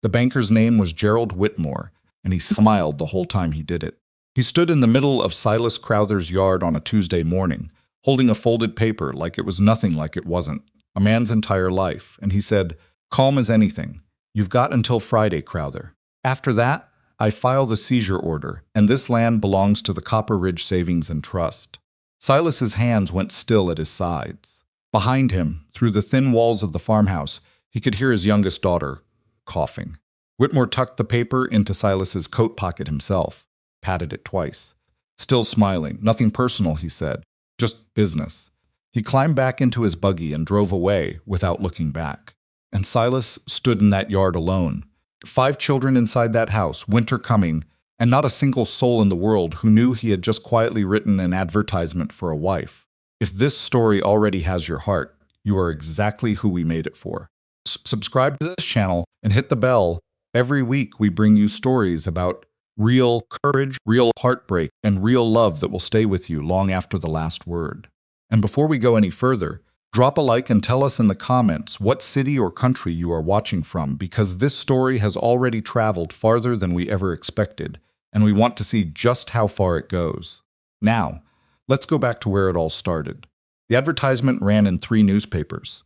The banker's name was Gerald Whitmore, and he smiled the whole time he did it. He stood in the middle of Silas Crowther's yard on a Tuesday morning, holding a folded paper like it was nothing like it wasn't, a man's entire life, and he said, "Calm as anything. You've got until Friday, Crowther. After that, I file the seizure order, and this land belongs to the Copper Ridge Savings and Trust." Silas's hands went still at his sides. Behind him, through the thin walls of the farmhouse, he could hear his youngest daughter coughing. Whitmore tucked the paper into Silas's coat pocket himself, patted it twice. Still smiling. "Nothing personal," he said. "Just business." He climbed back into his buggy and drove away without looking back. And Silas stood in that yard alone. 5 children inside that house, winter coming, and not a single soul in the world who knew he had just quietly written an advertisement for a wife. If this story already has your heart, you are exactly who we made it for. Subscribe to this channel and hit the bell. Every week we bring you stories about real courage, real heartbreak, and real love that will stay with you long after the last word. And before we go any further, drop a like and tell us in the comments what city or country you are watching from, because this story has already traveled farther than we ever expected, and we want to see just how far it goes. Now, let's go back to where it all started. The advertisement ran in 3 newspapers.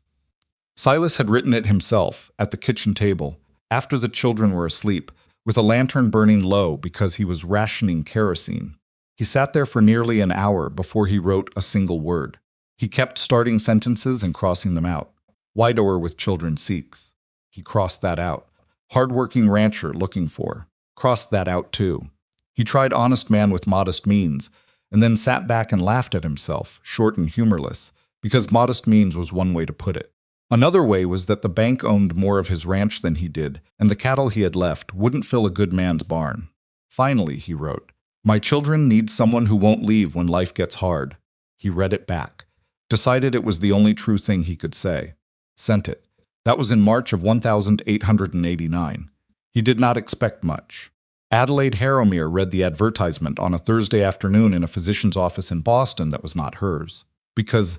Silas had written it himself, at the kitchen table, after the children were asleep, with a lantern burning low because he was rationing kerosene. He sat there for nearly an hour before he wrote a single word. He kept starting sentences and crossing them out. "Widower with children seeks." He crossed that out. "Hard-working rancher looking for." Crossed that out too. He tried "honest man with modest means," and then sat back and laughed at himself, short and humorless, because modest means was one way to put it. Another way was that the bank owned more of his ranch than he did, and the cattle he had left wouldn't fill a good man's barn. Finally, he wrote, "My children need someone who won't leave when life gets hard." He read it back. Decided it was the only true thing he could say. Sent it. That was in March of 1889. He did not expect much. Adelaide Harrowmere read the advertisement on a Thursday afternoon in a physician's office in Boston that was not hers. Because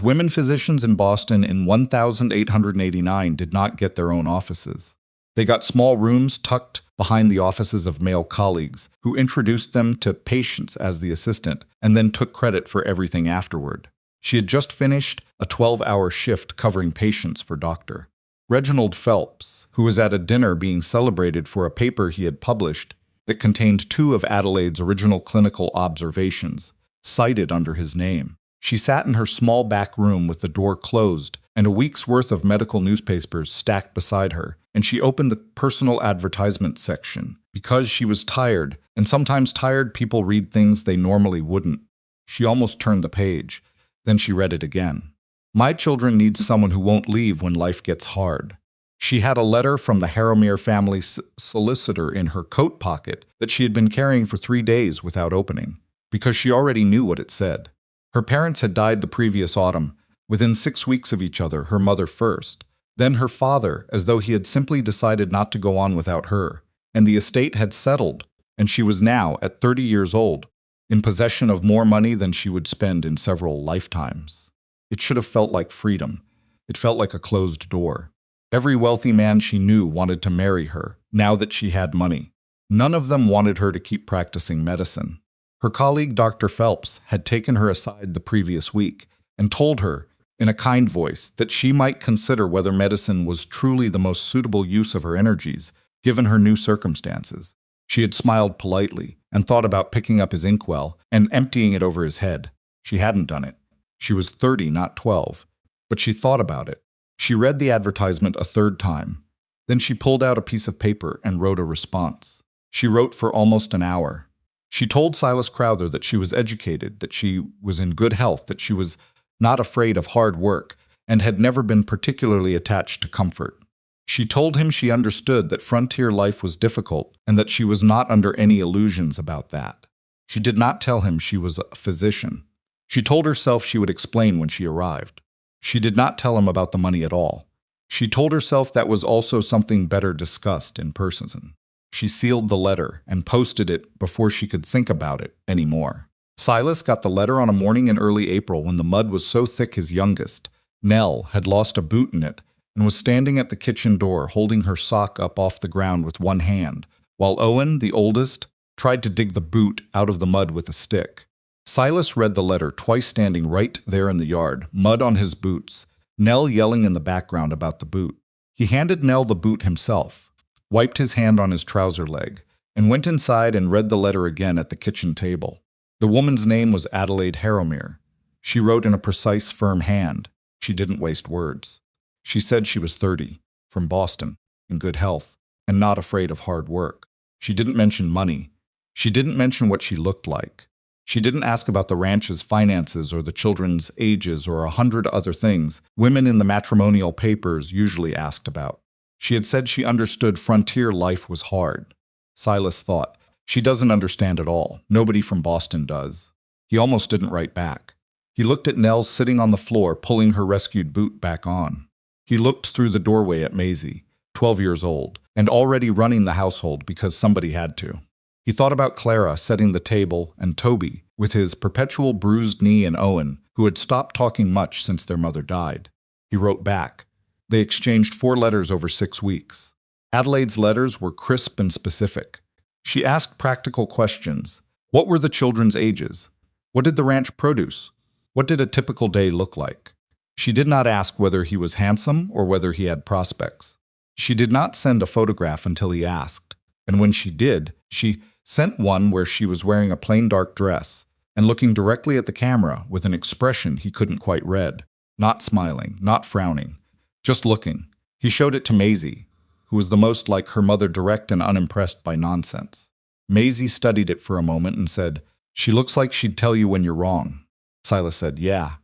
women physicians in Boston in 1889 did not get their own offices. They got small rooms tucked behind the offices of male colleagues, who introduced them to patients as the assistant, and then took credit for everything afterward. She had just finished a 12-hour shift covering patients for Dr. Reginald Phelps, who was at a dinner being celebrated for a paper he had published that contained 2 of Adelaide's original clinical observations, cited under his name. She sat in her small back room with the door closed and a week's worth of medical newspapers stacked beside her, and she opened the personal advertisement section because she was tired, and sometimes tired people read things they normally wouldn't. She almost turned the page. Then she read it again. "My children need someone who won't leave when life gets hard." She had a letter from the Harrowmere family solicitor in her coat pocket that she had been carrying for 3 days without opening, because she already knew what it said. Her parents had died the previous autumn, within 6 weeks of each other, her mother first, then her father, as though he had simply decided not to go on without her, and the estate had settled, and she was now, at 30 years old, in possession of more money than she would spend in several lifetimes. It should have felt like freedom. It felt like a closed door. Every wealthy man she knew wanted to marry her, now that she had money. None of them wanted her to keep practicing medicine. Her colleague, Dr. Phelps, had taken her aside the previous week and told her, in a kind voice, that she might consider whether medicine was truly the most suitable use of her energies, given her new circumstances. She had smiled politely and thought about picking up his inkwell and emptying it over his head. She hadn't done it. She was 30, not 12, but she thought about it. She read the advertisement a 3rd time. Then she pulled out a piece of paper and wrote a response. She wrote for almost an hour. She told Silas Crowther that she was educated, that she was in good health, that she was not afraid of hard work, and had never been particularly attached to comfort. She told him she understood that frontier life was difficult and that she was not under any illusions about that. She did not tell him she was a physician. She told herself she would explain when she arrived. She did not tell him about the money at all. She told herself that was also something better discussed in person. She sealed the letter and posted it before she could think about it anymore. Silas got the letter on a morning in early April when the mud was so thick his youngest, Nell, had lost a boot in it and was standing at the kitchen door holding her sock up off the ground with one hand, while Owen, the oldest, tried to dig the boot out of the mud with a stick. Silas read the letter, twice standing right there in the yard, mud on his boots, Nell yelling in the background about the boot. He handed Nell the boot himself, wiped his hand on his trouser leg, and went inside and read the letter again at the kitchen table. The woman's name was Adelaide Harrowmere. She wrote in a precise, firm hand. She didn't waste words. She said she was 30, from Boston, in good health, and not afraid of hard work. She didn't mention money. She didn't mention what she looked like. She didn't ask about the ranch's finances or the children's ages or 100 other things women in the matrimonial papers usually asked about. She had said she understood frontier life was hard. Silas thought, she doesn't understand at all. Nobody from Boston does. He almost didn't write back. He looked at Nell sitting on the floor, pulling her rescued boot back on. He looked through the doorway at Maisie, 12 years old, and already running the household because somebody had to. He thought about Clara setting the table and Toby, with his perpetual bruised knee, and Owen, who had stopped talking much since their mother died. He wrote back. They exchanged 4 letters over 6 weeks. Adelaide's letters were crisp and specific. She asked practical questions. What were the children's ages? What did the ranch produce? What did a typical day look like? She did not ask whether he was handsome or whether he had prospects. She did not send a photograph until he asked, and when she did, she sent one where she was wearing a plain dark dress and looking directly at the camera with an expression he couldn't quite read, not smiling, not frowning, just looking. He showed it to Maisie, who was the most like her mother, direct and unimpressed by nonsense. Maisie studied it for a moment and said, "She looks like she'd tell you when you're wrong." Silas said, "Yeah."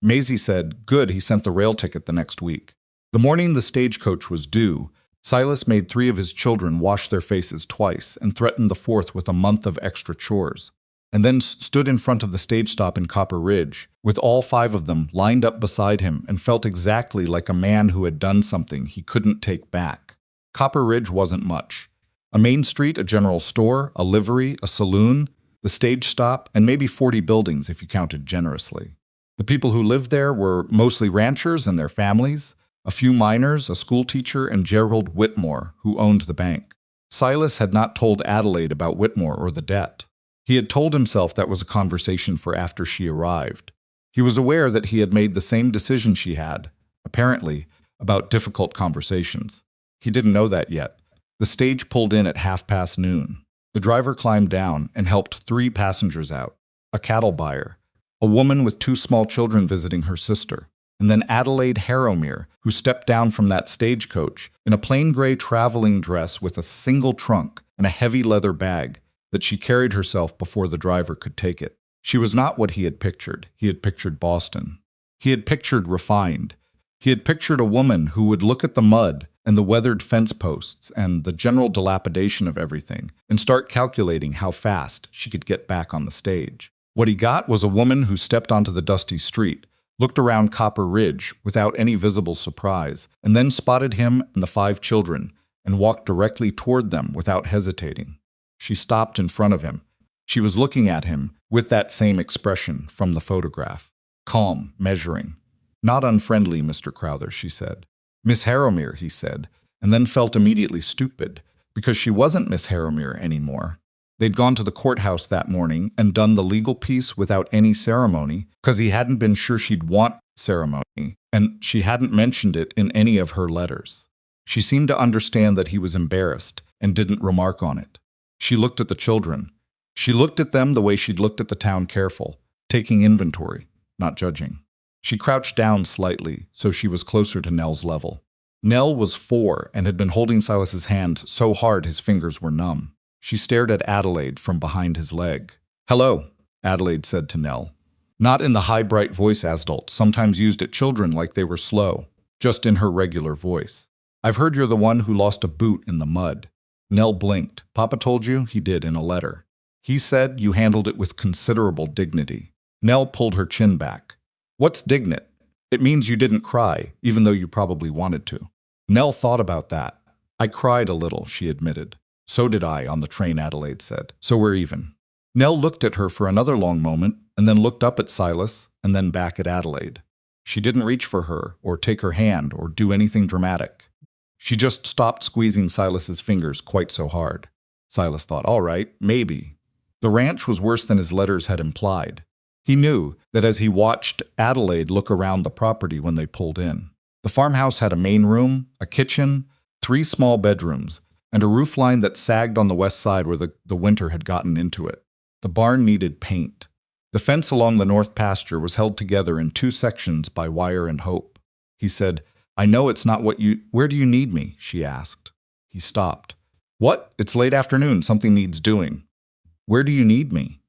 Maisie said, "Good, he sent the rail ticket the next week." The morning the stagecoach was due, Silas made 3 of his children wash their faces twice and threatened the 4th with a month of extra chores, and then stood in front of the stage stop in Copper Ridge, with all 5 of them lined up beside him, and felt exactly like a man who had done something he couldn't take back. Copper Ridge wasn't much. A main street, a general store, a livery, a saloon, the stage stop, and maybe 40 buildings if you counted generously. The people who lived there were mostly ranchers and their families, a few miners, a schoolteacher, and Gerald Whitmore, who owned the bank. Silas had not told Adelaide about Whitmore or the debt. He had told himself that was a conversation for after she arrived. He was aware that he had made the same decision she had, apparently, about difficult conversations. He didn't know that yet. The stage pulled in at noon. The driver climbed down and helped 3 passengers out, a cattle buyer, a woman with 2 small children visiting her sister, and then Adelaide Harrowmere, who stepped down from that stagecoach in a plain gray traveling dress with a single trunk and a heavy leather bag that she carried herself before the driver could take it. She was not what he had pictured. He had pictured Boston. He had pictured refined. He had pictured a woman who would look at the mud and the weathered fence posts and the general dilapidation of everything and start calculating how fast she could get back on the stage. What he got was a woman who stepped onto the dusty street, looked around Copper Ridge without any visible surprise, and then spotted him and the 5 children and walked directly toward them without hesitating. She stopped in front of him. She was looking at him with that same expression from the photograph. Calm, measuring. "Not unfriendly, Mr. Crowther," she said. "Miss Harrowmere," he said, and then felt immediately stupid, because she wasn't Miss Harrowmere anymore. They'd gone to the courthouse that morning and done the legal piece without any ceremony, because he hadn't been sure she'd want ceremony, and she hadn't mentioned it in any of her letters. She seemed to understand that he was embarrassed and didn't remark on it. She looked at the children. She looked at them the way she'd looked at the town, careful, taking inventory, not judging. She crouched down slightly so she was closer to Nell's level. Nell was 4 and had been holding Silas's hand so hard his fingers were numb. She stared at Adelaide from behind his leg. "Hello," Adelaide said to Nell. Not in the high, bright voice adults sometimes used at children like they were slow, just in her regular voice. "I've heard you're the one who lost a boot in the mud." Nell blinked. "Papa told you?" He did, in a letter. "He said you handled it with considerable dignity." Nell pulled her chin back. "What's dignit? It means you didn't cry, even though you probably wanted to." Nell thought about that. "I cried a little," she admitted. "So did I, on the train," Adelaide said. "So we're even." Nell looked at her for another long moment, and then looked up at Silas, and then back at Adelaide. She didn't reach for her, or take her hand, or do anything dramatic. She just stopped squeezing Silas's fingers quite so hard. Silas thought, all right, maybe. The ranch was worse than his letters had implied. He knew that as he watched Adelaide look around the property when they pulled in. The farmhouse had a main room, a kitchen, 3 small bedrooms, and a roofline that sagged on the west side where the winter had gotten into it. The barn needed paint. The fence along the north pasture was held together in 2 sections by wire and hope. He said, I know it's not what you— Where do you need me? She asked. He stopped. What? It's late afternoon. Something needs doing. Where do you need me?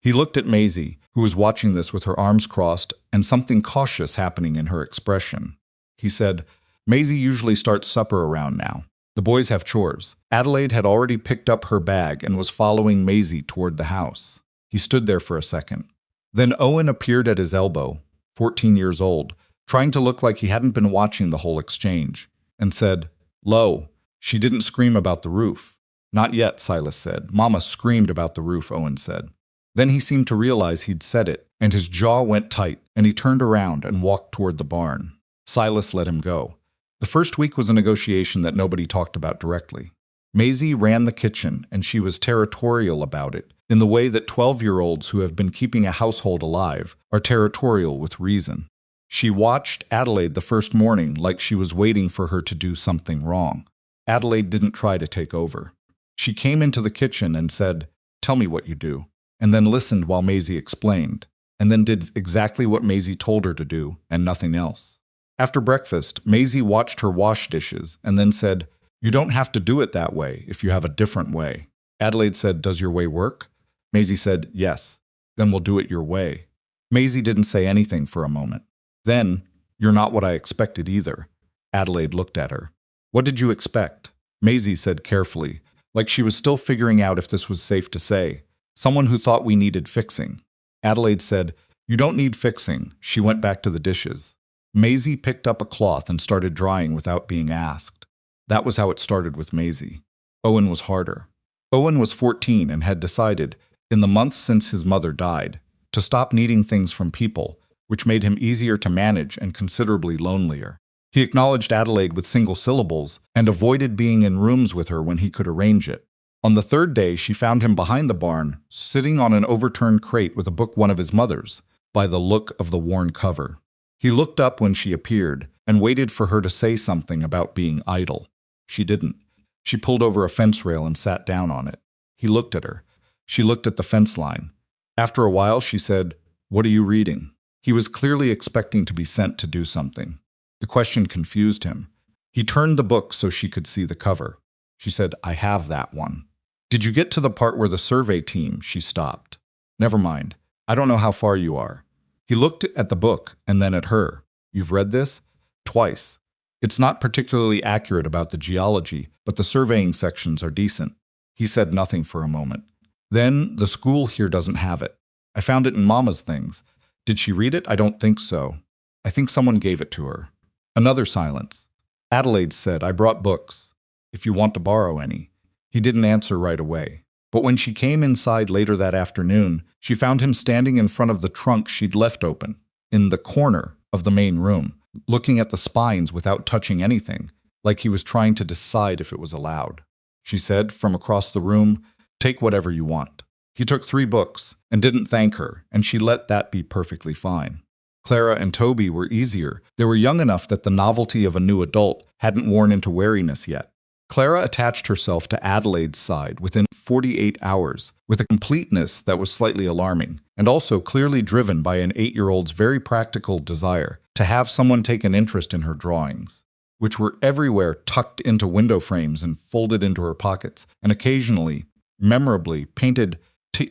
He looked at Maisie, who was watching this with her arms crossed and something cautious happening in her expression. He said, Maisie usually starts supper around now. The boys have chores. Adelaide had already picked up her bag and was following Maisie toward the house. He stood there for a second. Then Owen appeared at his elbow, 14 years old, trying to look like he hadn't been watching the whole exchange, and said, Lo, she didn't scream about the roof. Not yet, Silas said. Mama screamed about the roof, Owen said. Then he seemed to realize he'd said it, and his jaw went tight, and he turned around and walked toward the barn. Silas let him go. The first week was a negotiation that nobody talked about directly. Maisie ran the kitchen, and she was territorial about it, in the way that 12-year-olds who have been keeping a household alive are territorial with reason. She watched Adelaide the first morning like she was waiting for her to do something wrong. Adelaide didn't try to take over. She came into the kitchen and said, Tell me what you do, and then listened while Maisie explained, and then did exactly what Maisie told her to do, and nothing else. After breakfast, Maisie watched her wash dishes and then said, You don't have to do it that way if you have a different way. Adelaide said, Does your way work? Maisie said, Yes. Then we'll do it your way. Maisie didn't say anything for a moment. Then, You're not what I expected either. Adelaide looked at her. What did you expect? Maisie said carefully, like she was still figuring out if this was safe to say. Someone who thought we needed fixing. Adelaide said, You don't need fixing. She went back to the dishes. Maisie picked up a cloth and started drying without being asked. That was how it started with Maisie. Owen was harder. Owen was 14 and had decided, in the months since his mother died, to stop needing things from people, which made him easier to manage and considerably lonelier. He acknowledged Adelaide with single syllables and avoided being in rooms with her when he could arrange it. On the 3rd day, she found him behind the barn, sitting on an overturned crate with a book one of his mother's, by the look of the worn cover. He looked up when she appeared and waited for her to say something about being idle. She didn't. She pulled over a fence rail and sat down on it. He looked at her. She looked at the fence line. After a while, she said, What are you reading? He was clearly expecting to be sent to do something. The question confused him. He turned the book so she could see the cover. She said, I have that one. Did you get to the part where the survey team? She stopped. Never mind. I don't know how far you are. He looked at the book and then at her. You've read this? Twice. It's not particularly accurate about the geology, but the surveying sections are decent. He said nothing for a moment. Then, the school here doesn't have it. I found it in Mama's things. Did she read it? I don't think so. I think someone gave it to her. Another silence. Adelaide said, I brought books, if you want to borrow any. He didn't answer right away. But when she came inside later that afternoon, she found him standing in front of the trunk she'd left open, in the corner of the main room, looking at the spines without touching anything, like he was trying to decide if it was allowed. She said, from across the room, Take whatever you want. He took 3 books and didn't thank her, and she let that be perfectly fine. Clara and Toby were easier. They were young enough that the novelty of a new adult hadn't worn into wariness yet. Clara attached herself to Adelaide's side within 48 hours, with a completeness that was slightly alarming, and also clearly driven by an 8-year-old's very practical desire to have someone take an interest in her drawings, which were everywhere tucked into window frames and folded into her pockets, and occasionally, memorably, painted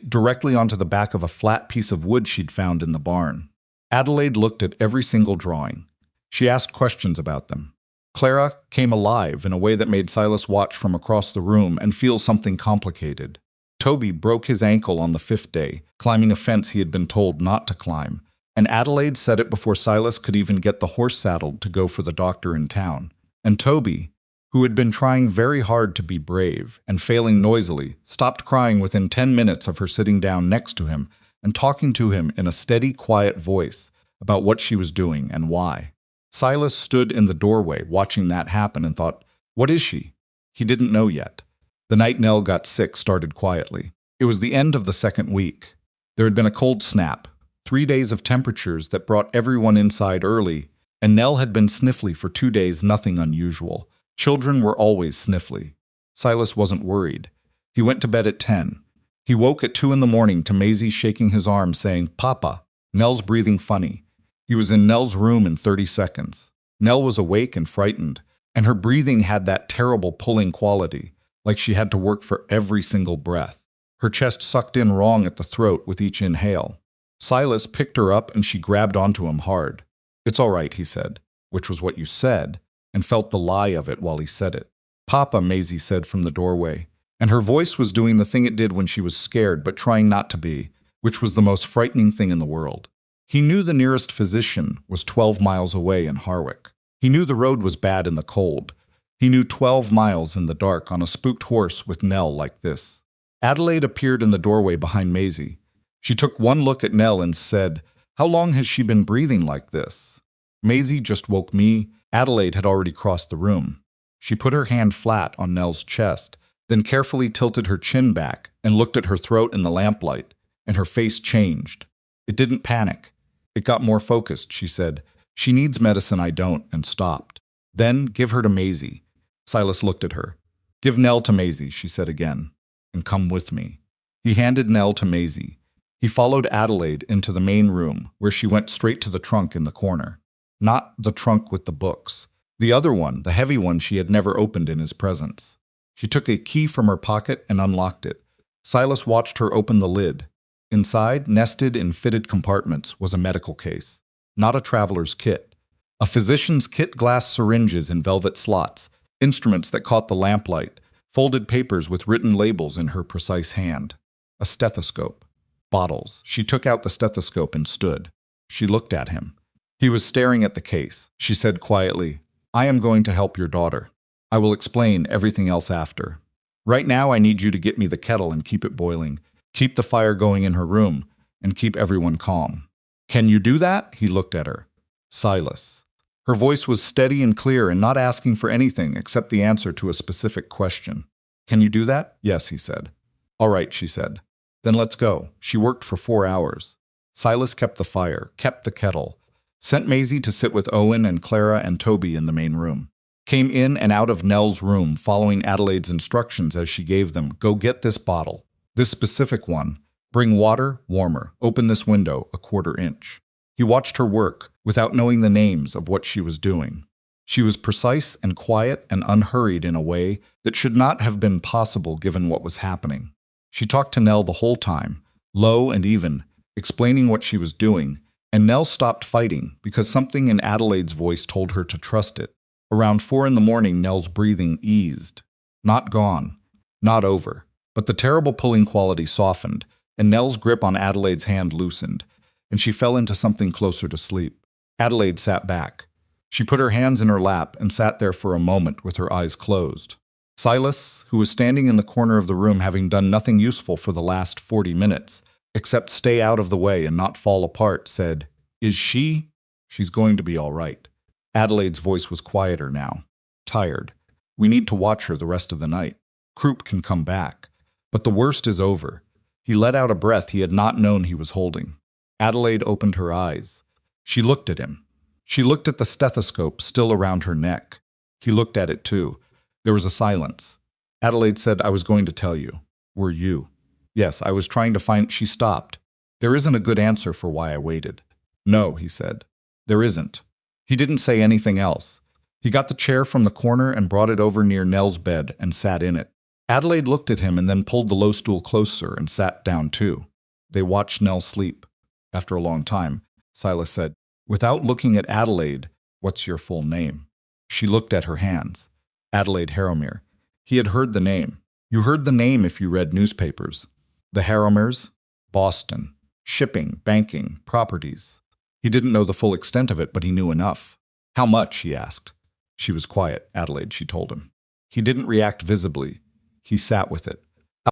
directly onto the back of a flat piece of wood she'd found in the barn. Adelaide looked at every single drawing. She asked questions about them. Clara came alive in a way that made Silas watch from across the room and feel something complicated. Toby broke his ankle on the 5th day, climbing a fence he had been told not to climb, and Adelaide said it before Silas could even get the horse saddled to go for the doctor in town. And Toby, who had been trying very hard to be brave and failing noisily, stopped crying within 10 minutes of her sitting down next to him and talking to him in a steady, quiet voice about what she was doing and why. Silas stood in the doorway watching that happen and thought, what is she? He didn't know yet. The night Nell got sick started quietly. It was the end of the second week. There had been a cold snap, 3 days of temperatures that brought everyone inside early, and Nell had been sniffly for 2 days, nothing unusual. Children were always sniffly. Silas wasn't worried. He went to bed at 10. He woke at 2 in the morning to Maisie shaking his arm saying, Papa, Nell's breathing funny. He was in Nell's room in 30 seconds. Nell was awake and frightened, and her breathing had that terrible pulling quality, like she had to work for every single breath. Her chest sucked in wrong at the throat with each inhale. Silas picked her up and she grabbed onto him hard. It's all right, he said, which was what you said, and felt the lie of it while he said it. Papa, Maisie said from the doorway, and her voice was doing the thing it did when she was scared but trying not to be, which was the most frightening thing in the world. He knew the nearest physician was 12 miles away in Harwick. He knew the road was bad in the cold. He knew 12 miles in the dark on a spooked horse with Nell like this. Adelaide appeared in the doorway behind Maisie. She took one look at Nell and said, How long has she been breathing like this? Maisie just woke me. Adelaide had already crossed the room. She put her hand flat on Nell's chest, then carefully tilted her chin back and looked at her throat in the lamplight, and her face changed. It didn't panic. It got more focused, she said. She needs medicine, I don't, and stopped. Then give her to Maisie. Silas looked at her. Give Nell to Maisie, she said again, and come with me. He handed Nell to Maisie. He followed Adelaide into the main room, where she went straight to the trunk in the corner. Not the trunk with the books. The other one, the heavy one she had never opened in his presence. She took a key from her pocket and unlocked it. Silas watched her open the lid. Inside, nested in fitted compartments, was a medical case. Not a traveler's kit. A physician's kit, glass syringes in velvet slots, instruments that caught the lamplight, folded papers with written labels in her precise hand. A stethoscope. Bottles. She took out the stethoscope and stood. She looked at him. He was staring at the case. She said quietly, I am going to help your daughter. I will explain everything else after. Right now I need you to get me the kettle and keep it boiling. Keep the fire going in her room, and keep everyone calm. Can you do that? He looked at her. Silas. Her voice was steady and clear and not asking for anything except the answer to a specific question. Can you do that? Yes, he said. All right, she said. Then let's go. She worked for 4 hours. Silas kept the fire, kept the kettle, sent Maisie to sit with Owen and Clara and Toby in the main room. Came in and out of Nell's room following Adelaide's instructions as she gave them. Go get this bottle. This specific one. Bring water, warmer. Open this window, a 1/4 inch. He watched her work without knowing the names of what she was doing. She was precise and quiet and unhurried in a way that should not have been possible given what was happening. She talked to Nell the whole time, low and even, explaining what she was doing, and Nell stopped fighting because something in Adelaide's voice told her to trust it. Around 4 in the morning, Nell's breathing eased. Not gone. Not over. But the terrible pulling quality softened, and Nell's grip on Adelaide's hand loosened, and she fell into something closer to sleep. Adelaide sat back. She put her hands in her lap and sat there for a moment with her eyes closed. Silas, who was standing in the corner of the room having done nothing useful for the last 40 minutes, except stay out of the way and not fall apart, said, Is she? She's going to be all right. Adelaide's voice was quieter now. Tired. We need to watch her the rest of the night. Croup can come back. But the worst is over. He let out a breath he had not known he was holding. Adelaide opened her eyes. She looked at him. She looked at the stethoscope still around her neck. He looked at it too. There was a silence. Adelaide said, I was going to tell you. Were you? Yes, I was trying to find... She stopped. There isn't a good answer for why I waited. No, he said. There isn't. He didn't say anything else. He got the chair from the corner and brought it over near Nell's bed and sat in it. Adelaide looked at him and then pulled the low stool closer and sat down too. They watched Nell sleep. After a long time, Silas said, Without looking at Adelaide, what's your full name? She looked at her hands. Adelaide Harrowmere. He had heard the name. You heard the name if you read newspapers. The Harrowmeres? Boston. Shipping, banking, properties. He didn't know the full extent of it, but he knew enough. How much? He asked. She was quiet, Adelaide, she told him. He didn't react visibly. He sat with it.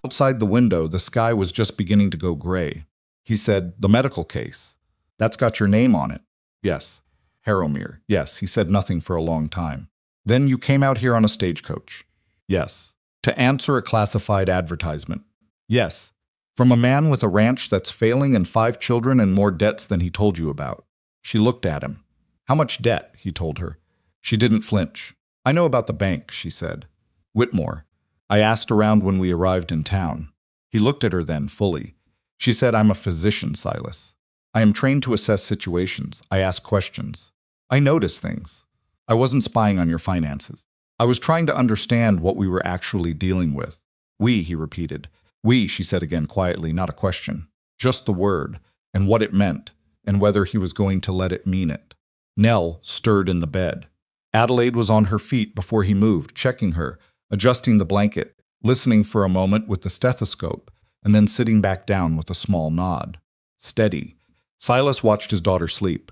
Outside the window, the sky was just beginning to go gray. He said, The medical case. That's got your name on it. Yes. Harrowmere. Yes, he said nothing for a long time. Then you came out here on a stagecoach. Yes. To answer a classified advertisement. Yes. From a man with a ranch that's failing and 5 children and more debts than he told you about. She looked at him. How much debt? He told her. She didn't flinch. I know about the bank, she said. Whitmore. I asked around when we arrived in town. He looked at her then, fully. She said, I'm a physician, Silas. I am trained to assess situations. I ask questions. I notice things. I wasn't spying on your finances. I was trying to understand what we were actually dealing with. We, he repeated. We, she said again quietly, not a question. Just the word, and what it meant, and whether he was going to let it mean it. Nell stirred in the bed. Adelaide was on her feet before he moved, checking her, adjusting the blanket, listening for a moment with the stethoscope, and then sitting back down with a small nod. Steady. Silas watched his daughter sleep.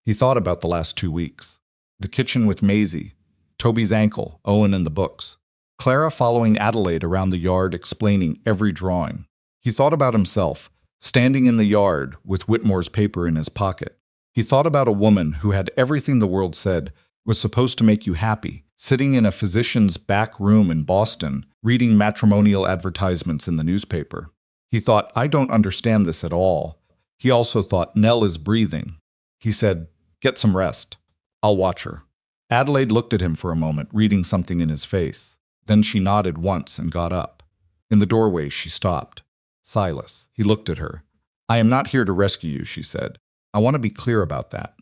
He thought about the last 2 weeks. The kitchen with Maisie, Toby's ankle, Owen and the books. Clara following Adelaide around the yard explaining every drawing. He thought about himself, standing in the yard with Whitmore's paper in his pocket. He thought about a woman who had everything the world said was supposed to make you happy, sitting in a physician's back room in Boston, reading matrimonial advertisements in the newspaper. He thought, I don't understand this at all. He also thought, Nell is breathing. He said, get some rest. I'll watch her. Adelaide looked at him for a moment, reading something in his face. Then she nodded once and got up. In the doorway, she stopped. Silas. He looked at her. I am not here to rescue you, she said. I want to be clear about that.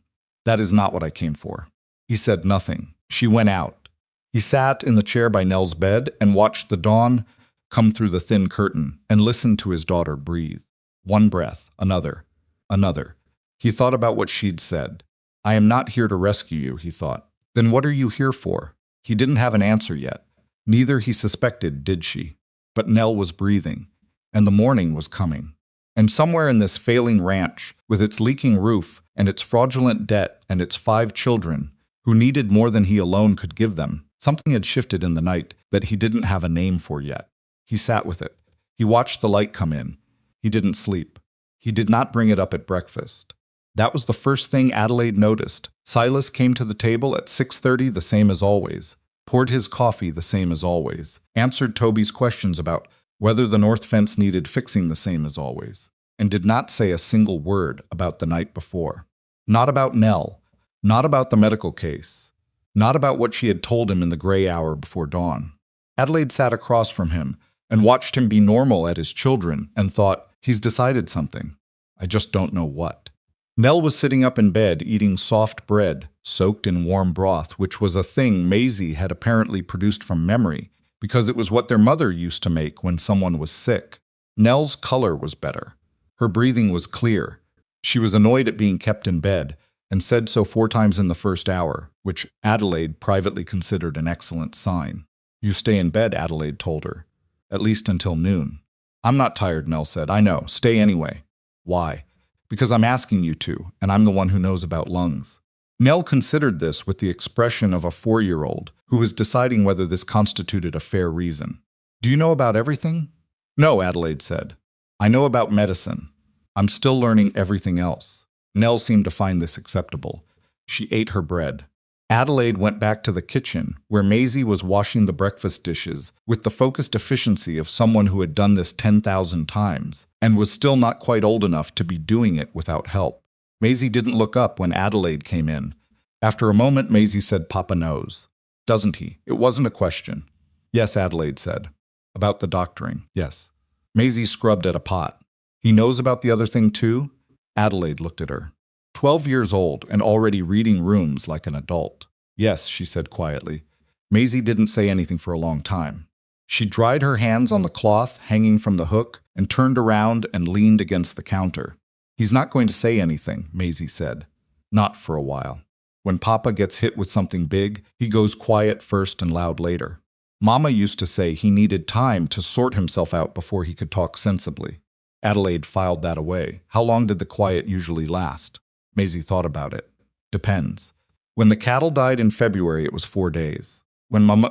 That is not what I came for. He said nothing. She went out. He sat in the chair by Nell's bed and watched the dawn come through the thin curtain and listened to his daughter breathe. One breath, another, another. He thought about what she'd said. I am not here to rescue you, he thought. Then what are you here for? He didn't have an answer yet. Neither, he suspected, did she. But Nell was breathing, and the morning was coming. And somewhere in this failing ranch, with its leaking roof and its fraudulent debt and its 5 children, who needed more than he alone could give them, something had shifted in the night that he didn't have a name for yet. He sat with it. He watched the light come in. He didn't sleep. He did not bring it up at breakfast. That was the first thing Adelaide noticed. Silas came to the table at 6:30, the same as always, poured his coffee the same as always, answered Toby's questions about whether the north fence needed fixing the same as always, and did not say a single word about the night before. Not about Nell, not about the medical case, not about what she had told him in the gray hour before dawn. Adelaide sat across from him and watched him be normal at his children and thought, he's decided something. I just don't know what. Nell was sitting up in bed eating soft bread, soaked in warm broth, which was a thing Maisie had apparently produced from memory, because it was what their mother used to make when someone was sick. Nell's color was better. Her breathing was clear. She was annoyed at being kept in bed, and said so 4 times in the first hour, which Adelaide privately considered an excellent sign. You stay in bed, Adelaide told her. At least until noon. I'm not tired, Nell said. I know. Stay anyway. Why? Because I'm asking you to, and I'm the one who knows about lungs. Nell considered this with the expression of a 4-year-old who was deciding whether this constituted a fair reason. Do you know about everything? No, Adelaide said. I know about medicine. I'm still learning everything else. Nell seemed to find this acceptable. She ate her bread. Adelaide went back to the kitchen, where Maisie was washing the breakfast dishes with the focused efficiency of someone who had done this 10,000 times and was still not quite old enough to be doing it without help. Maisie didn't look up when Adelaide came in. After a moment, Maisie said, Papa knows. Doesn't he? It wasn't a question. Yes, Adelaide said. About the doctoring, yes. Maisie scrubbed at a pot. He knows about the other thing too? Adelaide looked at her. 12 years old and already reading rooms like an adult. Yes, she said quietly. Maisie didn't say anything for a long time. She dried her hands on the cloth hanging from the hook and turned around and leaned against the counter. He's not going to say anything, Maisie said. Not for a while. When Papa gets hit with something big, he goes quiet first and loud later. Mama used to say he needed time to sort himself out before he could talk sensibly. Adelaide filed that away. How long did the quiet usually last? Maisie thought about it. Depends. When the cattle died in February, it was 4 days.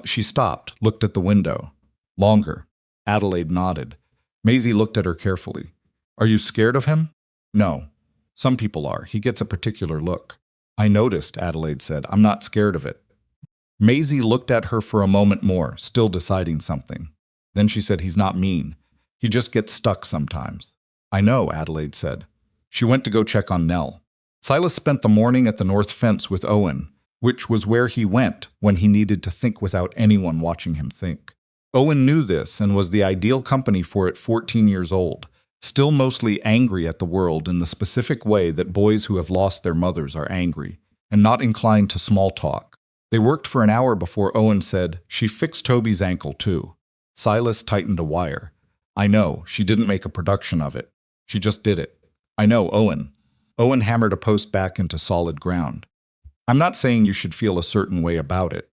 She stopped, looked at the window. Longer. Adelaide nodded. Maisie looked at her carefully. Are you scared of him? No. Some people are. He gets a particular look. I noticed, Adelaide said. I'm not scared of it. Maisie looked at her for a moment more, still deciding something. Then she said, he's not mean. He just gets stuck sometimes. I know, Adelaide said. She went to go check on Nell. Silas spent the morning at the north fence with Owen, which was where he went when he needed to think without anyone watching him think. Owen knew this and was the ideal company for it 14 years old, still mostly angry at the world in the specific way that boys who have lost their mothers are angry, and not inclined to small talk. They worked for an hour before Owen said, she fixed Toby's ankle too. Silas tightened a wire. I know, she didn't make a production of it. She just did it. I know, Owen. Owen hammered a post back into solid ground. I'm not saying you should feel a certain way about it.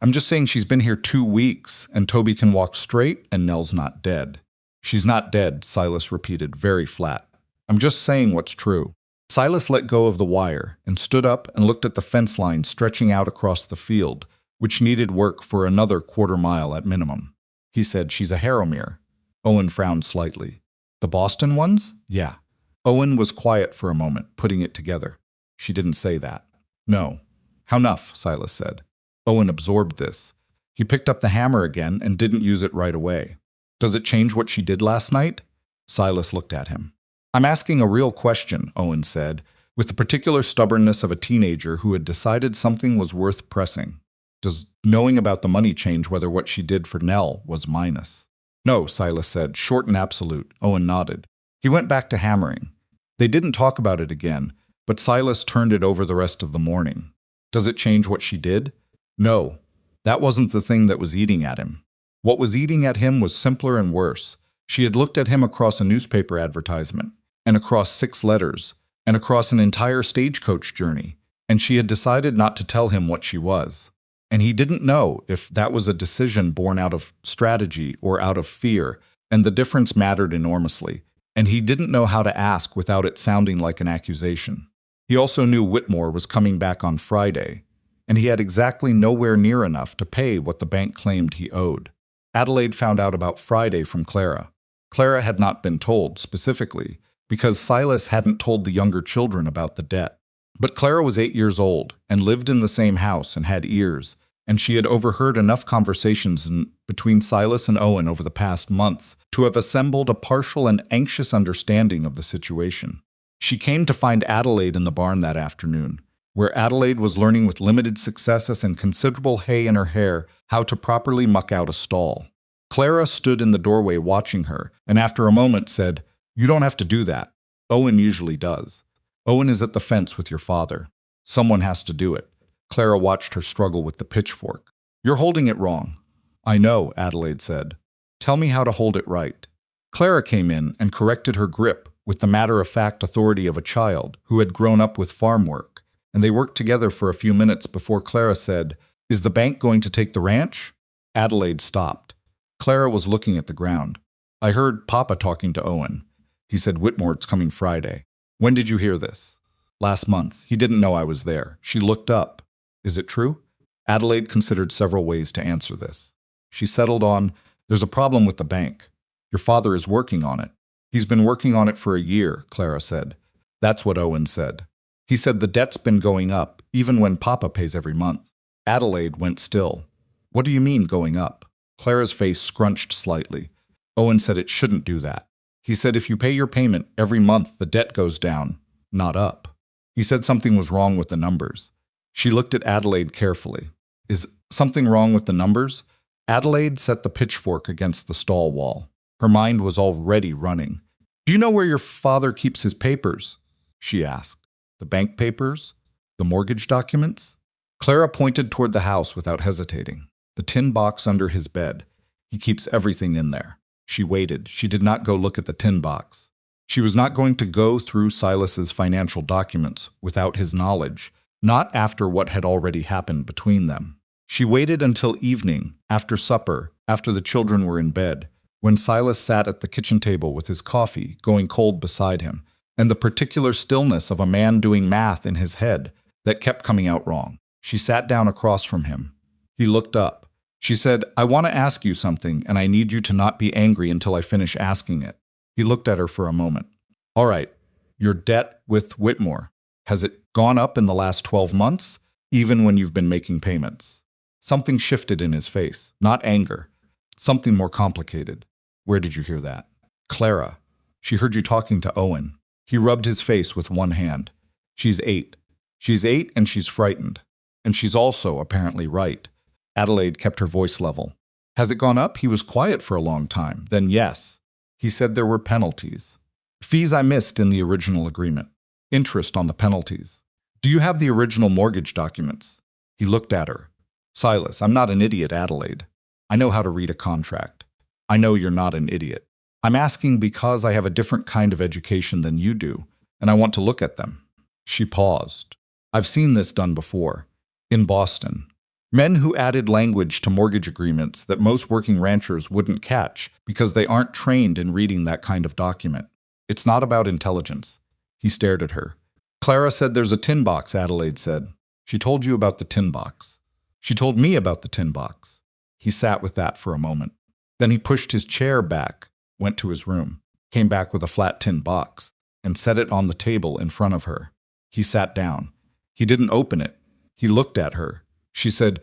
I'm just saying she's been here 2 weeks, and Toby can walk straight, and Nell's not dead. She's not dead, Silas repeated, very flat. I'm just saying what's true. Silas let go of the wire and stood up and looked at the fence line stretching out across the field, which needed work for another quarter-mile at minimum. He said, she's a Harrowmere. Owen frowned slightly. The Boston ones? Yeah. Owen was quiet for a moment, putting it together. She didn't say that. No. How nuff, Silas said. Owen absorbed this. He picked up the hammer again and didn't use it right away. Does it change what she did last night? Silas looked at him. I'm asking a real question, Owen said, with the particular stubbornness of a teenager who had decided something was worth pressing. Does knowing about the money change whether what she did for Nell was minus? No, Silas said, short and absolute. Owen nodded. He went back to hammering. They didn't talk about it again, but Silas turned it over the rest of the morning. Does it change what she did? No. That wasn't the thing that was eating at him. What was eating at him was simpler and worse. She had looked at him across a newspaper advertisement, and across 6 letters, and across an entire stagecoach journey, and she had decided not to tell him what she was. And he didn't know if that was a decision born out of strategy or out of fear, and the difference mattered enormously. And he didn't know how to ask without it sounding like an accusation. He also knew Whitmore was coming back on Friday, and he had exactly nowhere near enough to pay what the bank claimed he owed. Adelaide found out about Friday from Clara. Clara had not been told, specifically, because Silas hadn't told the younger children about the debt. But Clara was 8 years old, and lived in the same house and had ears, and she had overheard enough conversations between Silas and Owen over the past months to have assembled a partial and anxious understanding of the situation. She came to find Adelaide in the barn that afternoon, where Adelaide was learning with limited successes and considerable hay in her hair how to properly muck out a stall. Clara stood in the doorway watching her, and after a moment said, "You don't have to do that. Owen usually does. Owen is at the fence with your father. Someone has to do it." Clara watched her struggle with the pitchfork. "You're holding it wrong." "I know," Adelaide said. "Tell me how to hold it right." Clara came in and corrected her grip with the matter-of-fact authority of a child who had grown up with farm work, and they worked together for a few minutes before Clara said, "Is the bank going to take the ranch?" Adelaide stopped. Clara was looking at the ground. "I heard Papa talking to Owen. He said Whitmore's coming Friday." "When did you hear this?" "Last month. He didn't know I was there." She looked up. "Is it true?" Adelaide considered several ways to answer this. She settled on, "There's a problem with the bank. Your father is working on it." "He's been working on it for a year," Clara said. "That's what Owen said. He said the debt's been going up, even when Papa pays every month." Adelaide went still. "What do you mean, going up?" Clara's face scrunched slightly. "Owen said it shouldn't do that. He said if you pay your payment every month, the debt goes down, not up. He said something was wrong with the numbers." She looked at Adelaide carefully. "Is something wrong with the numbers?" Adelaide set the pitchfork against the stall wall. Her mind was already running. "Do you know where your father keeps his papers?" she asked. "The bank papers? The mortgage documents?" Clara pointed toward the house without hesitating. "The tin box under his bed. He keeps everything in there." She waited. She did not go look at the tin box. She was not going to go through Silas's financial documents without his knowledge, not after what had already happened between them. She waited until evening, after supper, after the children were in bed, when Silas sat at the kitchen table with his coffee going cold beside him, and the particular stillness of a man doing math in his head that kept coming out wrong. She sat down across from him. He looked up. She said, "I want to ask you something, and I need you to not be angry until I finish asking it." He looked at her for a moment. "All right, your debt with Whitmore." Has it gone up in the last 12 months, even when you've been making payments? Something shifted in his face, not anger. Something more complicated. Where did you hear that? Clara. She heard you talking to Owen. He rubbed his face with one hand. She's 8. She's 8 and she's frightened. And she's also apparently right. Adelaide kept her voice level. Has it gone up? He was quiet for a long time. Then yes. He said there were penalties. Fees I missed in the original agreement. Interest on the penalties. Do you have the original mortgage documents? He looked at her. Silas, I'm not an idiot, Adelaide. I know how to read a contract. I know you're not an idiot. I'm asking because I have a different kind of education than you do, and I want to look at them. She paused. I've seen this done before. In Boston. Men who added language to mortgage agreements that most working ranchers wouldn't catch because they aren't trained in reading that kind of document. It's not about intelligence. He stared at her. Clara said there's a tin box, Adelaide said. She told you about the tin box. She told me about the tin box. He sat with that for a moment. Then he pushed his chair back, went to his room, came back with a flat tin box, and set it on the table in front of her. He sat down. He didn't open it. He looked at her. She said,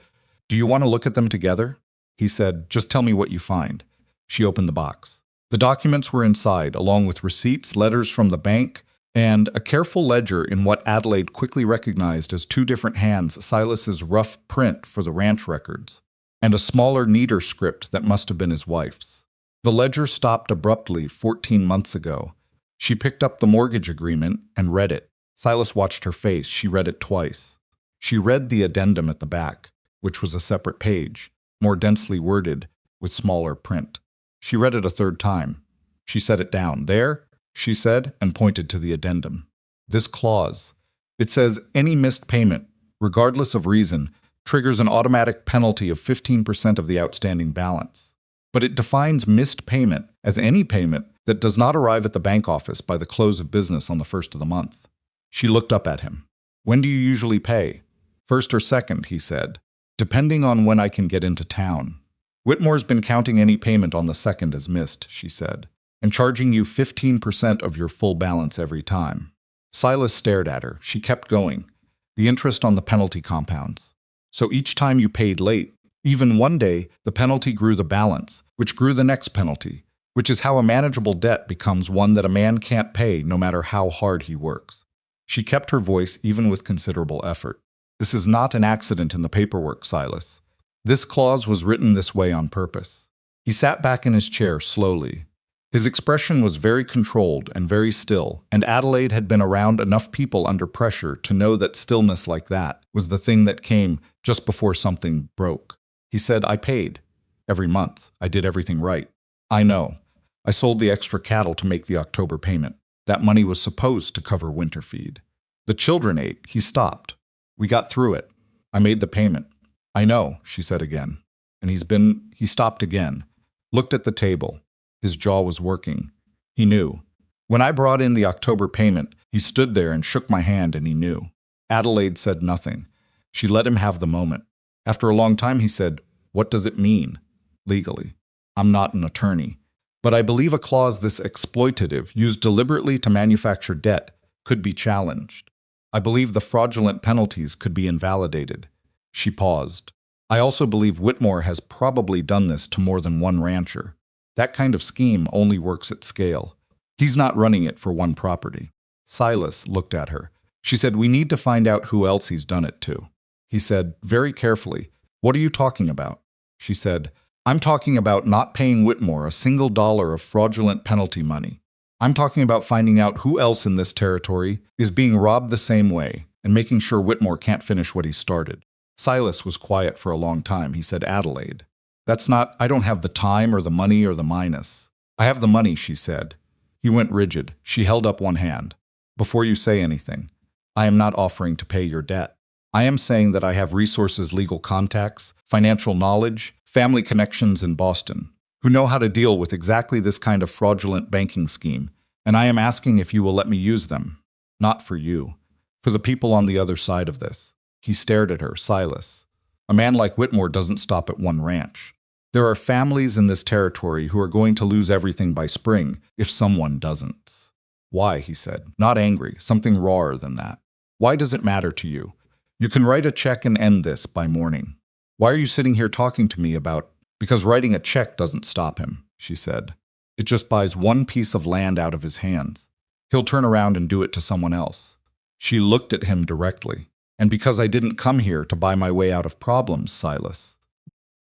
Do you want to look at them together? He said, Just tell me what you find. She opened the box. The documents were inside, along with receipts, letters from the bank, and a careful ledger in what Adelaide quickly recognized as 2 different hands Silas's rough print for the ranch records, and a smaller, neater script that must have been his wife's. The ledger stopped abruptly 14 months ago. She picked up the mortgage agreement and read it. Silas watched her face. She read it twice. She read the addendum at the back, which was a separate page, more densely worded, with smaller print. She read it a third time. She set it down. There, she said, and pointed to the addendum. This clause. It says any missed payment, regardless of reason, triggers an automatic penalty of 15% of the outstanding balance. But it defines missed payment as any payment that does not arrive at the bank office by the close of business on the 1st of the month. She looked up at him. When do you usually pay? 1st or 2nd, he said, depending on when I can get into town. Whitmore's been counting any payment on the 2nd as missed, she said, and charging you 15% of your full balance every time. Silas stared at her. She kept going. The interest on the penalty compounds. So each time you paid late, even one day, the penalty grew the balance, which grew the next penalty, which is how a manageable debt becomes one that a man can't pay no matter how hard he works. She kept her voice even with considerable effort. This is not an accident in the paperwork, Silas. This clause was written this way on purpose. He sat back in his chair slowly. His expression was very controlled and very still, and Adelaide had been around enough people under pressure to know that stillness like that was the thing that came just before something broke. He said, I paid. Every month. I did everything right. I know. I sold the extra cattle to make the October payment. That money was supposed to cover winter feed. The children ate. He stopped. We got through it. I made the payment. I know, she said again. And he stopped again, looked at the table. His jaw was working. He knew. When I brought in the October payment, he stood there and shook my hand and he knew. Adelaide said nothing. She let him have the moment. After a long time, he said, What does it mean? Legally. I'm not an attorney. But I believe a clause this exploitative, used deliberately to manufacture debt, could be challenged. I believe the fraudulent penalties could be invalidated. She paused. I also believe Whitmore has probably done this to more than one rancher. That kind of scheme only works at scale. He's not running it for one property. Silas looked at her. She said, We need to find out who else he's done it to. He said, very carefully, What are you talking about? She said, I'm talking about not paying Whitmore a single dollar of fraudulent penalty money. I'm talking about finding out who else in this territory is being robbed the same way and making sure Whitmore can't finish what he started. Silas was quiet for a long time. He said, Adelaide, I don't have the time or the money or the minus. I have the money, she said. He went rigid. She held up one hand. Before you say anything, I am not offering to pay your debt. I am saying that I have resources, legal contacts, financial knowledge, family connections in Boston, who know how to deal with exactly this kind of fraudulent banking scheme, and I am asking if you will let me use them. Not for you. For the people on the other side of this. He stared at her, Silas. A man like Whitmore doesn't stop at one ranch. There are families in this territory who are going to lose everything by spring if someone doesn't. Why, he said, not angry, something rawer than that. Why does it matter to you? You can write a check and end this by morning. Why are you sitting here talking to me about... Because writing a check doesn't stop him, she said. It just buys one piece of land out of his hands. He'll turn around and do it to someone else. She looked at him directly. And because I didn't come here to buy my way out of problems, Silas.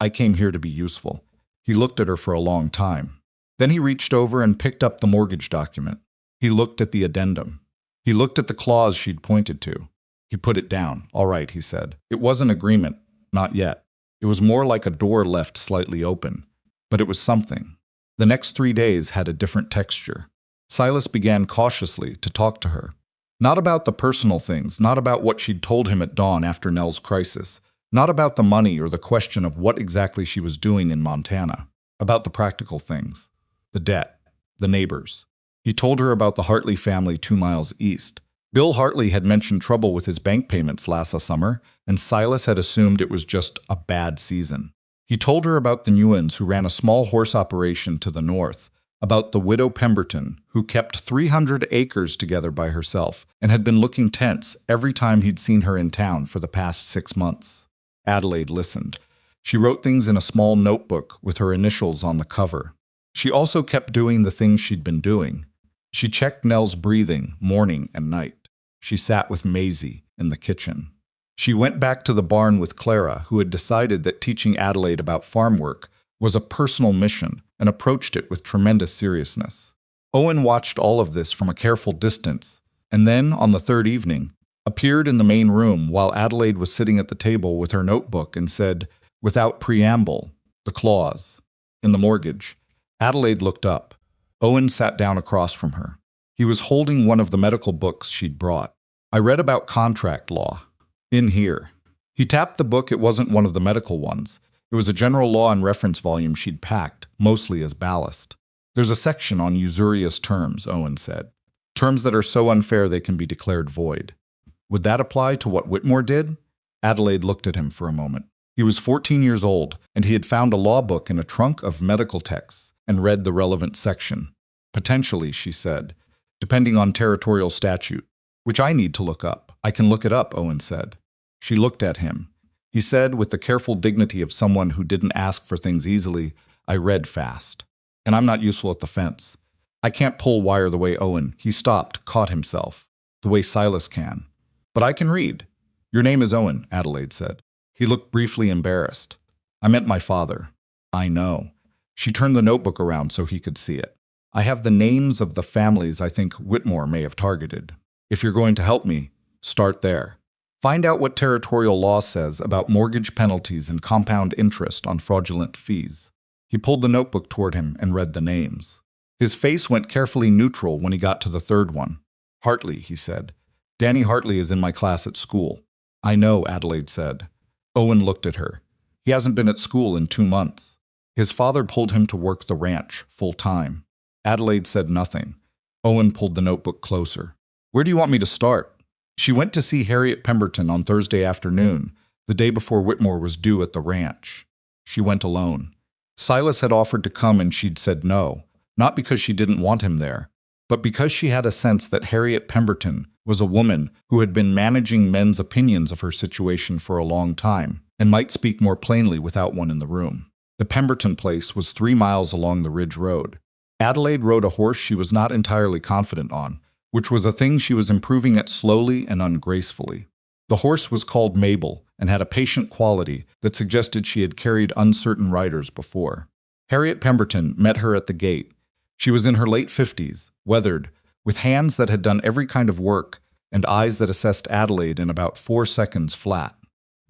I came here to be useful. He looked at her for a long time. Then he reached over and picked up the mortgage document. He looked at the addendum. He looked at the clause she'd pointed to. He put it down. All right, he said. It was an agreement. Not yet. It was more like a door left slightly open. But it was something. The next 3 days had a different texture. Silas began cautiously to talk to her. Not about the personal things, not about what she'd told him at dawn after Nell's crisis, not about the money or the question of what exactly she was doing in Montana, about the practical things, the debt, the neighbors. He told her about the Hartley family 2 miles east. Bill Hartley had mentioned trouble with his bank payments last summer, and Silas had assumed it was just a bad season. He told her about the Newans who ran a small horse operation to the north, about the widow Pemberton, who kept 300 acres together by herself and had been looking tense every time he'd seen her in town for the past 6 months. Adelaide listened. She wrote things in a small notebook with her initials on the cover. She also kept doing the things she'd been doing. She checked Nell's breathing morning and night. She sat with Maisie in the kitchen. She went back to the barn with Clara, who had decided that teaching Adelaide about farm work was a personal mission and approached it with tremendous seriousness. Owen watched all of this from a careful distance, and then, on the 3rd evening, appeared in the main room while Adelaide was sitting at the table with her notebook and said, without preamble, the clause, in the mortgage. Adelaide looked up. Owen sat down across from her. He was holding one of the medical books she'd brought. I read about contract law. In here. He tapped the book. It wasn't one of the medical ones. It was a general law and reference volume she'd packed, mostly as ballast. There's a section on usurious terms, Owen said. Terms that are so unfair they can be declared void. Would that apply to what Whitmore did? Adelaide looked at him for a moment. He was 14 years old, and he had found a law book in a trunk of medical texts and read the relevant section. Potentially, she said, depending on territorial statute, which I need to look up. I can look it up, Owen said. She looked at him. He said, with the careful dignity of someone who didn't ask for things easily, I read fast. And I'm not useful at the fence. I can't pull wire the way Owen. He stopped, caught himself. The way Silas can. But I can read. Your name is Owen, Adelaide said. He looked briefly embarrassed. I meant my father. I know. She turned the notebook around so he could see it. I have the names of the families I think Whitmore may have targeted. If you're going to help me, start there. Find out what territorial law says about mortgage penalties and compound interest on fraudulent fees. He pulled the notebook toward him and read the names. His face went carefully neutral when he got to the 3rd one. Hartley, he said. Danny Hartley is in my class at school. I know, Adelaide said. Owen looked at her. He hasn't been at school in 2 months. His father pulled him to work the ranch, full-time. Adelaide said nothing. Owen pulled the notebook closer. Where do you want me to start? She went to see Harriet Pemberton on Thursday afternoon, the day before Whitmore was due at the ranch. She went alone. Silas had offered to come and she'd said no, not because she didn't want him there, but because she had a sense that Harriet Pemberton was a woman who had been managing men's opinions of her situation for a long time and might speak more plainly without one in the room. The Pemberton place was 3 miles along the Ridge Road. Adelaide rode a horse she was not entirely confident on, which was a thing she was improving at slowly and ungracefully. The horse was called Mabel and had a patient quality that suggested she had carried uncertain riders before. Harriet Pemberton met her at the gate. She was in her late 50s, weathered, with hands that had done every kind of work and eyes that assessed Adelaide in about 4 seconds flat.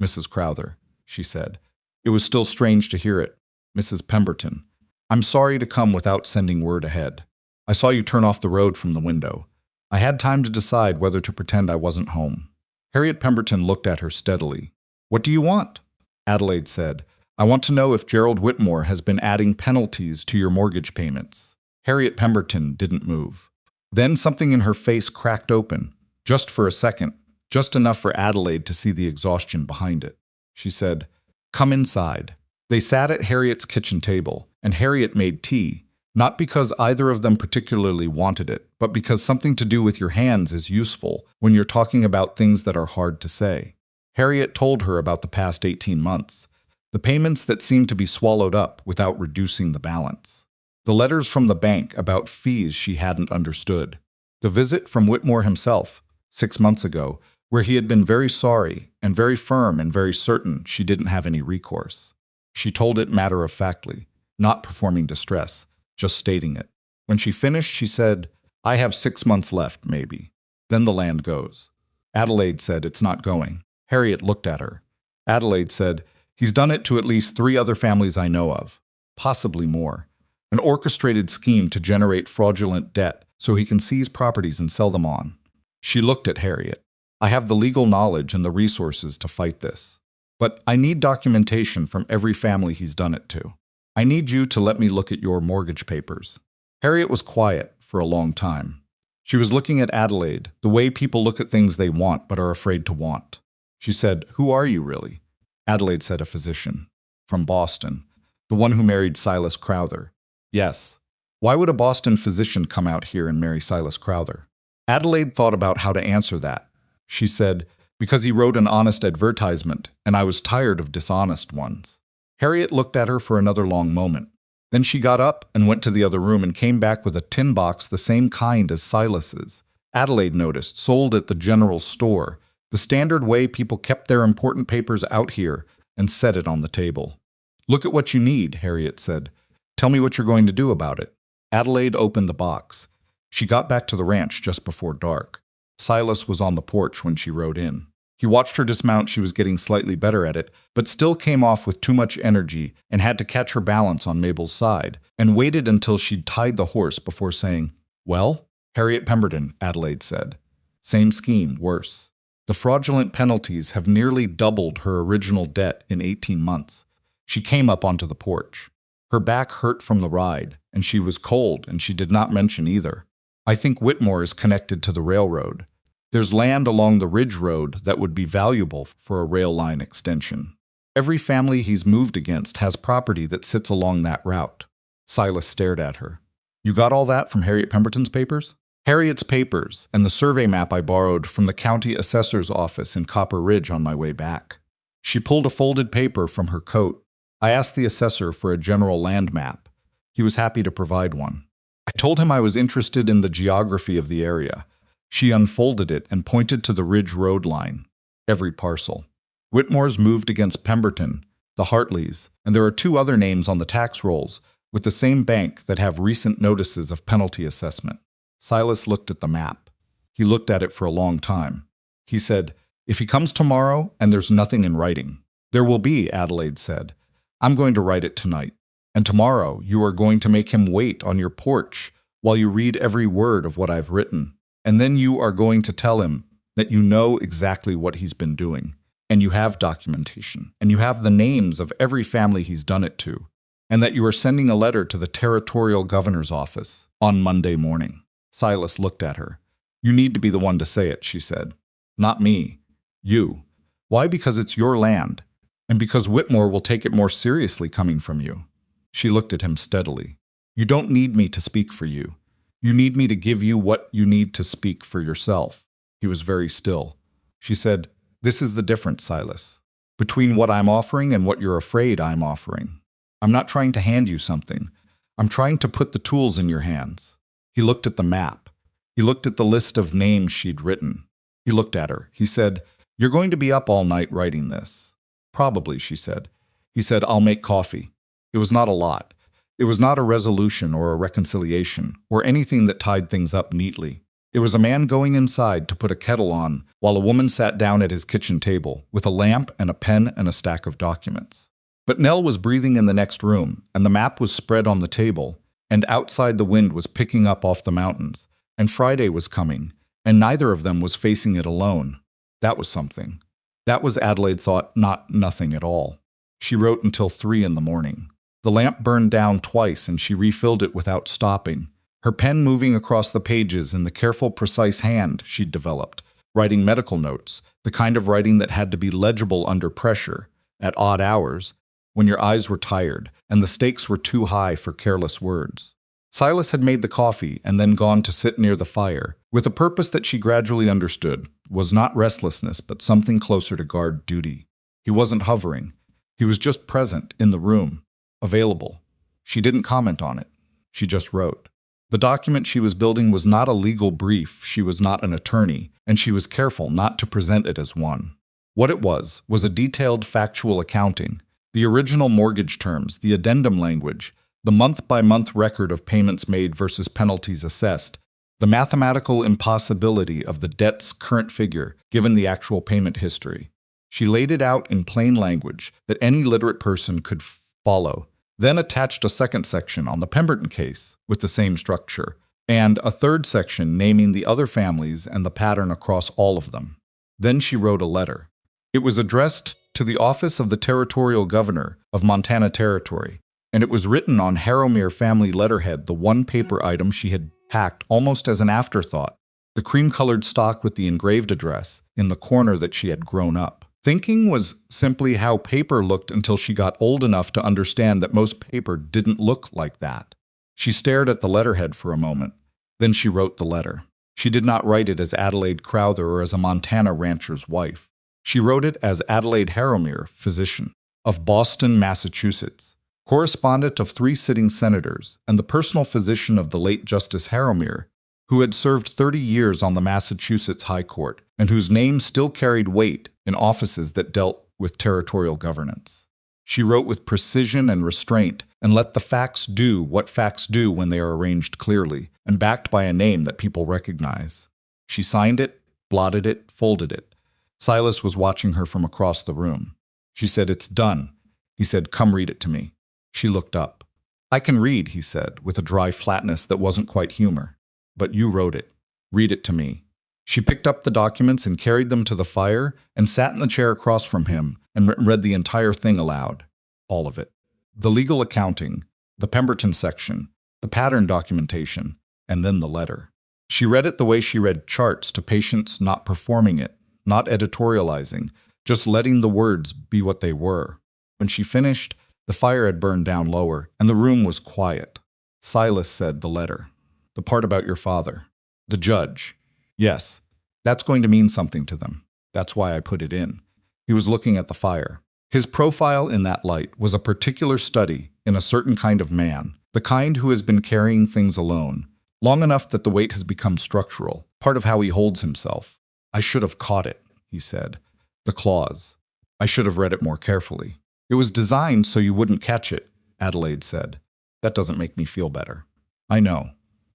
Mrs. Crowther, she said. It was still strange to hear it. Mrs. Pemberton. I'm sorry to come without sending word ahead. I saw you turn off the road from the window. I had time to decide whether to pretend I wasn't home. Harriet Pemberton looked at her steadily. What do you want? Adelaide said, I want to know if Gerald Whitmore has been adding penalties to your mortgage payments. Harriet Pemberton didn't move. Then something in her face cracked open, just for a second, just enough for Adelaide to see the exhaustion behind it. She said, Come inside. They sat at Harriet's kitchen table, and Harriet made tea, Not because either of them particularly wanted it, but because something to do with your hands is useful when you're talking about things that are hard to say. Harriet told her about the past 18 months, the payments that seemed to be swallowed up without reducing the balance. The letters from the bank about fees she hadn't understood. The visit from Whitmore himself, 6 months ago, where he had been very sorry and very firm and very certain she didn't have any recourse. She told it matter-of-factly, not performing distress, just stating it. When she finished, she said, "I have 6 months left, maybe. Then the land goes." Adelaide said, "It's not going." Harriet looked at her. Adelaide said, "He's done it to at least 3 other families I know of, possibly more. An orchestrated scheme to generate fraudulent debt so he can seize properties and sell them on." She looked at Harriet. "I have the legal knowledge and the resources to fight this. But I need documentation from every family he's done it to. I need you to let me look at your mortgage papers." Harriet was quiet for a long time. She was looking at Adelaide, the way people look at things they want but are afraid to want. She said, "Who are you really?" Adelaide said, "A physician. From Boston. The one who married Silas Crowther." "Yes. Why would a Boston physician come out here and marry Silas Crowther?" Adelaide thought about how to answer that. She said, "Because he wrote an honest advertisement, and I was tired of dishonest ones." Harriet looked at her for another long moment. Then she got up and went to the other room and came back with a tin box the same kind as Silas's. Adelaide noticed, sold at the general store, the standard way people kept their important papers out here, and set it on the table. "Look at what you need," Harriet said. "Tell me what you're going to do about it." Adelaide opened the box. She got back to the ranch just before dark. Silas was on the porch when she rode in. He watched her dismount. She was getting slightly better at it, but still came off with too much energy and had to catch her balance on Mabel's side, and waited until she'd tied the horse before saying, "Well?" "Harriet Pemberton," Adelaide said. "Same scheme, worse. The fraudulent penalties have nearly doubled her original debt in 18 months. She came up onto the porch. Her back hurt from the ride, and she was cold, and she did not mention either. I think Whitmore is connected to the railroad. There's land along the Ridge Road that would be valuable for a rail line extension. Every family he's moved against has property that sits along that route." Silas stared at her. "You got all that from Harriet Pemberton's papers?" "Harriet's papers, and the survey map I borrowed from the county assessor's office in Copper Ridge on my way back." She pulled a folded paper from her coat. "I asked the assessor for a general land map. He was happy to provide one. I told him I was interested in the geography of the area." She unfolded it and pointed to the Ridge Road line. "Every parcel. Whitmore's moved against Pemberton, the Hartleys, and there are 2 other names on the tax rolls with the same bank that have recent notices of penalty assessment." Silas looked at the map. He looked at it for a long time. He said, "If he comes tomorrow and there's nothing in writing." "There will be," Adelaide said. "I'm going to write it tonight. And tomorrow you are going to make him wait on your porch while you read every word of what I've written. And then you are going to tell him that you know exactly what he's been doing, and you have documentation, and you have the names of every family he's done it to, and that you are sending a letter to the territorial governor's office on Monday morning." Silas looked at her. "You need to be the one to say it," she said. "Not me. You. Why? Because it's your land, and because Whitmore will take it more seriously coming from you." She looked at him steadily. "You don't need me to speak for you. You need me to give you what you need to speak for yourself." He was very still. She said, "This is the difference, Silas, between what I'm offering and what you're afraid I'm offering. I'm not trying to hand you something. I'm trying to put the tools in your hands." He looked at the map. He looked at the list of names she'd written. He looked at her. He said, "You're going to be up all night writing this." "Probably," she said. He said, "I'll make coffee." It was not a lot. It was not a resolution or a reconciliation or anything that tied things up neatly. It was a man going inside to put a kettle on while a woman sat down at his kitchen table with a lamp and a pen and a stack of documents. But Nell was breathing in the next room, and the map was spread on the table, and outside the wind was picking up off the mountains, and Friday was coming, and neither of them was facing it alone. That was something. That was, Adelaide thought, not nothing at all. She wrote until 3 in the morning. The lamp burned down twice, and she refilled it without stopping, her pen moving across the pages in the careful, precise hand she'd developed, writing medical notes, the kind of writing that had to be legible under pressure, at odd hours, when your eyes were tired and the stakes were too high for careless words. Silas had made the coffee and then gone to sit near the fire, with a purpose that she gradually understood was not restlessness but something closer to guard duty. He wasn't hovering. He was just present, in the room, available. She didn't comment on it. She just wrote. The document she was building was not a legal brief, she was not an attorney, and she was careful not to present it as one. What it was a detailed factual accounting, the original mortgage terms, the addendum language, the month-by-month record of payments made versus penalties assessed, the mathematical impossibility of the debt's current figure given the actual payment history. She laid it out in plain language that any literate person could follow, then attached a second section on the Pemberton case with the same structure, and a third section naming the other families and the pattern across all of them. Then she wrote a letter. It was addressed to the office of the Territorial Governor of Montana Territory, and it was written on Harrowmere family letterhead, the one paper item she had packed almost as an afterthought, the cream-colored stock with the engraved address in the corner that she had grown up. Thinking was simply how paper looked until she got old enough to understand that most paper didn't look like that. She stared at the letterhead for a moment. Then she wrote the letter. She did not write it as Adelaide Crowther or as a Montana rancher's wife. She wrote it as Adelaide Harrowmere, physician, of Boston, Massachusetts, correspondent of 3 sitting senators, and the personal physician of the late Justice Harrowmere, who had served 30 years on the Massachusetts High Court, and whose name still carried weight in offices that dealt with territorial governance. She wrote with precision and restraint, and let the facts do what facts do when they are arranged clearly, and backed by a name that people recognize. She signed it, blotted it, folded it. Silas was watching her from across the room. She said, "It's done." He said, "Come read it to me." She looked up. "I can read," he said, with a dry flatness that wasn't quite humor. "But you wrote it. Read it to me." She picked up the documents and carried them to the fire and sat in the chair across from him and read the entire thing aloud. All of it. The legal accounting, the Pemberton section, the pattern documentation, and then the letter. She read it the way she read charts to patients, not performing it, not editorializing, just letting the words be what they were. When she finished, the fire had burned down lower, and the room was quiet. Silas said, "The letter. The part about your father. The judge. Yes, that's going to mean something to them. That's why I put it in." He was looking at the fire. His profile in that light was a particular study in a certain kind of man, the kind who has been carrying things alone, long enough that the weight has become structural, part of how he holds himself. "I should have caught it," he said. "The clause. I should have read it more carefully." "It was designed so you wouldn't catch it," Adelaide said. "That doesn't make me feel better." "I know.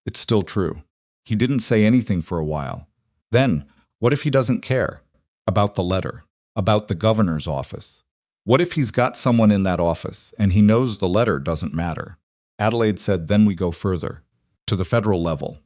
It's still true." He didn't say anything for a while. Then, what if he doesn't care? About the letter. About the governor's office. What if he's got someone in that office, and he knows the letter doesn't matter? Adelaide said, "Then we go further. To the federal level.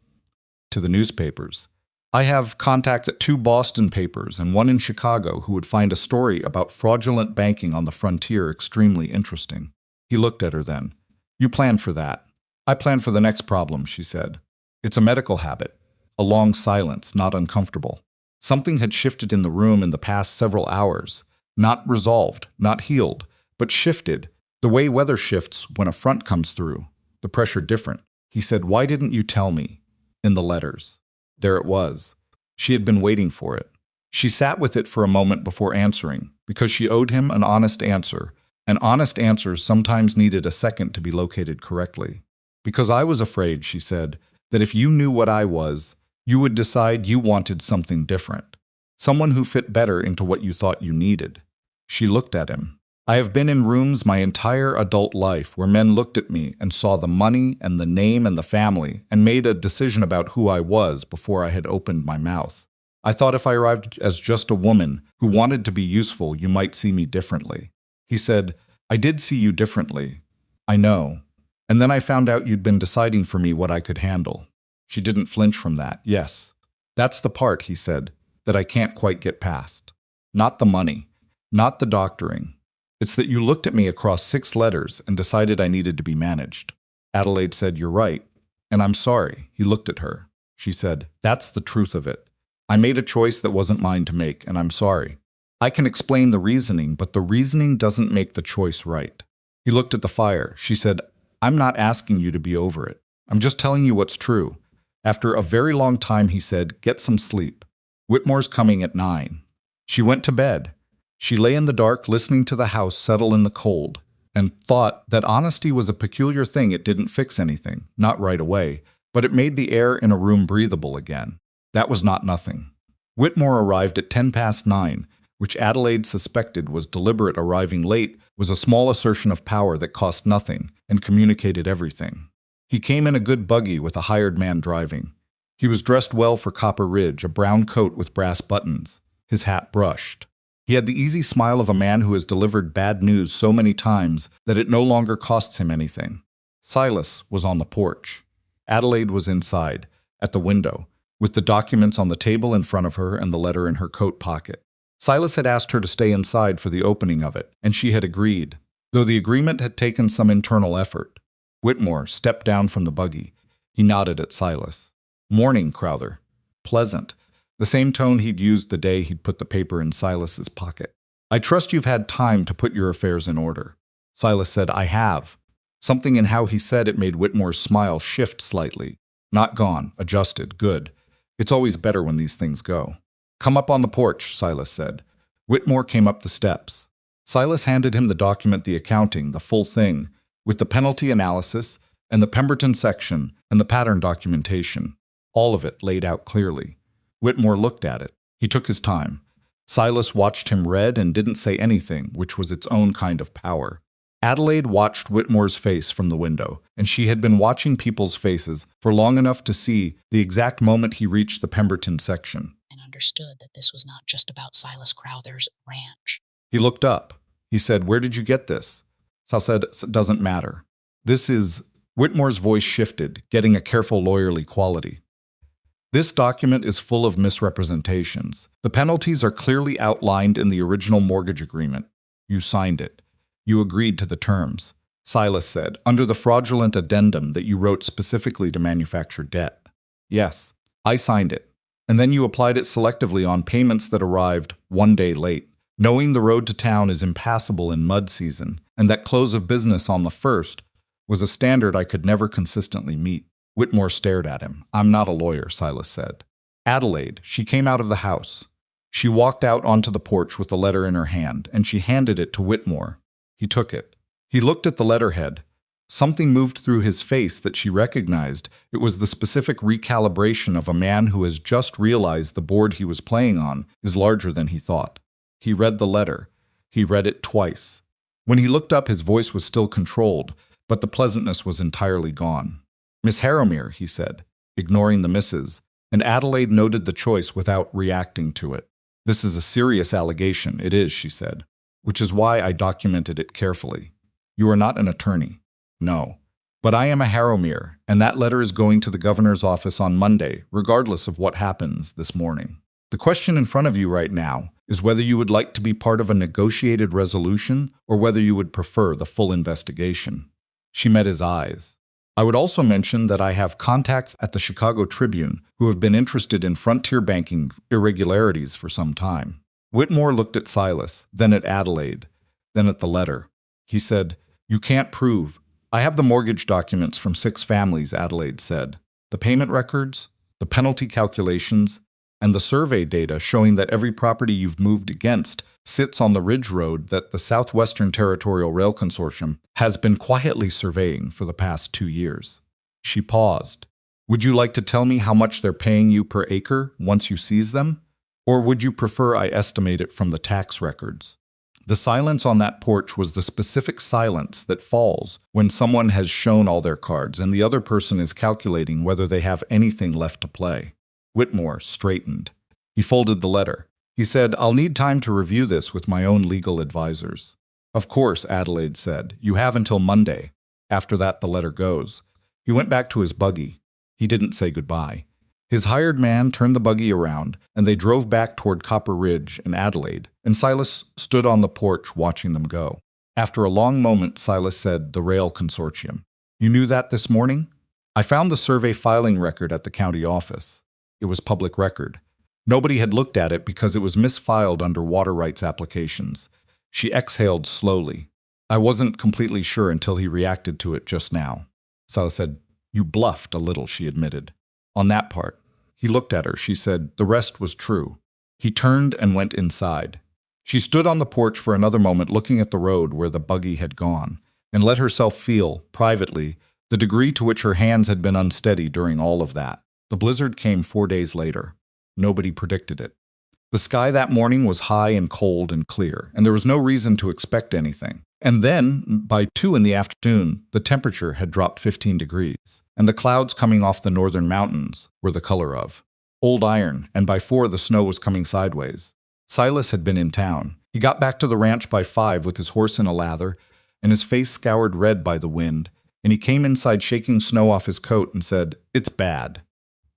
To the newspapers. I have contacts at 2 Boston papers and 1 in Chicago who would find a story about fraudulent banking on the frontier extremely interesting." He looked at her then. "You plan for that. I plan for the next problem," she said. "It's a medical habit." A long silence, not uncomfortable. Something had shifted in the room in the past several hours. Not resolved, not healed, but shifted. The way weather shifts when a front comes through. The pressure different. He said, "Why didn't you tell me?" In the letters. There it was. She had been waiting for it. She sat with it for a moment before answering, because she owed him an honest answer, and honest answers sometimes needed a second to be located correctly. "Because I was afraid," she said, "that if you knew what I was, you would decide you wanted something different. Someone who fit better into what you thought you needed." She looked at him. "I have been in rooms my entire adult life where men looked at me and saw the money and the name and the family and made a decision about who I was before I had opened my mouth. I thought if I arrived as just a woman who wanted to be useful, you might see me differently." He said, "I did see you differently. I know. And then I found out you'd been deciding for me what I could handle." She didn't flinch from that. "Yes. That's the part," he said, "that I can't quite get past. Not the money. Not the doctoring. It's that you looked at me across 6 letters and decided I needed to be managed." Adelaide said, "You're right. And I'm sorry." He looked at her. She said, "That's the truth of it. I made a choice that wasn't mine to make, and I'm sorry. I can explain the reasoning, but the reasoning doesn't make the choice right." He looked at the fire. She said, "I'm not asking you to be over it. I'm just telling you what's true. After a very long time, he said, get some sleep. Whitmore's coming at 9. She went to bed. She lay in the dark, listening to the house settle in the cold, and thought that honesty was a peculiar thing. It didn't fix anything, not right away, but it made the air in a room breathable again. That was not nothing. Whitmore arrived at 9:10, which Adelaide suspected was deliberate. Arriving late was a small assertion of power that cost nothing and communicated everything. He came in a good buggy with a hired man driving. He was dressed well for Copper Ridge, a brown coat with brass buttons, his hat brushed. He had the easy smile of a man who has delivered bad news so many times that it no longer costs him anything. Silas was on the porch. Adelaide was inside, at the window, with the documents on the table in front of her and the letter in her coat pocket. Silas had asked her to stay inside for the opening of it, and she had agreed, though the agreement had taken some internal effort. Whitmore stepped down from the buggy. He nodded at Silas. Morning, Crowther. Pleasant. The same tone he'd used the day he'd put the paper in Silas's pocket. I trust you've had time to put your affairs in order. Silas said, I have. Something in how he said it made Whitmore's smile shift slightly. Not gone, adjusted, good. It's always better when these things go. Come up on the porch, Silas said. Whitmore came up the steps. Silas handed him the document, the accounting, the full thing, with the penalty analysis and the Pemberton section and the pattern documentation, all of it laid out clearly. Whitmore looked at it. He took his time. Silas watched him read and didn't say anything, which was its own kind of power. Adelaide watched Whitmore's face from the window, and she had been watching people's faces for long enough to see the exact moment he reached the Pemberton section. And understood that this was not just about Silas Crowther's ranch. He looked up. He said, Where did you get this? Sal said, Doesn't matter. This is... Whitmore's voice shifted, getting a careful lawyerly quality. This document is full of misrepresentations. The penalties are clearly outlined in the original mortgage agreement. You signed it. You agreed to the terms. Silas said, under the fraudulent addendum that you wrote specifically to manufacture debt. Yes, I signed it. And then you applied it selectively on payments that arrived 1 day late, knowing the road to town is impassable in mud season, and that close of business on the 1st was a standard I could never consistently meet. Whitmore stared at him. I'm not a lawyer, Silas said. Adelaide, she came out of the house. She walked out onto the porch with the letter in her hand, and she handed it to Whitmore. He took it. He looked at the letterhead. Something moved through his face that she recognized. It was the specific recalibration of a man who has just realized the board he was playing on is larger than he thought. He read the letter. He read it twice. When he looked up, his voice was still controlled, but the pleasantness was entirely gone. Miss Harrowmere, he said, ignoring the misses, and Adelaide noted the choice without reacting to it. This is a serious allegation, it is, she said, which is why I documented it carefully. You are not an attorney. No. But I am a Harrowmere, and that letter is going to the governor's office on Monday, regardless of what happens this morning. The question in front of you right now is whether you would like to be part of a negotiated resolution or whether you would prefer the full investigation. She met his eyes. I would also mention that I have contacts at the Chicago Tribune who have been interested in frontier banking irregularities for some time. Whitmore looked at Silas, then at Adelaide, then at the letter. He said, You can't prove. I have the mortgage documents from 6 families, Adelaide said. The payment records, the penalty calculations, and the survey data showing that every property you've moved against sits on the ridge road that the Southwestern Territorial Rail Consortium has been quietly surveying for the past 2 years. She paused. Would you like to tell me how much they're paying you per acre once you seize them? Or would you prefer I estimate it from the tax records? The silence on that porch was the specific silence that falls when someone has shown all their cards and the other person is calculating whether they have anything left to play. Whitmore straightened. He folded the letter. He said, I'll need time to review this with my own legal advisors. Of course, Adelaide said. You have until Monday. After that, the letter goes. He went back to his buggy. He didn't say goodbye. His hired man turned the buggy around, and they drove back toward Copper Ridge and Adelaide, and Silas stood on the porch watching them go. After a long moment, Silas said, the Rail Consortium. You knew that this morning? I found the survey filing record at the county office. It was public record. Nobody had looked at it because it was misfiled under water rights applications. She exhaled slowly. I wasn't completely sure until he reacted to it just now. Silas said, You bluffed a little, she admitted. On that part. He looked at her. She said, the rest was true. He turned and went inside. She stood on the porch for another moment looking at the road where the buggy had gone, and let herself feel, privately, the degree to which her hands had been unsteady during all of that. The blizzard came 4 days later. Nobody predicted it. The sky that morning was high and cold and clear, and there was no reason to expect anything. And then, by 2 in the afternoon, the temperature had dropped 15 degrees, and the clouds coming off the northern mountains were the color of old iron, and by 4 the snow was coming sideways. Silas had been in town. He got back to the ranch by 5 with his horse in a lather, and his face scoured red by the wind, and he came inside shaking snow off his coat and said, "It's bad.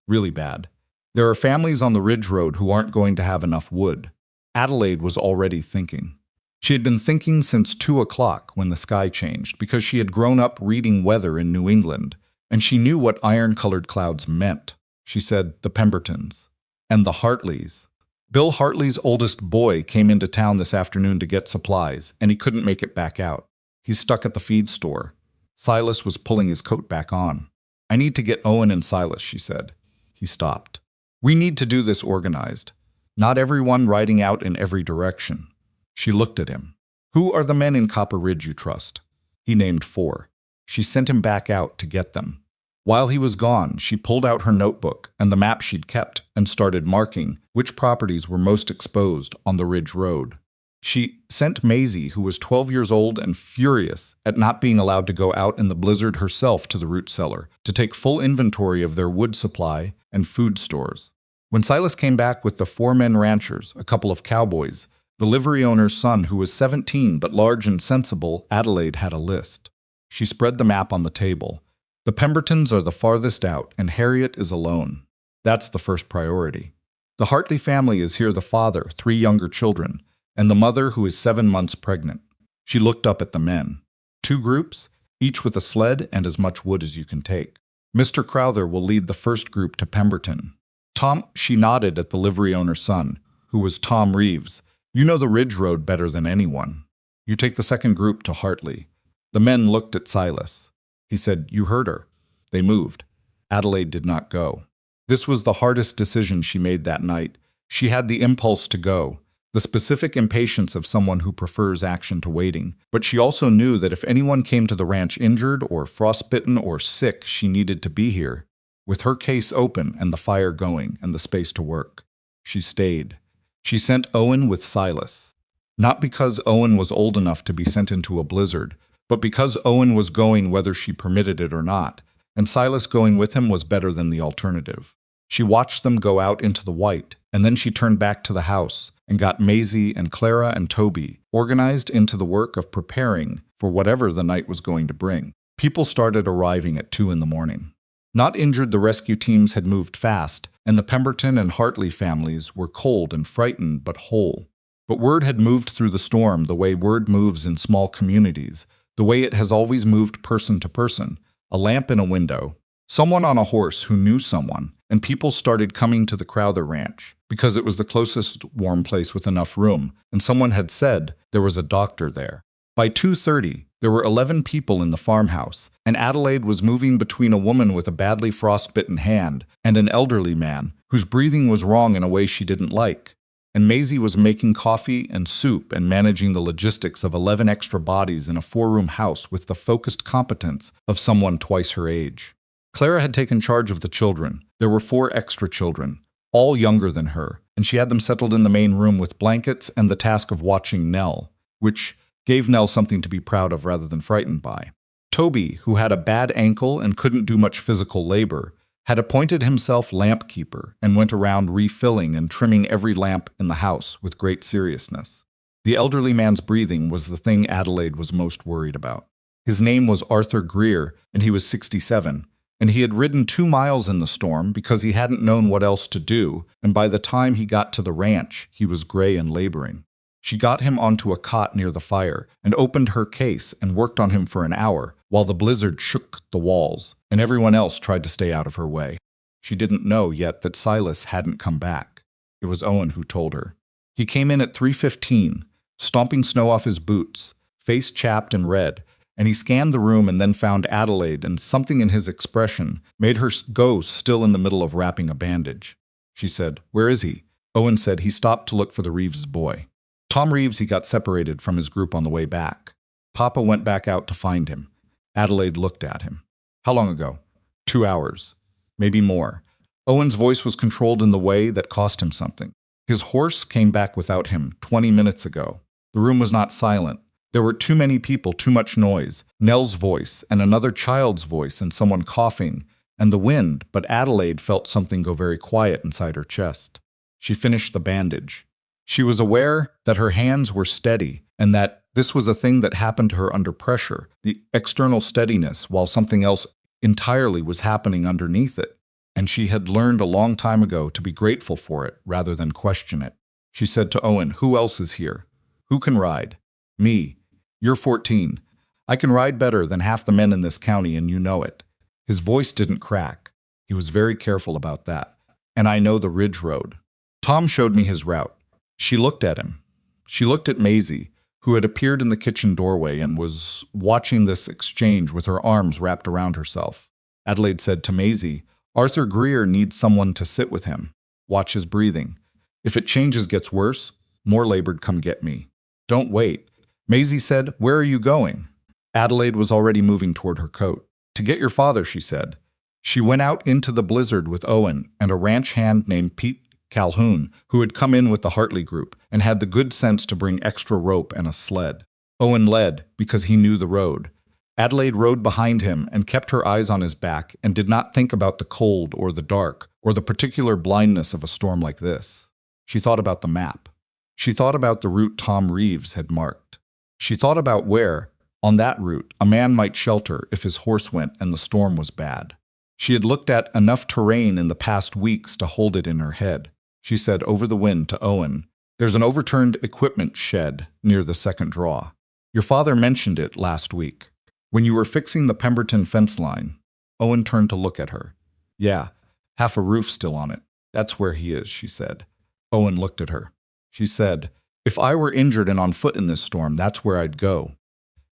Really bad. There are families on the Ridge Road who aren't going to have enough wood." Adelaide was already thinking. She had been thinking since 2 o'clock when the sky changed, because she had grown up reading weather in New England, and she knew what iron-colored clouds meant. She said, the Pembertons. And the Hartleys. Bill Hartley's oldest boy came into town this afternoon to get supplies, and he couldn't make it back out. He's stuck at the feed store. Silas was pulling his coat back on. "I need to get Owen and Silas," she said. He stopped. "We need to do this organized. Not everyone riding out in every direction." She looked at him. "Who are the men in Copper Ridge you trust?" He named 4. She sent him back out to get them. While he was gone, she pulled out her notebook and the map she'd kept and started marking which properties were most exposed on the Ridge Road. She sent Maisie, who was 12 years old and furious at not being allowed to go out in the blizzard herself, to the root cellar to take full inventory of their wood supply and food stores. When Silas came back with the 4 men ranchers, a couple of cowboys, the livery owner's son, who was 17 but large and sensible, Adelaide had a list. She spread the map on the table. The Pembertons are the farthest out, and Harriet is alone. That's the first priority. The Hartley family is here, the father, 3 younger children, and the mother, who is 7 months pregnant. She looked up at the men. 2 groups, each with a sled and as much wood as you can take. Mr. Crowther will lead the first group to Pemberton. Tom, she nodded at the livery owner's son, who was Tom Reeves. "You know the Ridge Road better than anyone. You take the second group to Hartley." The men looked at Silas. He said, "You heard her." They moved. Adelaide did not go. This was the hardest decision she made that night. She had the impulse to go, the specific impatience of someone who prefers action to waiting, but she also knew that if anyone came to the ranch injured or frostbitten or sick, she needed to be here, with her case open and the fire going and the space to work. She stayed. She sent Owen with Silas. Not because Owen was old enough to be sent into a blizzard, but because Owen was going whether she permitted it or not, and Silas going with him was better than the alternative. She watched them go out into the white, and then she turned back to the house and got Maisie and Clara and Toby organized into the work of preparing for whatever the night was going to bring. People started arriving at 2 in the morning. Not injured, the rescue teams had moved fast, and the Pemberton and Hartley families were cold and frightened but whole. But word had moved through the storm the way word moves in small communities, the way it has always moved person to person, a lamp in a window, someone on a horse who knew someone, and people started coming to the Crowther Ranch because it was the closest warm place with enough room, and someone had said there was a doctor there. By 2:30, there were 11 people in the farmhouse, and Adelaide was moving between a woman with a badly frostbitten hand and an elderly man whose breathing was wrong in a way she didn't like. And Maisie was making coffee and soup and managing the logistics of 11 extra bodies in a 4-room house with the focused competence of someone twice her age. Clara had taken charge of the children. There were 4 extra children, all younger than her, and she had them settled in the main room with blankets and the task of watching Nell, which gave Nell something to be proud of rather than frightened by. Toby, who had a bad ankle and couldn't do much physical labor, had appointed himself lamp keeper and went around refilling and trimming every lamp in the house with great seriousness. The elderly man's breathing was the thing Adelaide was most worried about. His name was Arthur Greer, and he was 67, and he had ridden 2 miles in the storm because he hadn't known what else to do, and by the time he got to the ranch, he was gray and laboring. She got him onto a cot near the fire and opened her case and worked on him for an hour while the blizzard shook the walls and everyone else tried to stay out of her way. She didn't know yet that Silas hadn't come back. It was Owen who told her. He came in at 3:15, stomping snow off his boots, face chapped and red, and he scanned the room and then found Adelaide, and something in his expression made her go still in the middle of wrapping a bandage. She said, "Where is he?" Owen said he stopped to look for the Reeves boy. Tom Reeves, he got separated from his group on the way back. Papa went back out to find him. Adelaide looked at him. How long ago? 2 hours. Maybe more. Owen's voice was controlled in the way that cost him something. His horse came back without him 20 minutes ago. The room was not silent. There were too many people, too much noise. Nell's voice, and another child's voice, and someone coughing, and the wind, but Adelaide felt something go very quiet inside her chest. She finished the bandage. She was aware that her hands were steady, and that this was a thing that happened to her under pressure, the external steadiness, while something else entirely was happening underneath it. And she had learned a long time ago to be grateful for it rather than question it. She said to Owen, "Who else is here? Who can ride?" "Me. You're 14. I can ride better than half the men in this county, and you know it." His voice didn't crack. He was very careful about that. "And I know the Ridge Road." Tom showed me his route. She looked at him. She looked at Maisie, who had appeared in the kitchen doorway and was watching this exchange with her arms wrapped around herself. Adelaide said to Maisie, "Arthur Greer needs someone to sit with him. Watch his breathing. If it changes, gets worse, more labored, come get me. Don't wait." Maisie said, "Where are you going?" Adelaide was already moving toward her coat. "To get your father," she said. She went out into the blizzard with Owen and a ranch hand named Pete Calhoun, who had come in with the Hartley group and had the good sense to bring extra rope and a sled. Owen led because he knew the road. Adelaide rode behind him and kept her eyes on his back and did not think about the cold or the dark or the particular blindness of a storm like this. She thought about the map. She thought about the route Tom Reeves had marked. She thought about where, on that route, a man might shelter if his horse went and the storm was bad. She had looked at enough terrain in the past weeks to hold it in her head. She said over the wind to Owen, "There's an overturned equipment shed near the second draw. Your father mentioned it last week, when you were fixing the Pemberton fence line." Owen turned to look at her. "Yeah, half a roof still on it. That's where he is," she said. Owen looked at her. She said, "If I were injured and on foot in this storm, that's where I'd go.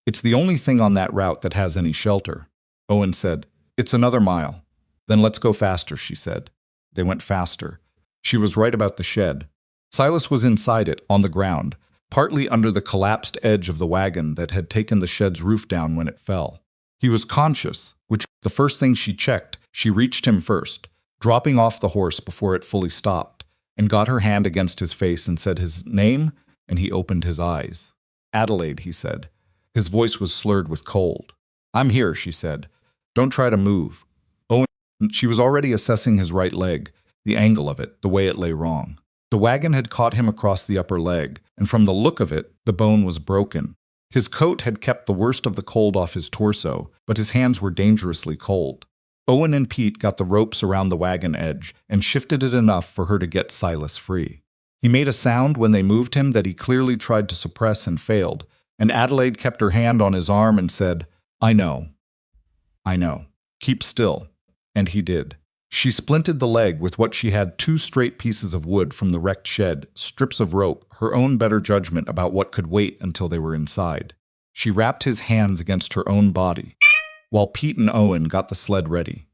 It's the only thing on that route that has any shelter." Owen said, "It's another mile." "Then let's go faster," she said. They went faster. She was right about the shed. Silas was inside it, on the ground, partly under the collapsed edge of the wagon that had taken the shed's roof down when it fell. He was conscious, which the first thing she checked, she reached him first, dropping off the horse before it fully stopped, and got her hand against his face and said his name, and he opened his eyes. "Adelaide," he said. His voice was slurred with cold. "I'm here," she said. "Don't try to move." Owen, she was already assessing his right leg, the angle of it, the way it lay wrong. The wagon had caught him across the upper leg, and from the look of it, the bone was broken. His coat had kept the worst of the cold off his torso, but his hands were dangerously cold. Owen and Pete got the ropes around the wagon edge and shifted it enough for her to get Silas free. He made a sound when they moved him that he clearly tried to suppress and failed, and Adelaide kept her hand on his arm and said, "I know. I know. Keep still." And he did. She splinted the leg with what she had 2 straight pieces of wood from the wrecked shed, strips of rope, her own better judgment about what could wait until they were inside. She wrapped his hands against her own body, while Pete and Owen got the sled ready.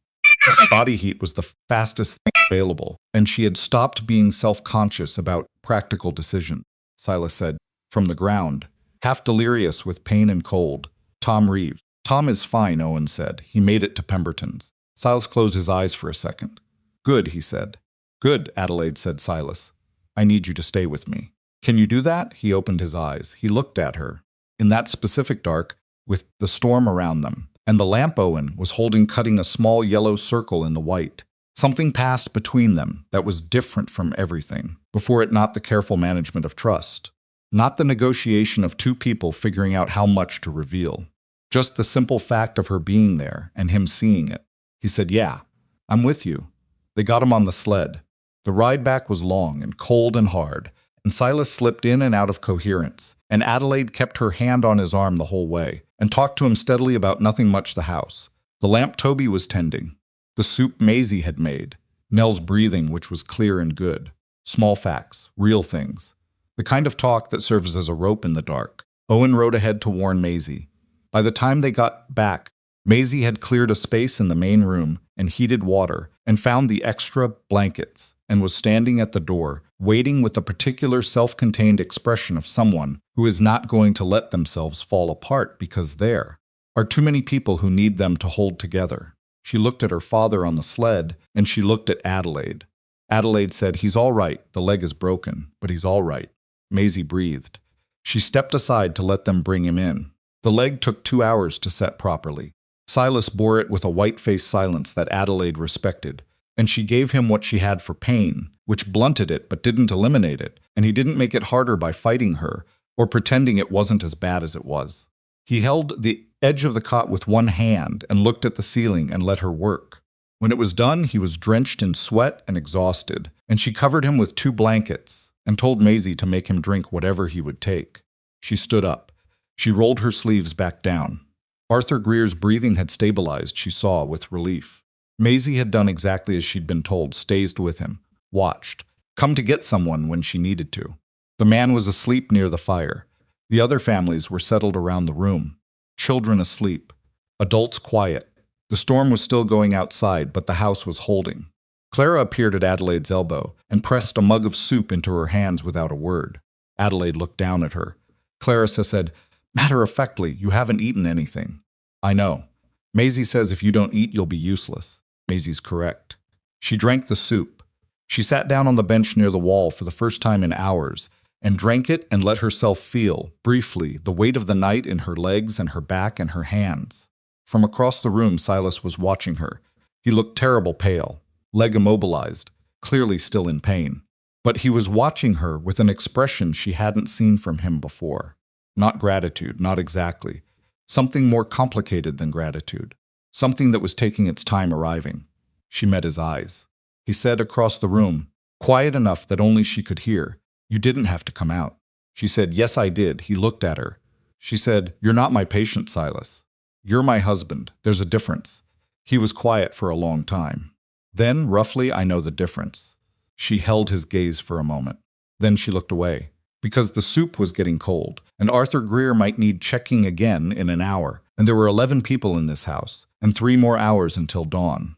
Body heat was the fastest thing available, and she had stopped being self-conscious about practical decisions. Silas said, from the ground, half delirious with pain and cold, "Tom Reeves." "Tom is fine," Owen said. "He made it to Pemberton's." Silas closed his eyes for a second. "Good," he said. "Good," Adelaide said. "Silas, I need you to stay with me." "Can you do that?" He opened his eyes. He looked at her. In that specific dark, with the storm around them, and the lamp Owen was holding cutting a small yellow circle in the white, something passed between them that was different from everything. Before it, not the careful management of trust. Not the negotiation of 2 people figuring out how much to reveal. Just the simple fact of her being there and him seeing it. He said, "Yeah, I'm with you." They got him on the sled. The ride back was long and cold and hard, and Silas slipped in and out of coherence, and Adelaide kept her hand on his arm the whole way, and talked to him steadily about nothing much the house. The lamp Toby was tending, the soup Maisie had made, Nell's breathing, which was clear and good, small facts, real things, the kind of talk that serves as a rope in the dark. Owen rode ahead to warn Maisie. By the time they got back, Maisie had cleared a space in the main room and heated water and found the extra blankets and was standing at the door, waiting with a particular self-contained expression of someone who is not going to let themselves fall apart because there are too many people who need them to hold together. She looked at her father on the sled, and she looked at Adelaide. Adelaide said, "He's all right. The leg is broken, but he's all right." Maisie breathed. She stepped aside to let them bring him in. The leg took 2 hours to set properly. Silas bore it with a white-faced silence that Adelaide respected, and she gave him what she had for pain, which blunted it but didn't eliminate it, and he didn't make it harder by fighting her or pretending it wasn't as bad as it was. He held the edge of the cot with one hand and looked at the ceiling and let her work. When it was done, he was drenched in sweat and exhausted, and she covered him with 2 blankets and told Maisie to make him drink whatever he would take. She stood up. She rolled her sleeves back down. Arthur Greer's breathing had stabilized, she saw, with relief. Maisie had done exactly as she'd been told, stayed with him, watched, come to get someone when she needed to. The man was asleep near the fire. The other families were settled around the room. Children asleep. Adults quiet. The storm was still going outside, but the house was holding. Clara appeared at Adelaide's elbow and pressed a mug of soup into her hands without a word. Adelaide looked down at her. Clarissa said, "Matter-of-factly, you haven't eaten anything." "I know. Maisie says if you don't eat, you'll be useless." Maisie's correct. She drank the soup. She sat down on the bench near the wall for the first time in hours and drank it and let herself feel, briefly, the weight of the night in her legs and her back and her hands. From across the room, Silas was watching her. He looked terrible pale, leg immobilized, clearly still in pain. But he was watching her with an expression she hadn't seen from him before. Not gratitude, not exactly. Something more complicated than gratitude. Something that was taking its time arriving. She met his eyes. He said across the room, quiet enough that only she could hear, "You didn't have to come out." She said, "Yes, I did." He looked at her. She said, "You're not my patient, Silas. You're my husband. There's a difference." He was quiet for a long time. Then, roughly, "I know the difference." She held his gaze for a moment. Then she looked away, because the soup was getting cold, and Arthur Greer might need checking again in an hour, and there were 11 people in this house, and 3 more hours until dawn.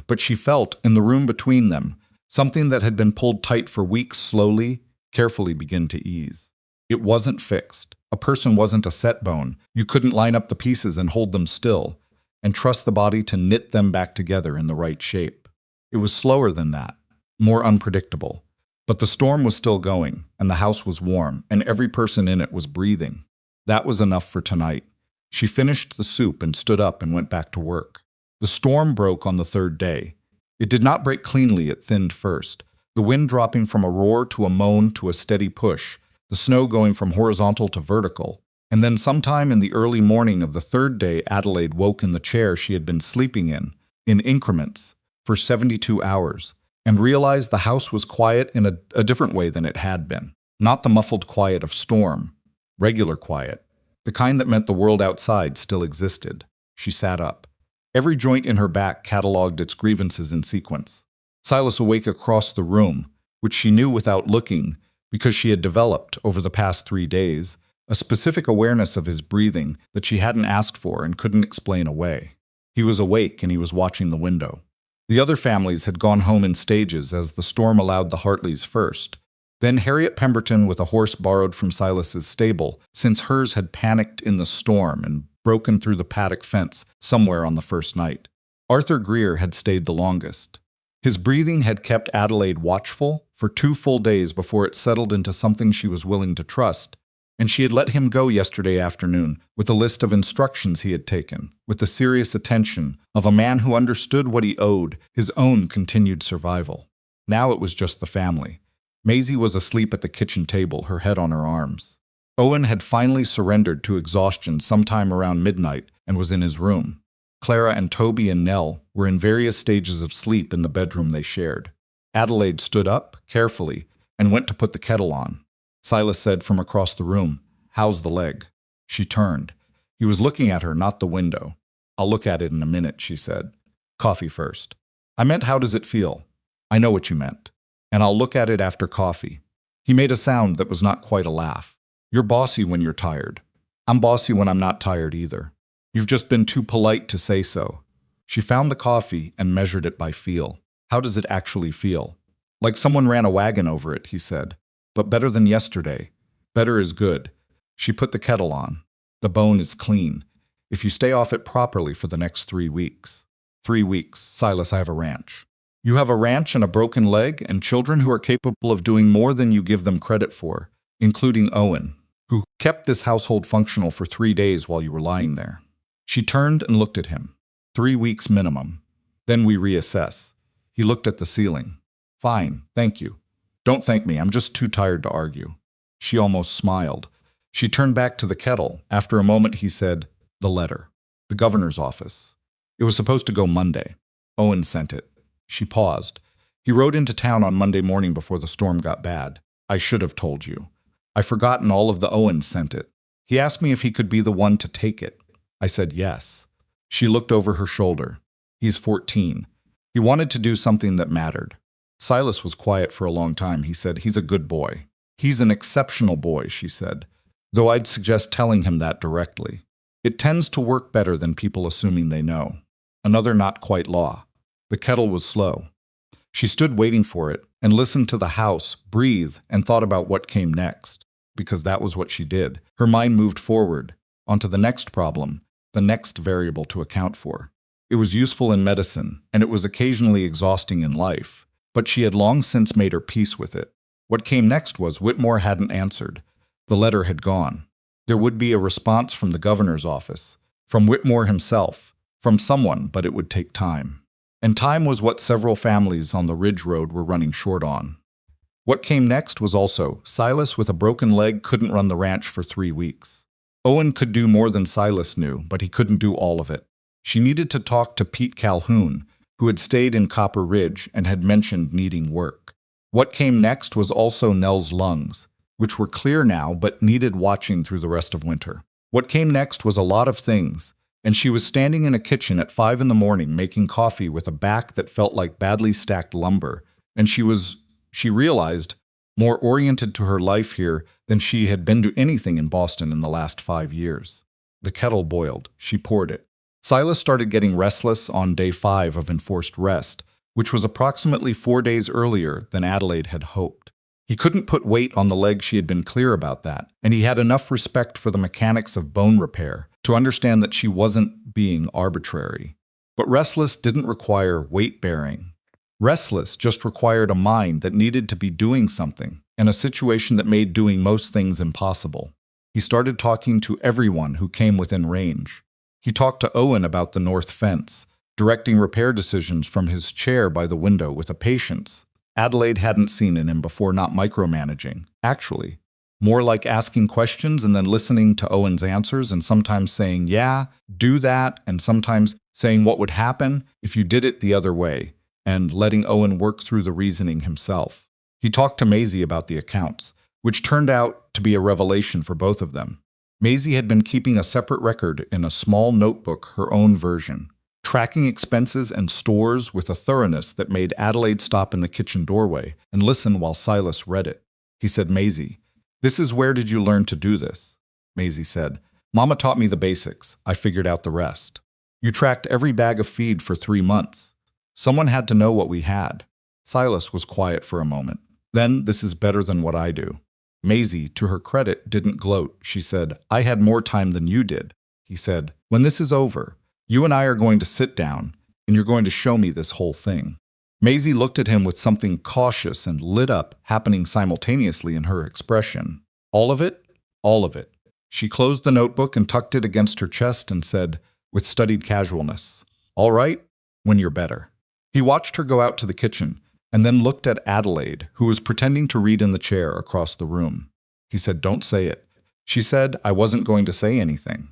But she felt, in the room between them, something that had been pulled tight for weeks slowly, carefully begin to ease. It wasn't fixed. A person wasn't a set bone. You couldn't line up the pieces and hold them still, and trust the body to knit them back together in the right shape. It was slower than that, more unpredictable. But the storm was still going, and the house was warm, and every person in it was breathing. That was enough for tonight. She finished the soup and stood up and went back to work. The storm broke on the 3rd day. It did not break cleanly, it thinned first, the wind dropping from a roar to a moan to a steady push, the snow going from horizontal to vertical. And then sometime in the early morning of the 3rd day, Adelaide woke in the chair she had been sleeping in increments, for 72 hours, and realized the house was quiet in a different way than it had been. Not the muffled quiet of storm, regular quiet, the kind that meant the world outside still existed. She sat up. Every joint in her back catalogued its grievances in sequence. Silas awake across the room, which she knew without looking, because she had developed, over the past 3 days, a specific awareness of his breathing that she hadn't asked for and couldn't explain away. He was awake and he was watching the window. The other families had gone home in stages as the storm allowed the Hartleys first. Then Harriet Pemberton with a horse borrowed from Silas's stable, since hers had panicked in the storm and broken through the paddock fence somewhere on the first night. Arthur Greer had stayed the longest. His breathing had kept Adelaide watchful for 2 full days before it settled into something she was willing to trust, and she had let him go yesterday afternoon with a list of instructions he had taken, with the serious attention of a man who understood what he owed, his own continued survival. Now it was just the family. Maisie was asleep at the kitchen table, her head on her arms. Owen had finally surrendered to exhaustion sometime around midnight and was in his room. Clara and Toby and Nell were in various stages of sleep in the bedroom they shared. Adelaide stood up, carefully, and went to put the kettle on. Silas said from across the room, "How's the leg?" She turned. He was looking at her, not the window. "I'll look at it in a minute," she said. "Coffee first." "I meant, how does it feel?" "I know what you meant. And I'll look at it after coffee." He made a sound that was not quite a laugh. "You're bossy when you're tired." "I'm bossy when I'm not tired either." You've just been too polite to say so. She found the coffee and measured it by feel. How does it actually feel? Like someone ran a wagon over it, he said. But better than yesterday. Better is good. She put the kettle on. The bone is clean. If you stay off it properly for the next 3 weeks. 3 weeks. Silas, I have a ranch. You have a ranch and a broken leg and children who are capable of doing more than you give them credit for, including Owen, who kept this household functional for 3 days while you were lying there. She turned and looked at him. 3 weeks minimum. Then we reassess. He looked at the ceiling. Fine, thank you. Don't thank me, I'm just too tired to argue. She almost smiled. She turned back to the kettle. After a moment, he said, the letter. The governor's office. It was supposed to go Monday. Owen sent it. She paused. He rode into town on Monday morning before the storm got bad. I should have told you. I've forgotten all of the Owens sent it. He asked me if he could be the one to take it. I said yes. She looked over her shoulder. He's 14. He wanted to do something that mattered. Silas was quiet for a long time. He said, he's a good boy. He's an exceptional boy, she said, though I'd suggest telling him that directly. It tends to work better than people assuming they know. Another not quite law. The kettle was slow. She stood waiting for it and listened to the house, breathe, and thought about what came next, because that was what she did. Her mind moved forward, onto the next problem, the next variable to account for. It was useful in medicine, and it was occasionally exhausting in life, but she had long since made her peace with it. What came next was Whitmore hadn't answered. The letter had gone. There would be a response from the governor's office, from Whitmore himself, from someone, but it would take time. And time was what several families on the Ridge Road were running short on. What came next was also, Silas with a broken leg couldn't run the ranch for 3 weeks. Owen could do more than Silas knew, but he couldn't do all of it. She needed to talk to Pete Calhoun, who had stayed in Copper Ridge and had mentioned needing work. What came next was also Nell's lungs, which were clear now but needed watching through the rest of winter. What came next was a lot of things, and she was standing in a kitchen at 5 in the morning making coffee with a back that felt like badly stacked lumber, and she realized, more oriented to her life here than she had been to anything in Boston in the last 5 years. The kettle boiled. She poured it. Silas started getting restless on day 5 of enforced rest, which was approximately 4 days earlier than Adelaide had hoped. He couldn't put weight on the leg. She had been clear about that, and he had enough respect for the mechanics of bone repair to understand that she wasn't being arbitrary. But restless didn't require weight-bearing. Restless just required a mind that needed to be doing something, and a situation that made doing most things impossible. He started talking to everyone who came within range. He talked to Owen about the north fence, directing repair decisions from his chair by the window with a patience Adelaide hadn't seen in him before, not micromanaging, actually. More like asking questions and then listening to Owen's answers and sometimes saying, yeah, do that, and sometimes saying what would happen if you did it the other way, and letting Owen work through the reasoning himself. He talked to Maisie about the accounts, which turned out to be a revelation for both of them. Maisie had been keeping a separate record in a small notebook, her own version, tracking expenses and stores with a thoroughness that made Adelaide stop in the kitchen doorway and listen while Silas read it. He said, Maisie, this is where did you learn to do this? Maisie said, Mama taught me the basics. I figured out the rest. You tracked every bag of feed for 3 months. Someone had to know what we had. Silas was quiet for a moment. Then, this is better than what I do. Maisie, to her credit, didn't gloat. She said, I had more time than you did. He said, when this is over, you and I are going to sit down, and you're going to show me this whole thing. Maisie looked at him with something cautious and lit up happening simultaneously in her expression. All of it? All of it. She closed the notebook and tucked it against her chest and said, with studied casualness, all right, when you're better. He watched her go out to the kitchen, and then looked at Adelaide, who was pretending to read in the chair across the room. He said, don't say it. She said, I wasn't going to say anything.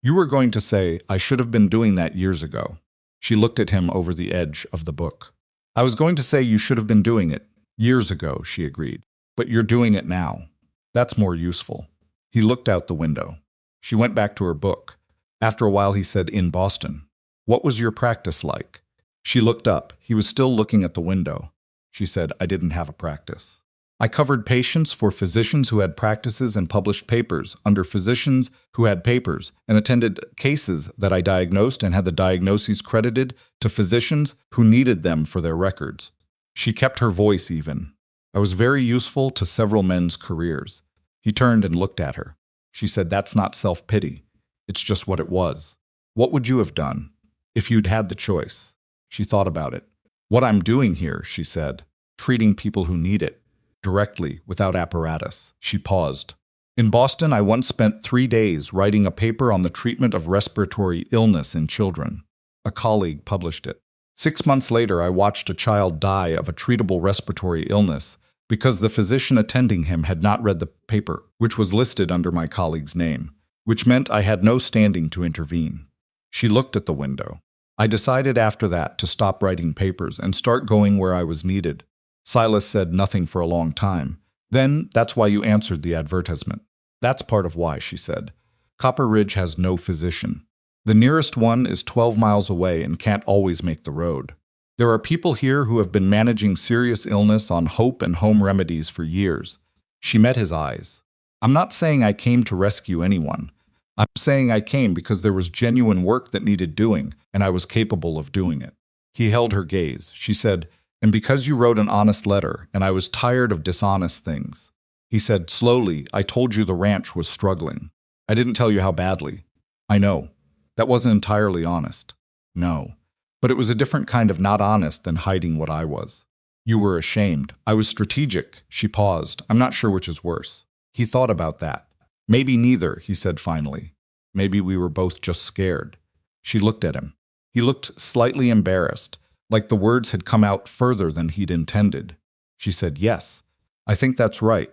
You were going to say, I should have been doing that years ago. She looked at him over the edge of the book. I was going to say you should have been doing it years ago, she agreed. But you're doing it now. That's more useful. He looked out the window. She went back to her book. After a while, he said, in Boston. What was your practice like? She looked up. He was still looking at the window. She said, I didn't have a practice. I covered patients for physicians who had practices and published papers under physicians who had papers, and attended cases that I diagnosed and had the diagnoses credited to physicians who needed them for their records. She kept her voice even. I was very useful to several men's careers. He turned and looked at her. She said, "That's not self-pity. It's just what it was. What would you have done if you'd had the choice?" She thought about it. "What I'm doing here," she said, "treating people who need it, directly, without apparatus." She paused. "In Boston, I once spent 3 days writing a paper on the treatment of respiratory illness in children. A colleague published it. 6 months later, I watched a child die of a treatable respiratory illness because the physician attending him had not read the paper, which was listed under my colleague's name, which meant I had no standing to intervene." She looked at the window. "I decided after that to stop writing papers and start going where I was needed." Silas said nothing for a long time. "Then that's why you answered the advertisement." "That's part of why," she said. "Copper Ridge has no physician. The nearest one is 12 miles away and can't always make the road. There are people here who have been managing serious illness on hope and home remedies for years." She met his eyes. "I'm not saying I came to rescue anyone. I'm saying I came because there was genuine work that needed doing, and I was capable of doing it." He held her gaze. She said, "And because you wrote an honest letter, and I was tired of dishonest things." He said slowly, "I told you the ranch was struggling. I didn't tell you how badly." "I know. That wasn't entirely honest." "No. But it was a different kind of not honest than hiding what I was." "You were ashamed. I was strategic." She paused. "I'm not sure which is worse." He thought about that. "Maybe neither," he said finally. "Maybe we were both just scared." She looked at him. He looked slightly embarrassed, like the words had come out further than he'd intended. She said, "Yes, I think that's right."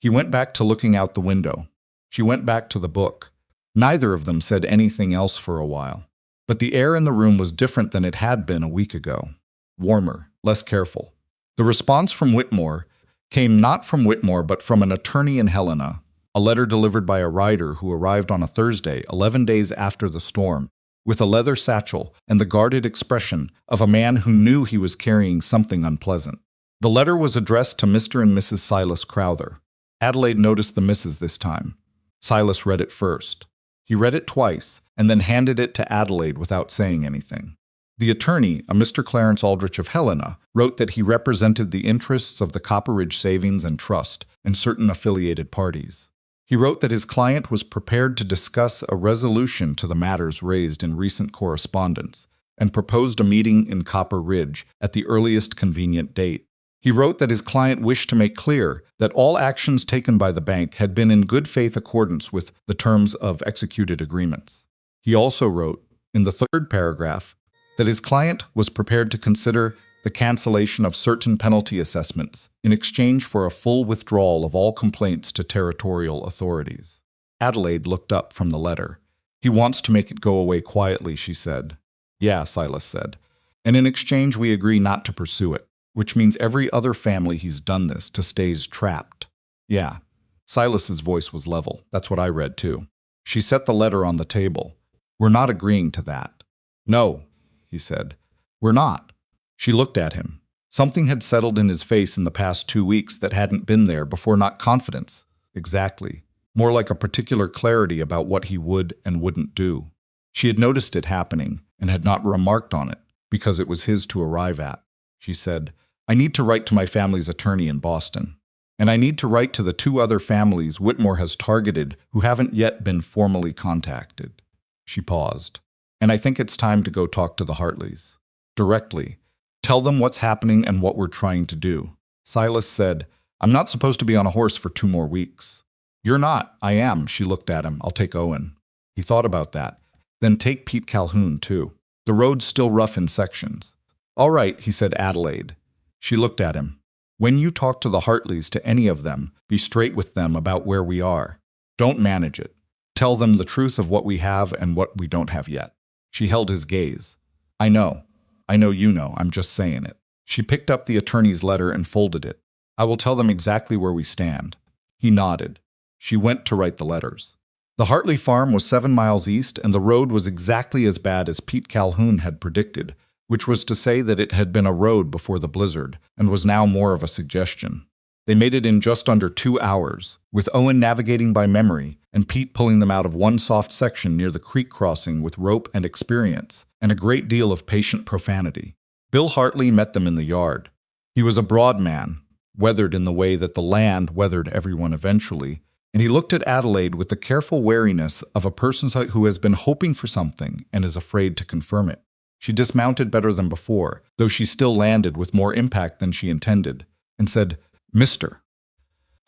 He went back to looking out the window. She went back to the book. Neither of them said anything else for a while. But the air in the room was different than it had been a week ago. Warmer, less careful. The response from Whitmore came not from Whitmore but from an attorney in Helena, a letter delivered by a rider who arrived on a Thursday, 11 days after the storm, with a leather satchel and the guarded expression of a man who knew he was carrying something unpleasant. The letter was addressed to Mr. and Mrs. Silas Crowther. Adelaide noticed the Mrs. this time. Silas read it first. He read it twice, and then handed it to Adelaide without saying anything. The attorney, a Mr. Clarence Aldrich of Helena, wrote that he represented the interests of the Copper Ridge Savings and Trust and certain affiliated parties. He wrote that his client was prepared to discuss a resolution to the matters raised in recent correspondence and proposed a meeting in Copper Ridge at the earliest convenient date. He wrote that his client wished to make clear that all actions taken by the bank had been in good faith accordance with the terms of executed agreements. He also wrote, in the third paragraph, that his client was prepared to consider the cancellation of certain penalty assessments in exchange for a full withdrawal of all complaints to territorial authorities. Adelaide looked up from the letter. "He wants to make it go away quietly," she said. "Yeah," Silas said. "And in exchange we agree not to pursue it, which means every other family he's done this to stays trapped." "Yeah." Silas's voice was level. "That's what I read too." She set the letter on the table. "We're not agreeing to that." "No," he said. "We're not." She looked at him. Something had settled in his face in the past 2 weeks that hadn't been there before. Not confidence, exactly. More like a particular clarity about what he would and wouldn't do. She had noticed it happening and had not remarked on it because it was his to arrive at. She said, "I need to write to my family's attorney in Boston. And I need to write to the 2 other families Whitmore has targeted who haven't yet been formally contacted." She paused. "And I think it's time to go talk to the Hartleys. Directly. Tell them what's happening and what we're trying to do." Silas said, "I'm not supposed to be on a horse for 2 more weeks." "You're not." "I am." She looked at him. "I'll take Owen." He thought about that. "Then take Pete Calhoun, too. The road's still rough in sections." "All right," he said. Adelaide. She looked at him. "When you talk to the Hartleys, to any of them, be straight with them about where we are. Don't manage it. Tell them the truth of what we have and what we don't have yet." She held his gaze. "I know. I know you know. I'm just saying it." She picked up the attorney's letter and folded it. "I will tell them exactly where we stand." He nodded. She went to write the letters. The Hartley farm was 7 miles east, and the road was exactly as bad as Pete Calhoun had predicted, which was to say that it had been a road before the blizzard and was now more of a suggestion. They made it in just under 2 hours, with Owen navigating by memory and Pete pulling them out of one soft section near the creek crossing with rope and experience, and a great deal of patient profanity. Bill Hartley met them in the yard. He was a broad man, weathered in the way that the land weathered everyone eventually, and he looked at Adelaide with the careful wariness of a person who has been hoping for something and is afraid to confirm it. She dismounted better than before, though she still landed with more impact than she intended, and said, "Mr.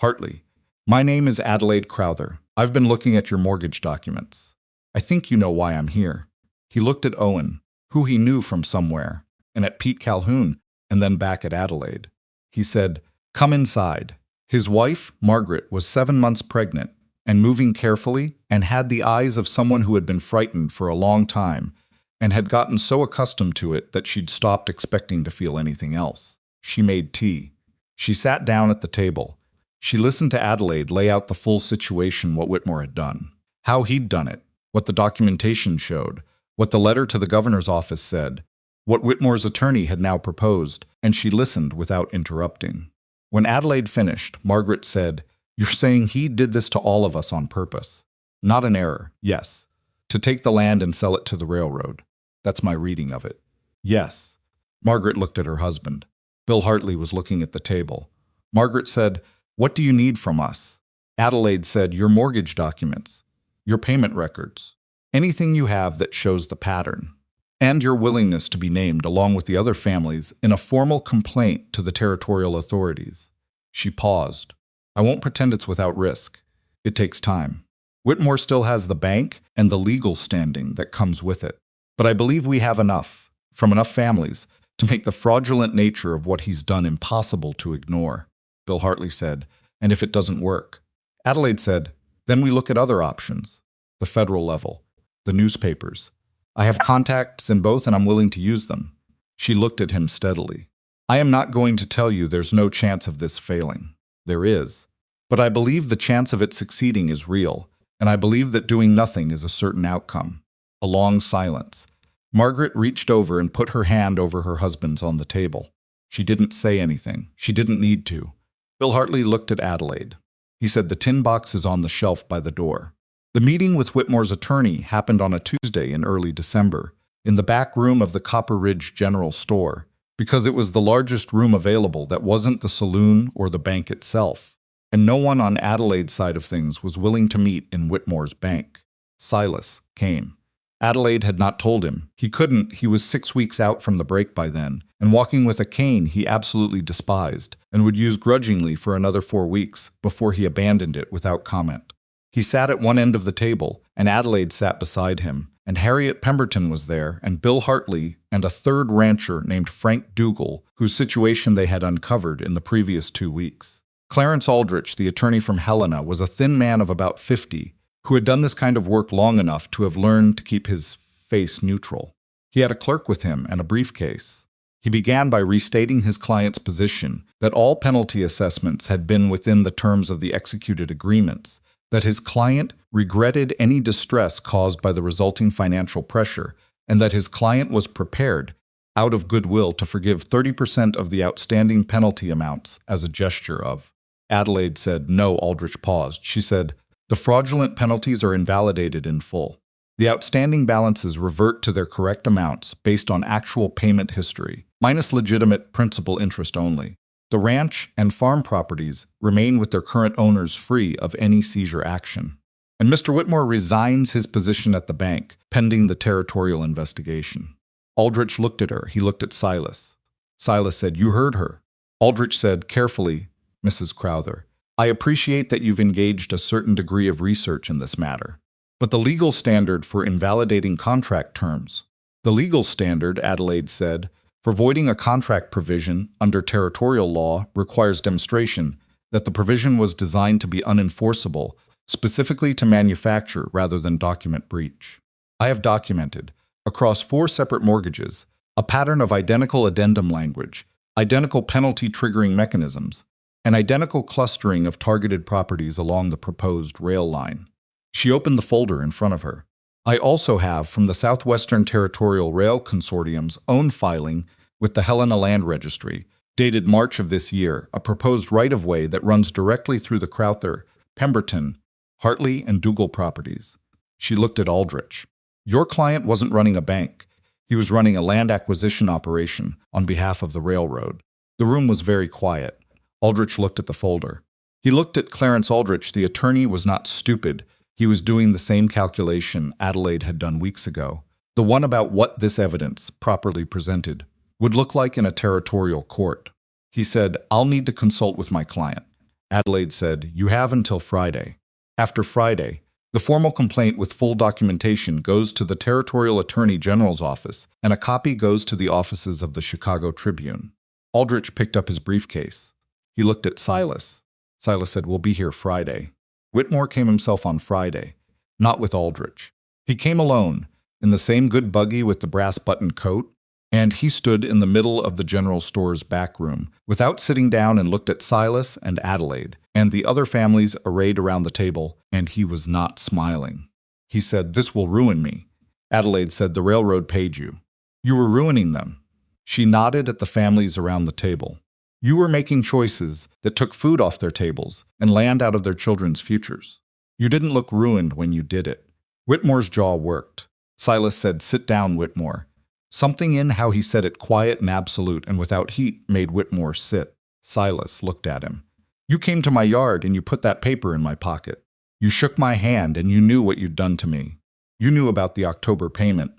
Hartley, my name is Adelaide Crowther. I've been looking at your mortgage documents. I think you know why I'm here." He looked at Owen, who he knew from somewhere, and at Pete Calhoun, and then back at Adelaide. He said, "Come inside." His wife, Margaret, was 7 months pregnant, and moving carefully, and had the eyes of someone who had been frightened for a long time, and had gotten so accustomed to it that she'd stopped expecting to feel anything else. She made tea. She sat down at the table. She listened to Adelaide lay out the full situation, what Whitmore had done, how he'd done it, what the documentation showed, what the letter to the governor's office said, what Whitmore's attorney had now proposed, and she listened without interrupting. When Adelaide finished, Margaret said, "You're saying he did this to all of us on purpose. Not an error, yes. To take the land and sell it to the railroad. That's my reading of it." "Yes." Margaret looked at her husband. Bill Hartley was looking at the table. Margaret said, "What do you need from us?" Adelaide said, "Your mortgage documents, your payment records, anything you have that shows the pattern, and your willingness to be named along with the other families in a formal complaint to the territorial authorities." She paused. "I won't pretend it's without risk. It takes time. Whitmore still has the bank and the legal standing that comes with it. But I believe we have enough, from enough families, to make the fraudulent nature of what he's done impossible to ignore." Bill Hartley said, "And if it doesn't work?" Adelaide said, "Then we look at other options. The federal level, the newspapers. I have contacts in both and I'm willing to use them." She looked at him steadily. "I am not going to tell you there's no chance of this failing. There is. But I believe the chance of it succeeding is real, and I believe that doing nothing is a certain outcome." A long silence. Margaret reached over and put her hand over her husband's on the table. She didn't say anything. She didn't need to. Bill Hartley looked at Adelaide. He said, "The tin box is on the shelf by the door." The meeting with Whitmore's attorney happened on a Tuesday in early December, in the back room of the Copper Ridge General Store, because it was the largest room available that wasn't the saloon or the bank itself, and no one on Adelaide's side of things was willing to meet in Whitmore's bank. Silas came. Adelaide had not told him. He couldn't. He was 6 weeks out from the break by then, and walking with a cane he absolutely despised, and would use grudgingly for another 4 weeks before he abandoned it without comment. He sat at one end of the table, and Adelaide sat beside him, and Harriet Pemberton was there, and Bill Hartley, and a third rancher named Frank Dougal, whose situation they had uncovered in the previous 2 weeks. Clarence Aldrich, the attorney from Helena, was a thin man of about 50, who had done this kind of work long enough to have learned to keep his face neutral. He had a clerk with him and a briefcase. He began by restating his client's position, that all penalty assessments had been within the terms of the executed agreements, that his client regretted any distress caused by the resulting financial pressure, and that his client was prepared, out of goodwill, to forgive 30% of the outstanding penalty amounts as a gesture of. Adelaide said, "No." Aldrich paused. She said, "The fraudulent penalties are invalidated in full. The outstanding balances revert to their correct amounts based on actual payment history, minus legitimate principal interest only. The ranch and farm properties remain with their current owners free of any seizure action. And Mr. Whitmore resigns his position at the bank, pending the territorial investigation." Aldrich looked at her. He looked at Silas. Silas said, "You heard her." Aldrich said carefully, "Mrs. Crowther, I appreciate that you've engaged a certain degree of research in this matter. But the legal standard for invalidating contract terms—" "The legal standard," Adelaide said, "for voiding a contract provision under territorial law requires demonstration that the provision was designed to be unenforceable, specifically to manufacture rather than document breach. I have documented, across 4 separate mortgages, a pattern of identical addendum language, identical penalty triggering mechanisms, and identical clustering of targeted properties along the proposed rail line." She opened the folder in front of her. "I also have, from the Southwestern Territorial Rail Consortium's own filing with the Helena Land Registry, dated March of this year, a proposed right-of-way that runs directly through the Crowther, Pemberton, Hartley, and Dougal properties. She looked at Aldrich. Your client wasn't running a bank. He was running a land acquisition operation on behalf of the railroad. The room was very quiet. Aldrich looked at the folder. He looked at Clarence Aldrich. The attorney was not stupid. He was doing the same calculation Adelaide had done weeks ago. The one about what this evidence, properly presented, would look like in a territorial court. He said, I'll need to consult with my client. Adelaide said, you have until Friday. After Friday, the formal complaint with full documentation goes to the Territorial Attorney General's office, and a copy goes to the offices of the Chicago Tribune. Aldrich picked up his briefcase. He looked at Silas. Silas said, we'll be here Friday. Whitmore came himself on Friday, not with Aldrich. He came alone, in the same good buggy with the brass-buttoned coat, and he stood in the middle of the general store's back room, without sitting down, and looked at Silas and Adelaide, and the other families arrayed around the table, and he was not smiling. He said, this will ruin me. Adelaide said, the railroad paid you. You were ruining them. She nodded at the families around the table. You were making choices that took food off their tables and land out of their children's futures. You didn't look ruined when you did it. Whitmore's jaw worked. Silas said, sit down, Whitmore. Something in how he said it quiet and absolute and without heat made Whitmore sit. Silas looked at him. You came to my yard and you put that paper in my pocket. You shook my hand and you knew what you'd done to me. You knew about the October payment.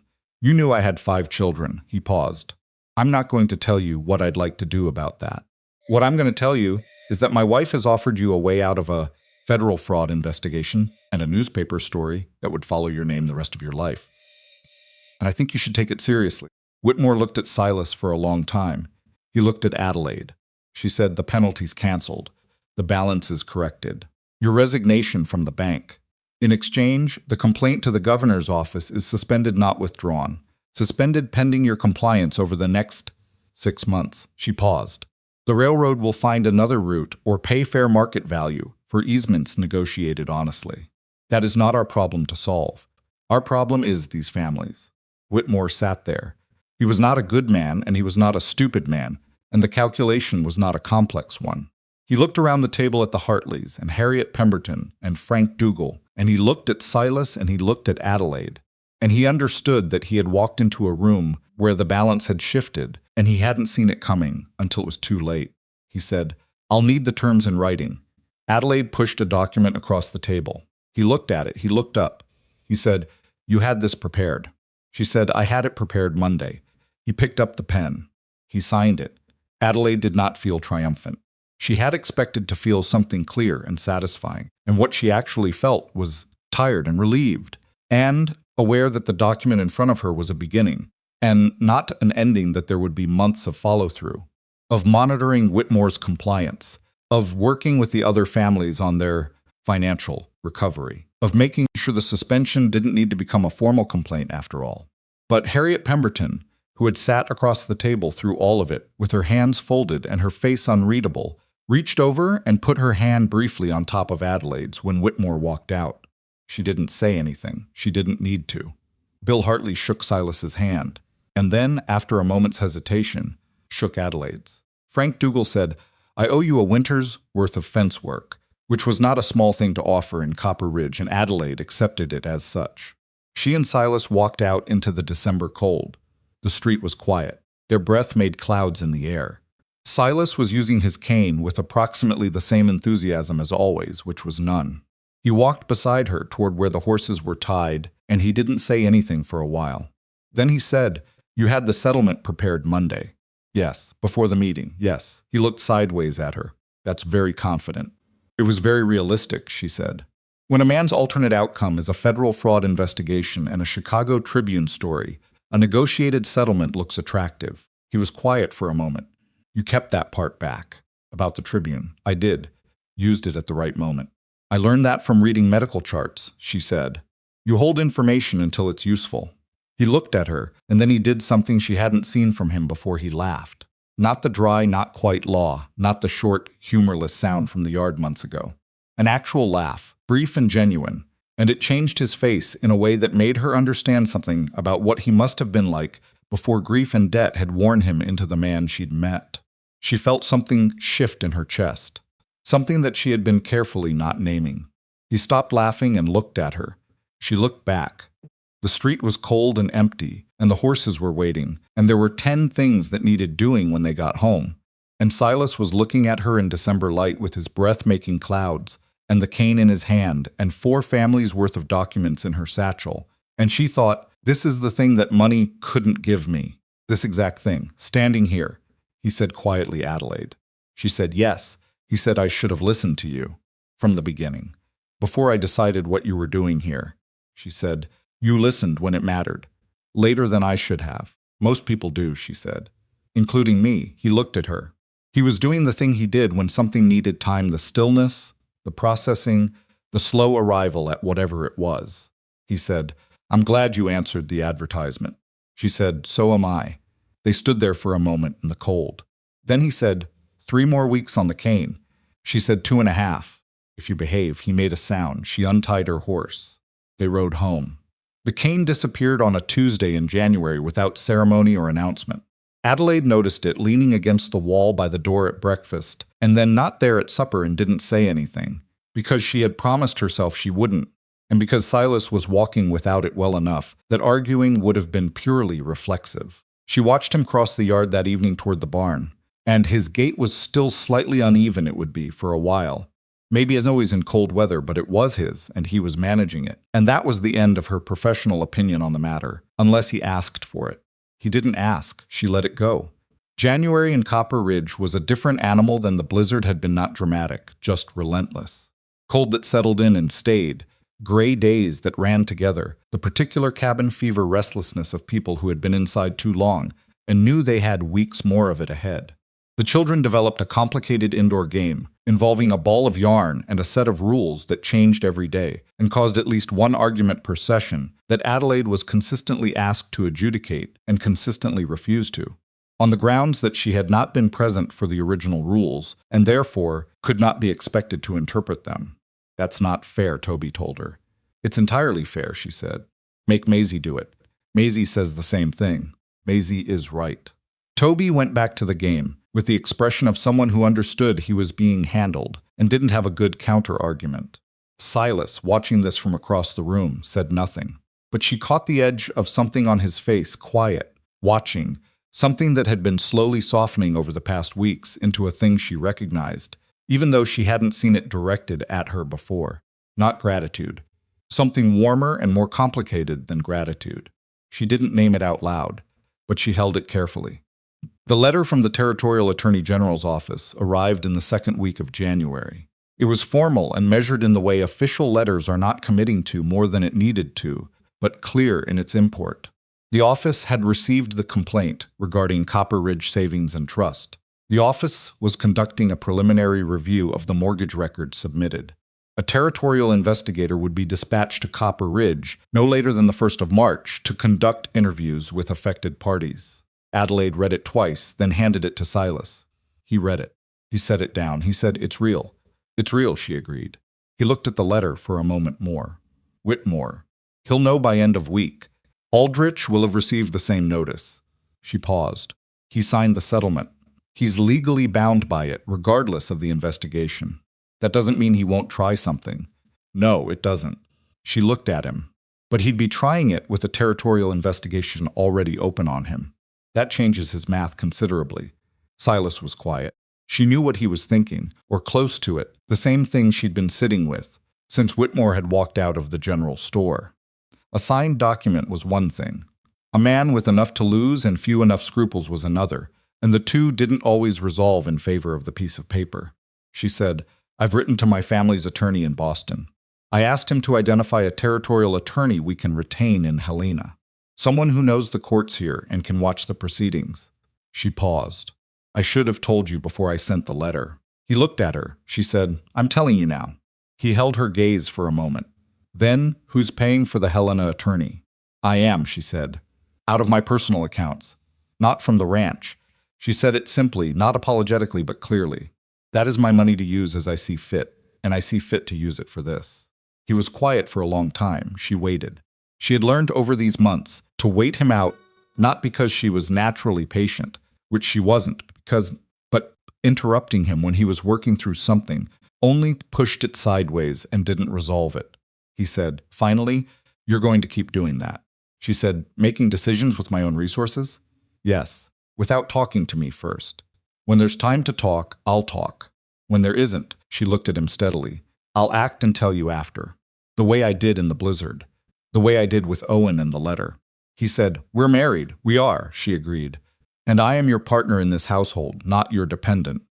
You knew I had 5 children. He paused. I'm not going to tell you what I'd like to do about that. What I'm going to tell you is that my wife has offered you a way out of a federal fraud investigation and a newspaper story that would follow your name the rest of your life. And I think you should take it seriously. Whitmore looked at Silas for a long time. He looked at Adelaide. She said, the penalty's canceled. The balance is corrected. Your resignation from the bank. In exchange, the complaint to the governor's office is suspended, not withdrawn. Suspended pending your compliance over the next 6 months. She paused. The railroad will find another route or pay fair market value for easements negotiated honestly. That is not our problem to solve. Our problem is these families. Whitmore sat there. He was not a good man, and he was not a stupid man, and the calculation was not a complex one. He looked around the table at the Hartleys and Harriet Pemberton and Frank Dougal, and he looked at Silas and he looked at Adelaide, and he understood that he had walked into a room where the balance had shifted, and he hadn't seen it coming until it was too late. He said, I'll need the terms in writing. Adelaide pushed a document across the table. He looked at it. He looked up. He said, you had this prepared. She said, I had it prepared Monday. He picked up the pen. He signed it. Adelaide did not feel triumphant. She had expected to feel something clear and satisfying, and what she actually felt was tired and relieved, and aware that the document in front of her was a beginning, and not an ending that there would be months of follow-through, of monitoring Whitmore's compliance, of working with the other families on their financial recovery, of making sure the suspension didn't need to become a formal complaint after all. But Harriet Pemberton, who had sat across the table through all of it, with her hands folded and her face unreadable, reached over and put her hand briefly on top of Adelaide's when Whitmore walked out. She didn't say anything. She didn't need to. Bill Hartley shook Silas's hand, and then, after a moment's hesitation, shook Adelaide's. Frank Dougal said, I owe you a winter's worth of fence work, which was not a small thing to offer in Copper Ridge, and Adelaide accepted it as such. She and Silas walked out into the December cold. The street was quiet. Their breath made clouds in the air. Silas was using his cane with approximately the same enthusiasm as always, which was none. He walked beside her toward where the horses were tied, and he didn't say anything for a while. Then he said, You had the settlement prepared Monday. Yes, before the meeting, yes. He looked sideways at her. That's very confident. It was very realistic, she said. When a man's alternate outcome is a federal fraud investigation and a Chicago Tribune story, a negotiated settlement looks attractive. He was quiet for a moment. You kept that part back. About the Tribune. I did. Used it at the right moment. I learned that from reading medical charts, she said. You hold information until it's useful. He looked at her, and then he did something she hadn't seen from him before. He laughed. Not the dry, not quite law, not the short, humorless sound from the yard months ago. An actual laugh, brief and genuine, and it changed his face in a way that made her understand something about what he must have been like before grief and debt had worn him into the man she'd met. She felt something shift in her chest, something that she had been carefully not naming. He stopped laughing and looked at her. She looked back. The street was cold and empty, and the horses were waiting, and there were 10 things that needed doing when they got home. And Silas was looking at her in December light with his breath-making clouds, and the cane in his hand, and 4 families' worth of documents in her satchel. And she thought, this is the thing that money couldn't give me. This exact thing, standing here. He said quietly, Adelaide. She said, yes. He said, I should have listened to you from the beginning, before I decided what you were doing here. She said, you listened when it mattered. Later than I should have. Most people do, she said. Including me. He looked at her. He was doing the thing he did when something needed time, the stillness, the processing, the slow arrival at whatever it was. He said, I'm glad you answered the advertisement. She said, so am I. They stood there for a moment in the cold. Then he said, 3 more weeks on the cane. She said 2.5. If you behave. He made a sound. She untied her horse. They rode home. The cane disappeared on a Tuesday in January without ceremony or announcement. Adelaide noticed it leaning against the wall by the door at breakfast, and then not there at supper and didn't say anything, because she had promised herself she wouldn't, and because Silas was walking without it well enough that arguing would have been purely reflexive. She watched him cross the yard that evening toward the barn, and his gait was still slightly uneven, it would be, for a while. Maybe as always in cold weather, but it was his, and he was managing it. And that was the end of her professional opinion on the matter, unless he asked for it. He didn't ask. She let it go. January in Copper Ridge was a different animal than the blizzard had been, not dramatic, just relentless. Cold that settled in and stayed. Gray days that ran together. The particular cabin fever restlessness of people who had been inside too long and knew they had weeks more of it ahead. The children developed a complicated indoor game involving a ball of yarn and a set of rules that changed every day and caused at least one argument per session that Adelaide was consistently asked to adjudicate and consistently refused to, on the grounds that she had not been present for the original rules and therefore could not be expected to interpret them. That's not fair, Toby told her. It's entirely fair, she said. Make Maisie do it. Maisie says the same thing. Maisie is right. Toby went back to the game, with the expression of someone who understood he was being handled and didn't have a good counter-argument. Silas, watching this from across the room, said nothing, but she caught the edge of something on his face, quiet, watching, something that had been slowly softening over the past weeks into a thing she recognized, even though she hadn't seen it directed at her before. Not gratitude. Something warmer and more complicated than gratitude. She didn't name it out loud, but she held it carefully. The letter from the Territorial Attorney General's office arrived in the 2nd week of January. It was formal and measured in the way official letters are not committing to more than it needed to, but clear in its import. The office had received the complaint regarding Copper Ridge Savings and Trust. The office was conducting a preliminary review of the mortgage records submitted. A territorial investigator would be dispatched to Copper Ridge no later than the 1st of March to conduct interviews with affected parties. Adelaide read it twice, then handed it to Silas. He read it. He set it down. He said, It's real. It's real, she agreed. He looked at the letter for a moment more. Whitmore. He'll know by end of week. Aldrich will have received the same notice. She paused. He signed the settlement. He's legally bound by it, regardless of the investigation. That doesn't mean he won't try something. No, it doesn't. She looked at him. But he'd be trying it with a territorial investigation already open on him. That changes his math considerably. Silas was quiet. She knew what he was thinking, or close to it, the same thing she'd been sitting with, since Whitmore had walked out of the general store. A signed document was one thing. A man with enough to lose and few enough scruples was another, and the two didn't always resolve in favor of the piece of paper. She said, I've written to my family's attorney in Boston. I asked him to identify a territorial attorney we can retain in Helena. Someone who knows the courts here and can watch the proceedings. She paused. I should have told you before I sent the letter. He looked at her. She said, I'm telling you now. He held her gaze for a moment. Then, who's paying for the Helena attorney? I am, she said. Out of my personal accounts. Not from the ranch. She said it simply, not apologetically, but clearly. That is my money to use as I see fit, and I see fit to use it for this. He was quiet for a long time. She waited. She had learned over these months to wait him out, not because she was naturally patient, which she wasn't, but interrupting him when he was working through something, only pushed it sideways and didn't resolve it. He said, "Finally, you're going to keep doing that." She said, "Making decisions with my own resources?" "Yes, without talking to me first. When there's time to talk, I'll talk. When there isn't," she looked at him steadily, "I'll act and tell you after. The way I did in the blizzard. The way I did with Owen in the letter." He said, "We're married." "We are," she agreed. "And I am your partner in this household, not your dependent.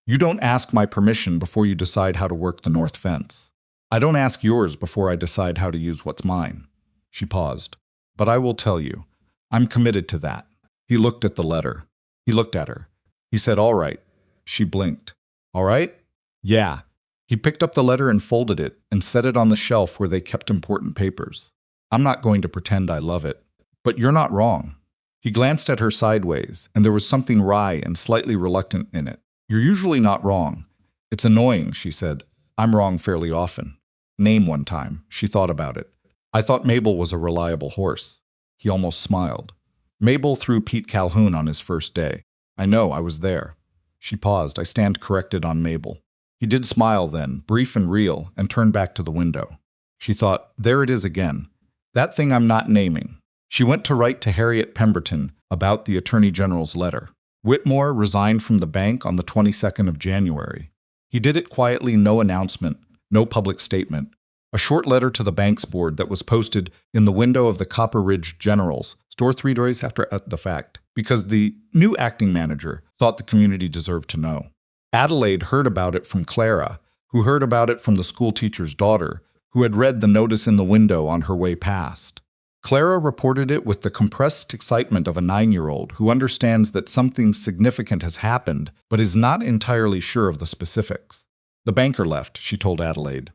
You don't ask my permission before you decide how to work the north fence. I don't ask yours before I decide how to use what's mine." She paused. "But I will tell you. I'm committed to that." He looked at the letter. He looked at her. He said, "All right." She blinked. "All right?" "Yeah." He picked up the letter and folded it and set it on the shelf where they kept important papers. "I'm not going to pretend I love it. But you're not wrong." He glanced at her sideways, and there was something wry and slightly reluctant in it. "You're usually not wrong." "It's annoying," she said. "I'm wrong fairly often." "Name one time." She thought about it. "I thought Mabel was a reliable horse." He almost smiled. "Mabel threw Pete Calhoun on his first day." "I know, I was there." She paused. "I stand corrected on Mabel." He did smile then, brief and real, and turned back to the window. She thought, "There it is again. That thing I'm not naming." She went to write to Harriet Pemberton about the Attorney General's letter. Whitmore resigned from the bank on the 22nd of January. He did it quietly, no announcement, no public statement. A short letter to the bank's board that was posted in the window of the Copper Ridge General's store 3 days after the fact, because the new acting manager thought the community deserved to know. Adelaide heard about it from Clara, who heard about it from the school teacher's daughter, who had read the notice in the window on her way past. Clara reported it with the compressed excitement of a 9-year-old who understands that something significant has happened, but is not entirely sure of the specifics. "The banker left," she told Adelaide.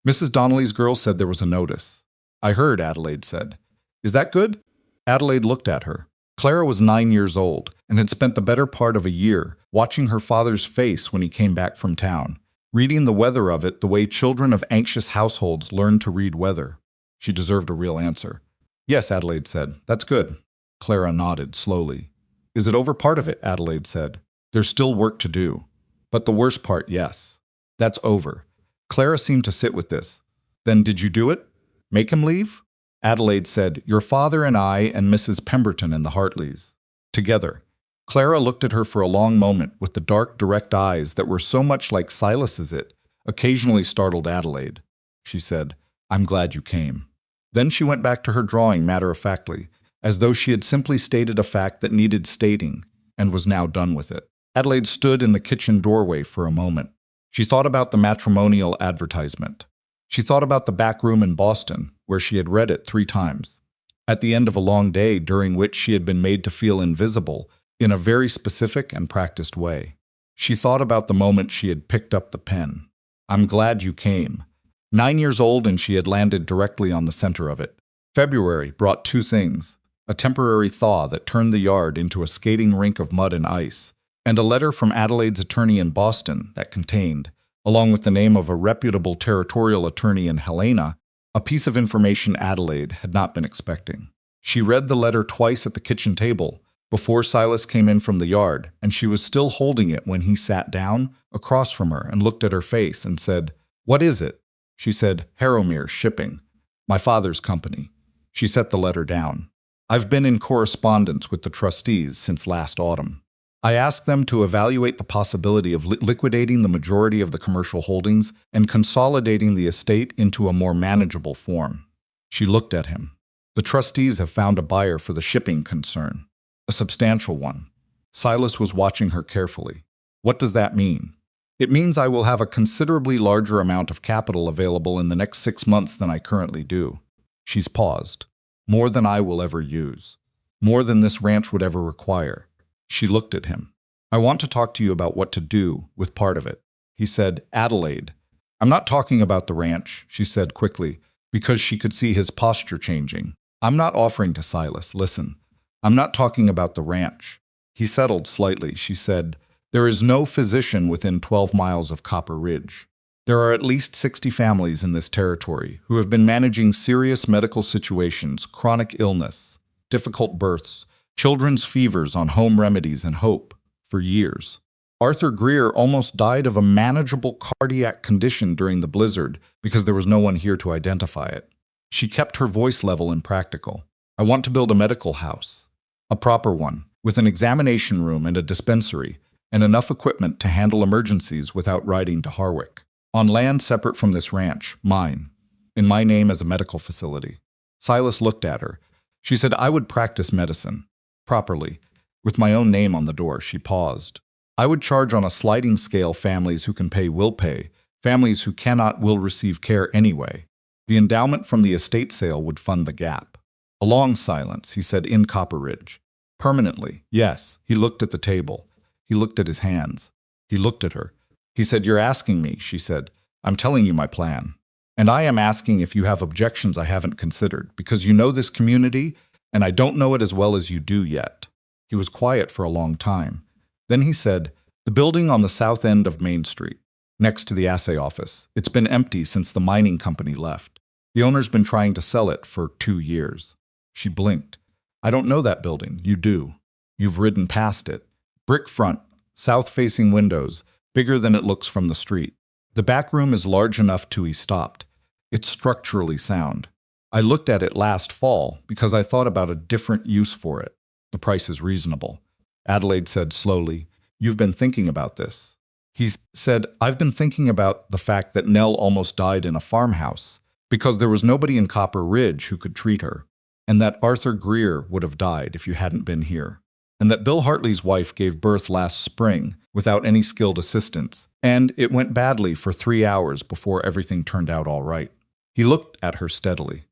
"Mrs. Donnelly's girl said there was a notice." "I heard," Adelaide said. "Is that good?" Adelaide looked at her. Clara was 9 years old and had spent the better part of a year watching her father's face when he came back from town, reading the weather of it the way children of anxious households learn to read weather. She deserved a real answer. "Yes," Adelaide said. "That's good." Clara nodded slowly. "Is it over part of it?" Adelaide said. "There's still work to do." "But the worst part, yes." "That's over." Clara seemed to sit with this. "Then did you do it? Make him leave?" Adelaide said, "Your father and I and Mrs. Pemberton and the Hartleys. Together." Clara looked at her for a long moment with the dark, direct eyes that were so much like Silas's it occasionally startled Adelaide. She said, "I'm glad you came." Then she went back to her drawing matter-of-factly, as though she had simply stated a fact that needed stating, and was now done with it. Adelaide stood in the kitchen doorway for a moment. She thought about the matrimonial advertisement. She thought about the back room in Boston, where she had read it 3 times. At the end of a long day during which she had been made to feel invisible in a very specific and practiced way. She thought about the moment she had picked up the pen. "I'm glad you came." 9 years old, and she had landed directly on the center of it. February brought 2 things: a temporary thaw that turned the yard into a skating rink of mud and ice, and a letter from Adelaide's attorney in Boston that contained, along with the name of a reputable territorial attorney in Helena, a piece of information Adelaide had not been expecting. She read the letter twice at the kitchen table before Silas came in from the yard, and she was still holding it when he sat down across from her and looked at her face and said, "What is it?" She said, "Harrowmere Shipping, my father's company." She set the letter down. "I've been in correspondence with the trustees since last autumn. I asked them to evaluate the possibility of liquidating the majority of the commercial holdings and consolidating the estate into a more manageable form." She looked at him. "The trustees have found a buyer for the shipping concern. A substantial one." Silas was watching her carefully. "What does that mean?" "It means I will have a considerably larger amount of capital available in the next 6 months than I currently do." She's paused. "More than I will ever use. More than this ranch would ever require." She looked at him. "I want to talk to you about what to do with part of it." He said, "Adelaide." "I'm not talking about the ranch," she said quickly, because she could see his posture changing. "I'm not offering to Silas. Listen, I'm not talking about the ranch." He settled slightly. She said, "There is no physician within 12 miles of Copper Ridge. There are at least 60 families in this territory who have been managing serious medical situations, chronic illness, difficult births, children's fevers on home remedies and hope for years. Arthur Greer almost died of a manageable cardiac condition during the blizzard because there was no one here to identify it. She kept her voice level and practical. I want to build a medical house. A proper one, with an examination room and a dispensary, and enough equipment to handle emergencies without riding to Harwick. On land separate from this ranch, mine, in my name as a medical facility. Silas looked at her. She said I would practice medicine. Properly. With my own name on the door, she paused. I would charge on a sliding scale. Families who can pay will pay. Families who cannot will receive care anyway. The endowment from the estate sale would fund the gap. A long silence, he said, in Copper Ridge. Permanently, yes. He looked at the table. He looked at his hands. He looked at her. He said, you're asking me, she said. I'm telling you my plan. And I am asking if you have objections I haven't considered, because you know this community, and I don't know it as well as you do yet. He was quiet for a long time. Then he said, the building on the south end of Main Street, next to the assay office. It's been empty since the mining company left. The owner's been trying to sell it for 2 years. She blinked. I don't know that building. You do. You've ridden past it. Brick front, south-facing windows, bigger than it looks from the street. The back room is large enough to. He stopped. It's structurally sound. I looked at it last fall because I thought about a different use for it. The price is reasonable. Adelaide said slowly, you've been thinking about this. He said, I've been thinking about the fact that Nell almost died in a farmhouse because there was nobody in Copper Ridge who could treat her, and that Arthur Greer would have died if you hadn't been here, and that Bill Hartley's wife gave birth last spring without any skilled assistance, and it went badly for 3 hours before everything turned out all right. He looked at her steadily.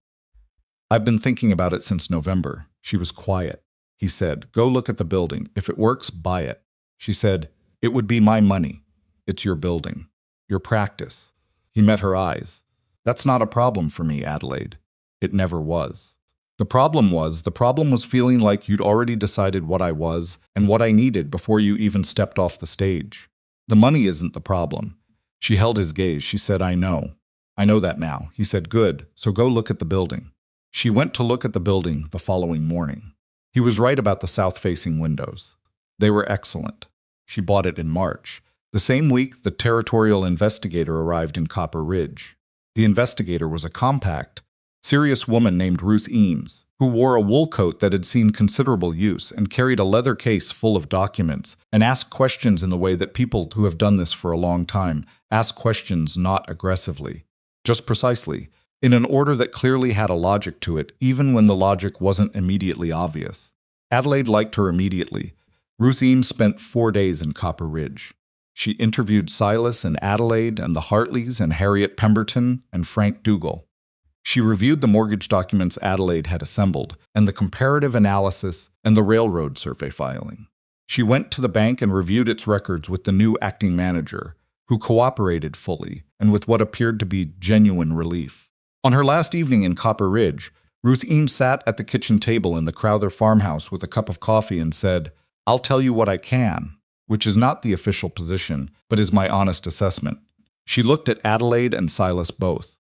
I've been thinking about it since November. She was quiet. He said, go look at the building. If it works, buy it. She said, it would be my money. It's your building. Your practice. He met her eyes. That's not a problem for me, Adelaide. It never was. The problem was feeling like you'd already decided what I was and what I needed before you even stepped off the stage. The money isn't the problem. She held his gaze. She said, I know. I know that now. He said, good, so go look at the building. She went to look at the building the following morning. He was right about the south-facing windows. They were excellent. She bought it in March. The same week, the territorial investigator arrived in Copper Ridge. The investigator was a compact, serious woman named Ruth Eames, who wore a wool coat that had seen considerable use and carried a leather case full of documents and asked questions in the way that people who have done this for a long time ask questions, not aggressively, just precisely, in an order that clearly had a logic to it, even when the logic wasn't immediately obvious. Adelaide liked her immediately. Ruth Eames spent 4 days in Copper Ridge. She interviewed Silas and Adelaide and the Hartleys and Harriet Pemberton and Frank Dougal. She reviewed the mortgage documents Adelaide had assembled and the comparative analysis and the railroad survey filing. She went to the bank and reviewed its records with the new acting manager, who cooperated fully and with what appeared to be genuine relief. On her last evening in Copper Ridge, Ruth Eames sat at the kitchen table in the Crowther farmhouse with a cup of coffee and said, I'll tell you what I can, which is not the official position, but is my honest assessment. She looked at Adelaide and Silas both.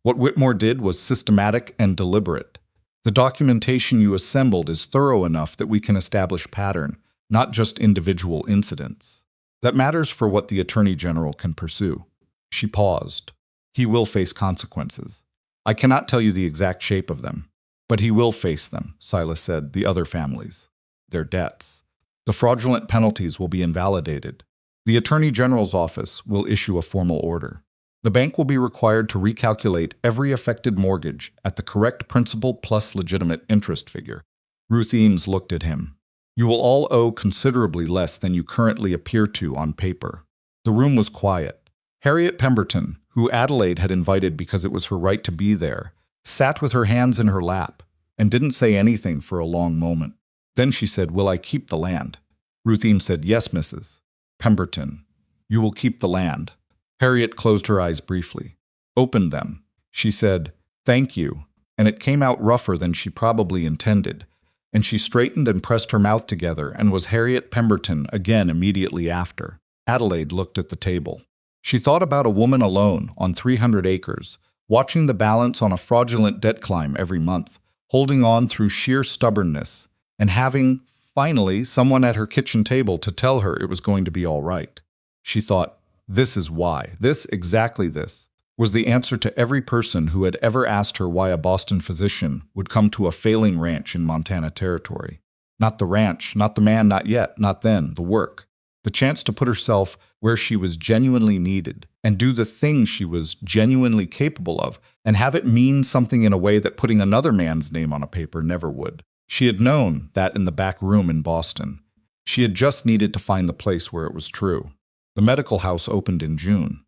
What Whitmore did was systematic and deliberate. The documentation you assembled is thorough enough that we can establish pattern, not just individual incidents. That matters for what the Attorney General can pursue. She paused. He will face consequences. I cannot tell you the exact shape of them, but he will face them, Silas said, the other families, their debts. The fraudulent penalties will be invalidated. The Attorney General's office will issue a formal order. The bank will be required to recalculate every affected mortgage at the correct principal plus legitimate interest figure. Ruth Eames looked at him. You will all owe considerably less than you currently appear to on paper. The room was quiet. Harriet Pemberton, who Adelaide had invited because it was her right to be there, sat with her hands in her lap and didn't say anything for a long moment. Then she said, will I keep the land? Ruth Eames said, yes, Mrs. Pemberton. You will keep the land. Harriet closed her eyes briefly. Opened them. She said, thank you, and it came out rougher than she probably intended, and she straightened and pressed her mouth together and was Harriet Pemberton again immediately after. Adelaide looked at the table. She thought about a woman alone on 300 acres, watching the balance on a fraudulent debt climb every month, holding on through sheer stubbornness, and having, Finally, someone at her kitchen table to tell her it was going to be all right. She thought, this is why. This, exactly this, was the answer to every person who had ever asked her why a Boston physician would come to a failing ranch in Montana Territory. Not the ranch, not the man, not yet, not then, the work. The chance to put herself where she was genuinely needed and do the thing she was genuinely capable of and have it mean something in a way that putting another man's name on a paper never would. She had known that in the back room in Boston. She had just needed to find the place where it was true. The medical house opened in June.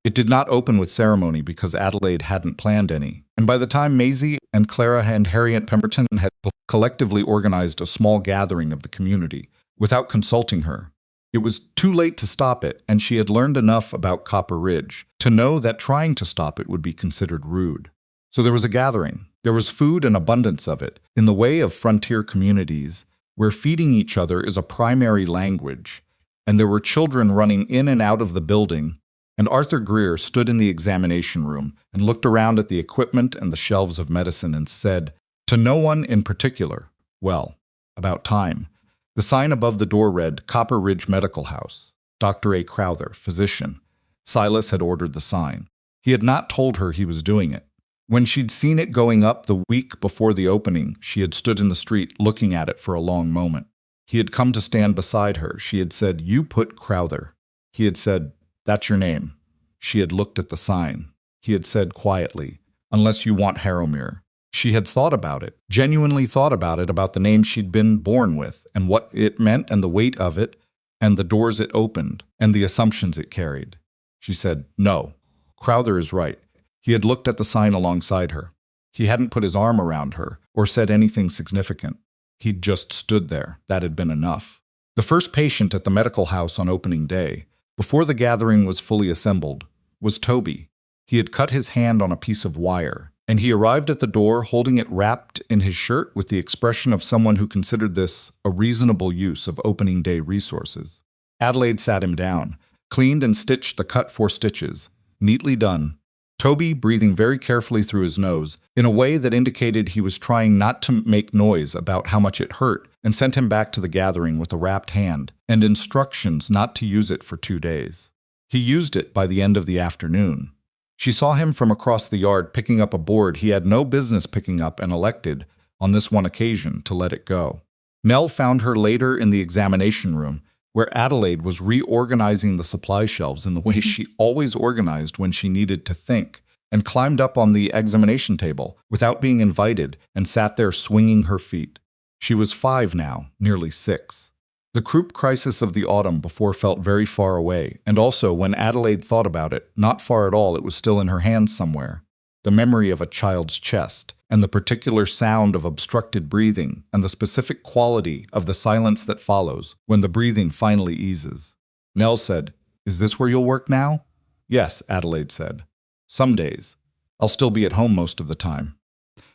It did not open with ceremony because Adelaide hadn't planned any, and by the time Maisie and Clara and Harriet Pemberton had collectively organized a small gathering of the community without consulting her, it was too late to stop it, and she had learned enough about Copper Ridge to know that trying to stop it would be considered rude. So there was a gathering. There was food and abundance of it, in the way of frontier communities, where feeding each other is a primary language, and there were children running in and out of the building, and Arthur Greer stood in the examination room and looked around at the equipment and the shelves of medicine and said, to no one in particular, well, about time. The sign above the door read, Copper Ridge Medical House, Dr. A. Crowther, physician. Silas had ordered the sign. He had not told her he was doing it. When she'd seen it going up the week before the opening, she had stood in the street looking at it for a long moment. He had come to stand beside her. She had said, you put Crowther. He had said, that's your name. She had looked at the sign. He had said quietly, unless you want Harrowmere. She had thought about it, genuinely thought about it, about the name she'd been born with, and what it meant, and the weight of it, and the doors it opened, and the assumptions it carried. She said, no, Crowther is right. He had looked at the sign alongside her. He hadn't put his arm around her, or said anything significant. He'd just stood there. That had been enough. The first patient at the medical house on opening day, before the gathering was fully assembled, was Toby. He had cut his hand on a piece of wire, and he arrived at the door holding it wrapped in his shirt with the expression of someone who considered this a reasonable use of opening day resources. Adelaide sat him down, cleaned and stitched the cut 4 stitches, neatly done. Toby breathing very carefully through his nose, in a way that indicated he was trying not to make noise about how much it hurt, and sent him back to the gathering with a wrapped hand and instructions not to use it for 2 days. He used it by the end of the afternoon. She saw him from across the yard picking up a board he had no business picking up and elected, on this one occasion, to let it go. Nell found her later in the examination room, where Adelaide was reorganizing the supply shelves in the way she always organized when she needed to think, and climbed up on the examination table without being invited and sat there swinging her feet. She was 5 now, nearly 6. The croup crisis of the autumn before felt very far away, and also, when Adelaide thought about it, not far at all, it was still in her hands somewhere. The memory of a child's chest, and the particular sound of obstructed breathing, and the specific quality of the silence that follows when the breathing finally eases. Nell said, is this where you'll work now? Yes, Adelaide said. Some days. I'll still be at home most of the time.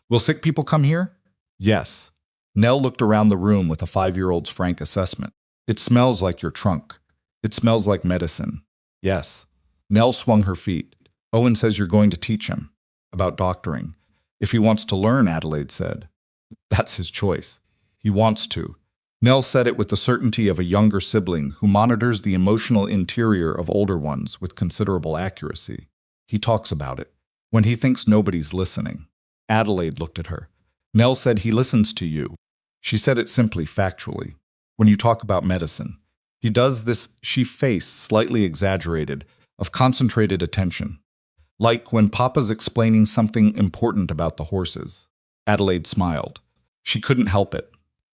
Will sick people come here? Yes. Nell looked around the room with a 5-year-old's frank assessment. It smells like your trunk. It smells like medicine. Yes. Nell swung her feet. Owen says you're going to teach him. About doctoring. If he wants to learn, Adelaide said. That's his choice. He wants to. Nell said it with the certainty of a younger sibling who monitors the emotional interior of older ones with considerable accuracy. He talks about it. When he thinks nobody's listening. Adelaide looked at her. Nell said he listens to you. She said it simply, factually. When you talk about medicine. He does this she-face, slightly exaggerated, of concentrated attention. Like when Papa's explaining something important about the horses. Adelaide smiled. She couldn't help it.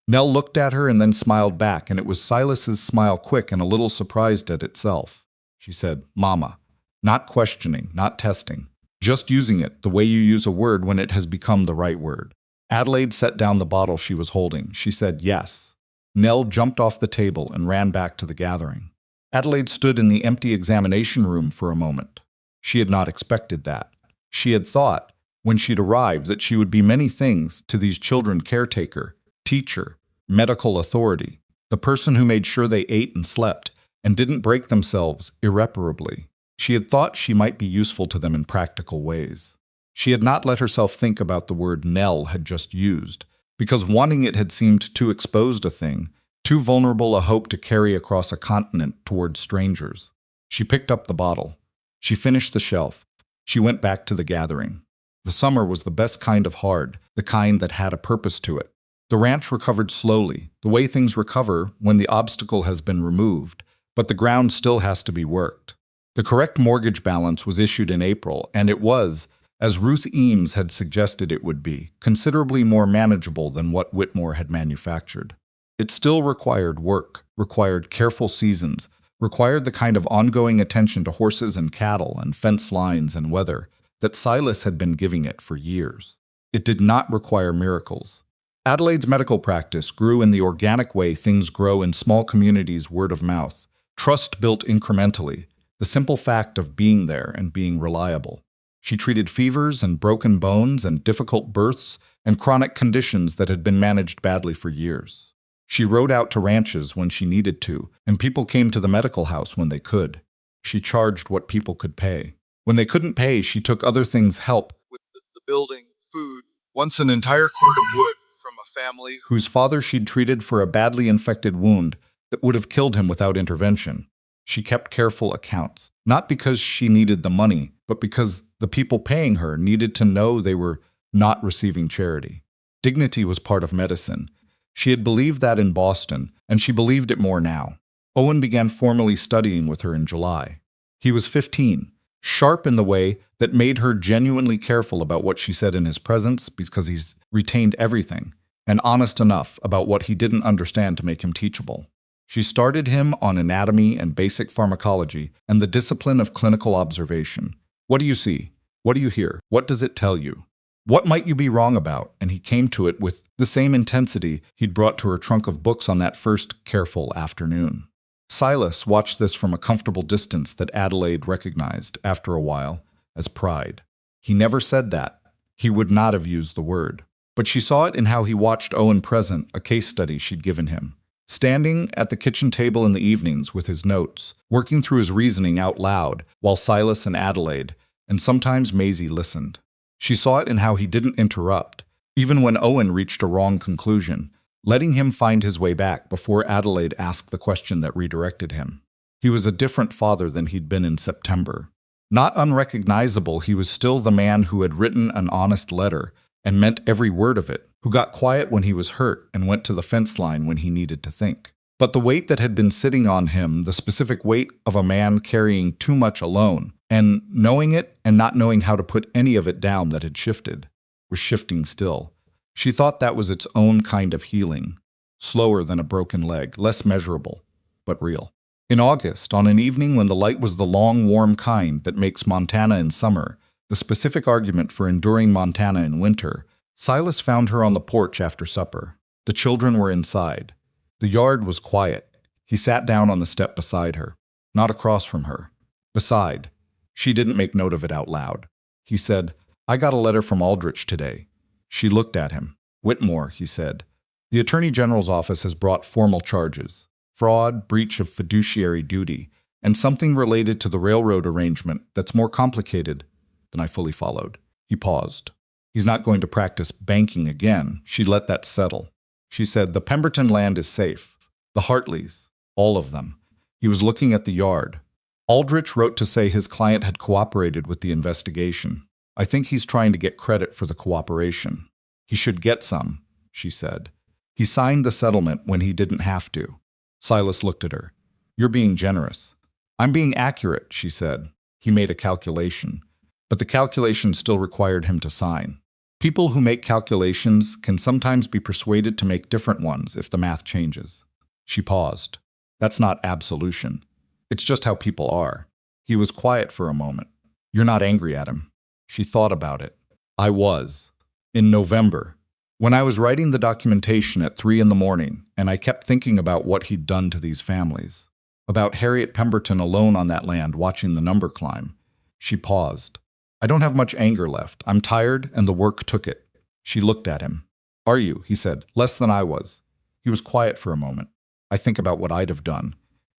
Nell looked at her and then smiled back, and it was Silas's smile, quick and a little surprised at itself. She said, Mama. Not questioning, not testing. Just using it the way you use a word when it has become the right word. Adelaide set down the bottle she was holding. She said, yes. Nell jumped off the table and ran back to the gathering. Adelaide stood in the empty examination room for a moment. She had not expected that. She had thought, when she'd arrived, that she would be many things to these children: caretaker, teacher, medical authority, the person who made sure they ate and slept, and didn't break themselves irreparably. She had thought she might be useful to them in practical ways. She had not let herself think about the word Nell had just used, because wanting it had seemed too exposed a thing, too vulnerable a hope to carry across a continent toward strangers. She picked up the bottle. She finished the shelf. She went back to the gathering. The summer was the best kind of hard, the kind that had a purpose to it. The ranch recovered slowly, the way things recover when the obstacle has been removed, but the ground still has to be worked. The correct mortgage balance was issued in April, and it was, as Ruth Eames had suggested it would be, considerably more manageable than what Whitmore had manufactured. It still required work, required careful seasons, required the kind of ongoing attention to horses and cattle and fence lines and weather that Silas had been giving it for years. It did not require miracles. Adelaide's medical practice grew in the organic way things grow in small communities word of mouth, trust built incrementally, the simple fact of being there and being reliable. She treated fevers and broken bones and difficult births and chronic conditions that had been managed badly for years. She rode out to ranches when she needed to, and people came to the medical house when they could. She charged what people could pay. When they couldn't pay, she took other things help with the building, food, once an entire cord of wood from a family whose father she'd treated for a badly infected wound that would have killed him without intervention. She kept careful accounts, not because she needed the money, but because the people paying her needed to know they were not receiving charity. Dignity was part of medicine. She had believed that in Boston, and she believed it more now. Owen began formally studying with her in July. He was 15, sharp in the way that made her genuinely careful about what she said in his presence because he's retained everything, and honest enough about what he didn't understand to make him teachable. She started him on anatomy and basic pharmacology and the discipline of clinical observation. What do you see? What do you hear? What does it tell you? What might you be wrong about? And he came to it with the same intensity he'd brought to her trunk of books on that first careful afternoon. Silas watched this from a comfortable distance that Adelaide recognized, after a while, as pride. He never said that. He would not have used the word. But she saw it in how he watched Owen present a case study she'd given him. Standing at the kitchen table in the evenings with his notes, working through his reasoning out loud, while Silas and Adelaide, and sometimes Maisie listened. She saw it in how he didn't interrupt, even when Owen reached a wrong conclusion, letting him find his way back before Adelaide asked the question that redirected him. He was a different father than he'd been in September. Not unrecognizable, he was still the man who had written an honest letter and meant every word of it, who got quiet when he was hurt and went to the fence line when he needed to think. But the weight that had been sitting on him, the specific weight of a man carrying too much alone, and knowing it and not knowing how to put any of it down that had shifted, was shifting still. She thought that was its own kind of healing, slower than a broken leg, less measurable, but real. In August, on an evening when the light was the long, warm kind that makes Montana in summer, the specific argument for enduring Montana in winter, Silas found her on the porch after supper. The children were inside. The yard was quiet. He sat down on the step beside her, not across from her. Beside. She didn't make note of it out loud. He said, "I got a letter from Aldrich today." She looked at him. "Whitmore," he said. "The Attorney General's office has brought formal charges. Fraud, breach of fiduciary duty, and something related to the railroad arrangement that's more complicated than I fully followed." He paused. "He's not going to practice banking again." She let that settle. She said, "The Pemberton land is safe. The Hartleys, all of them." He was looking at the yard. Aldrich wrote to say his client had cooperated with the investigation. "I think he's trying to get credit for the cooperation. He should get some," she said. "He signed the settlement when he didn't have to." Silas looked at her. "You're being generous." "I'm being accurate," she said. He made a calculation. But the calculation still required him to sign. People who make calculations can sometimes be persuaded to make different ones if the math changes. She paused. "That's not absolution. It's just how people are." He was quiet for a moment. "You're not angry at him." She thought about it. "I was. In November. When I was writing the documentation at 3 a.m, and I kept thinking about what he'd done to these families. About Harriet Pemberton alone on that land watching the number climb." She paused. "I don't have much anger left. I'm tired, and the work took it." She looked at him. "Are you?" he said. "Less than I was." He was quiet for a moment. "I think about what I'd have done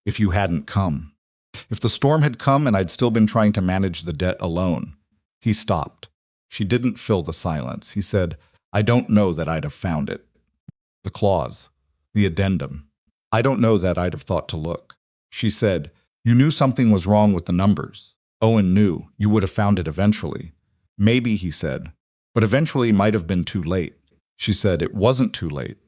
if you hadn't come. If the storm had come and I'd still been trying to manage the debt alone." He stopped. She didn't fill the silence. He said, "I don't know that I'd have found it." the clause, the addendum. I don't know that I'd have thought to look. She said, you knew something was wrong with the numbers. Owen knew. You would have found it eventually. Maybe, he said, but eventually might have been too late. She said, it wasn't too late.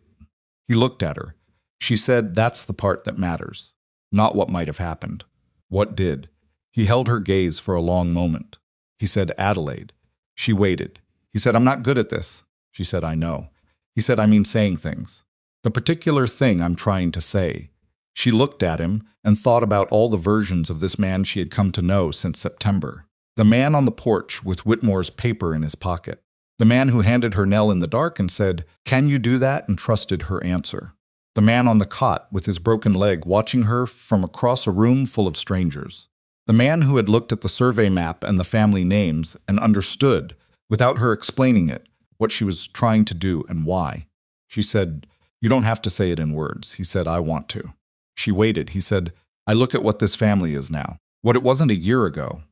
He looked at her. She said, that's the part that matters. Not what might have happened. What did? He held her gaze for a long moment. He said, Adelaide. She waited. He said, I'm not good at this. She said, I know. He said, I mean saying things. The particular thing I'm trying to say. She looked at him and thought about all the versions of this man she had come to know since September. The man on the porch with Whitmore's paper in his pocket. The man who handed her Nell in the dark and said, can you do that? And trusted her answer. The man on the cot with his broken leg watching her from across a room full of strangers. The man who had looked at the survey map and the family names and understood, without her explaining it, what she was trying to do and why. She said, you don't have to say it in words. He said, I want to. She waited. He said, I look at what this family is now, what it wasn't a year ago.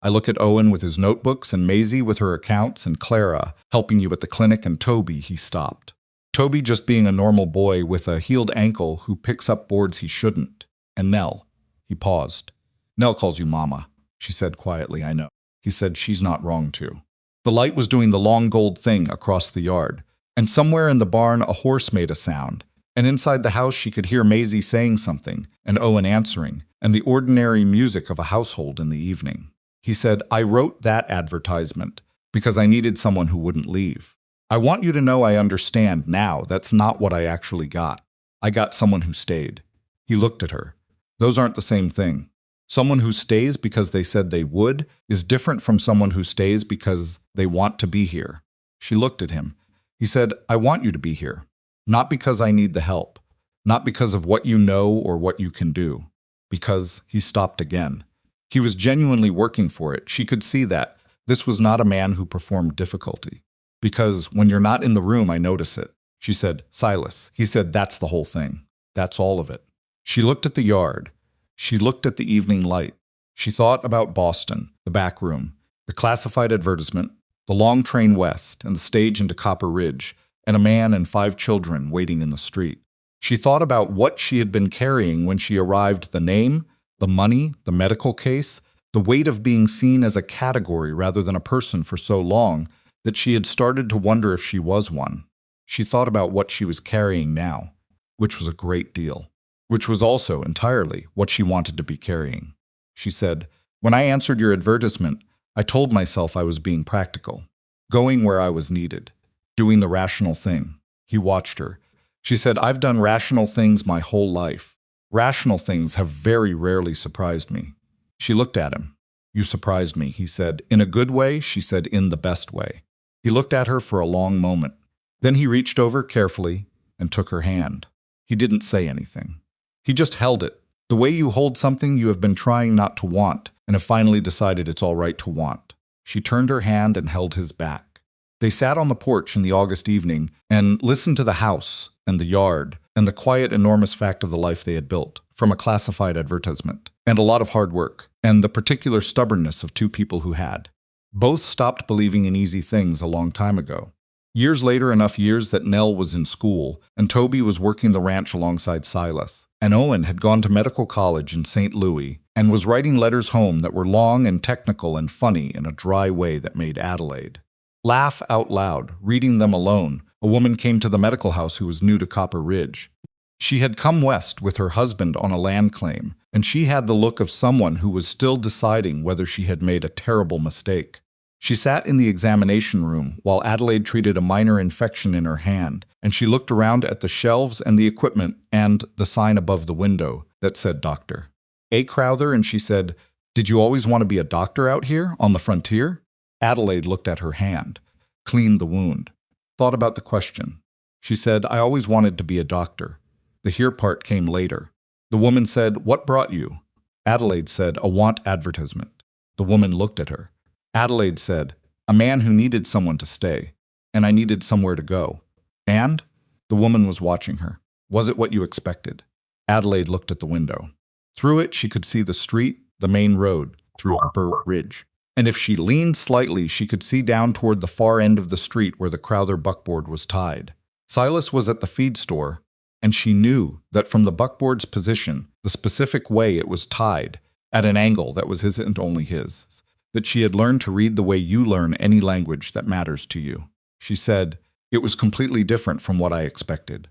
I look at Owen with his notebooks and Maisie with her accounts and Clara helping you at the clinic and Toby. He stopped. Toby just being a normal boy with a healed ankle who picks up boards he shouldn't. And Nell. He paused. Nell calls you Mama, she said quietly, I know. He said, she's not wrong too. The light was doing the long gold thing across the yard, and somewhere in the barn a horse made a sound, and inside the house she could hear Maisie saying something, and Owen answering, and the ordinary music of a household in the evening. He said, I wrote that advertisement because I needed someone who wouldn't leave. I want you to know I understand now that's not what I actually got. I got someone who stayed. He looked at her. Those aren't the same thing. Someone who stays because they said they would is different from someone who stays because they want to be here. She looked at him. He said, I want you to be here. Not because I need the help. Not because of what you know or what you can do. Because he stopped again. He was genuinely working for it. She could see that. This was not a man who performed difficulty. Because when you're not in the room, I notice it. She said, Silas. He said, that's the whole thing. That's all of it. She looked at the yard. She looked at the evening light. She thought about Boston, the back room, the classified advertisement, the long train west, and the stage into Copper Ridge, and a man and 5 children waiting in the street. She thought about what she had been carrying when she arrived, the name, the money, the medical case, the weight of being seen as a category rather than a person for so long that she had started to wonder if she was one. She thought about what she was carrying now, which was a great deal. Which was also entirely what she wanted to be carrying. She said, when I answered your advertisement, I told myself I was being practical, going where I was needed, doing the rational thing. He watched her. She said, I've done rational things my whole life. Rational things have very rarely surprised me. She looked at him. You surprised me, he said. In a good way, she said, in the best way. He looked at her for a long moment. Then he reached over carefully and took her hand. He didn't say anything. He just held it, the way you hold something you have been trying not to want and have finally decided it's all right to want. She turned her hand and held his back. They sat on the porch in the August evening and listened to the house and the yard and the quiet, enormous fact of the life they had built from a classified advertisement, and a lot of hard work, and the particular stubbornness of 2 people who had. Both stopped believing in easy things a long time ago. Years later, enough years that Nell was in school, and Toby was working the ranch alongside Silas, and Owen had gone to medical college in St. Louis, and was writing letters home that were long and technical and funny in a dry way that made Adelaide laugh out loud, reading them alone. A woman came to the medical house who was new to Copper Ridge. She had come west with her husband on a land claim, and she had the look of someone who was still deciding whether she had made a terrible mistake. She sat in the examination room while Adelaide treated a minor infection in her hand, and she looked around at the shelves and the equipment and the sign above the window that said doctor. A. Crowther, and she said, did you always want to be a doctor out here, on the frontier? Adelaide looked at her hand, cleaned the wound, thought about the question. She said, I always wanted to be a doctor. The here part came later. The woman said, what brought you? Adelaide said, a want advertisement. The woman looked at her. Adelaide said, a man who needed someone to stay, and I needed somewhere to go. And? The woman was watching her. Was it what you expected? Adelaide looked at the window. Through it, she could see the street, the main road, through Copper Ridge. And if she leaned slightly, she could see down toward the far end of the street where the Crowther buckboard was tied. Silas was at the feed store, and she knew that from the buckboard's position, the specific way it was tied, at an angle that was his and only his, that she had learned to read the way you learn any language that matters to you. She said, "It was completely different from what I expected."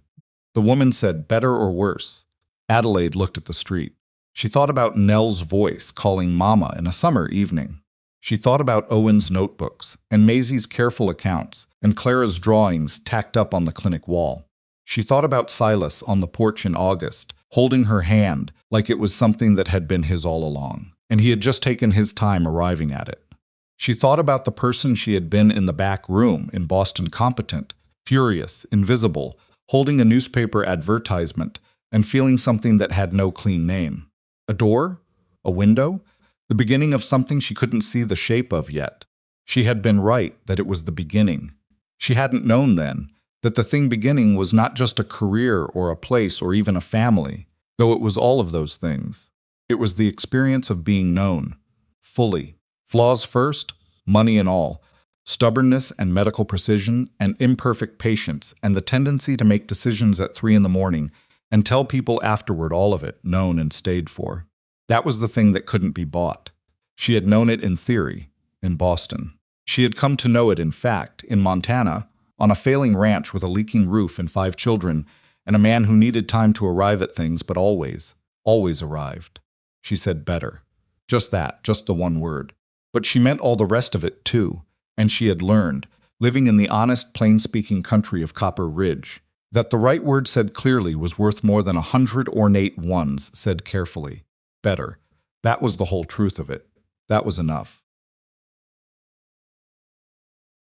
The woman said, "Better or worse?" Adelaide looked at the street. She thought about Nell's voice calling Mama in a summer evening. She thought about Owen's notebooks, and Maisie's careful accounts, and Clara's drawings tacked up on the clinic wall. She thought about Silas on the porch in August, holding her hand like it was something that had been his all along, and he had just taken his time arriving at it. She thought about the person she had been in the back room in Boston, competent, furious, invisible, holding a newspaper advertisement, and feeling something that had no clean name. A door? A window? The beginning of something she couldn't see the shape of yet. She had been right that it was the beginning. She hadn't known then that the thing beginning was not just a career or a place or even a family, though it was all of those things. It was the experience of being known, fully. Flaws first, money and all, stubbornness and medical precision and imperfect patience and the tendency to make decisions at 3 a.m. and tell people afterward all of it, known and stayed for. That was the thing that couldn't be bought. She had known it in theory, in Boston. She had come to know it in fact, in Montana, on a failing ranch with a leaking roof and 5 children, and a man who needed time to arrive at things but always arrived. She said better. Just that, just the one word. But she meant all the rest of it too, and she had learned, living in the honest, plain-speaking country of Copper Ridge, that the right word said clearly was worth more than 100 ornate ones said carefully. Better. That was the whole truth of it. That was enough.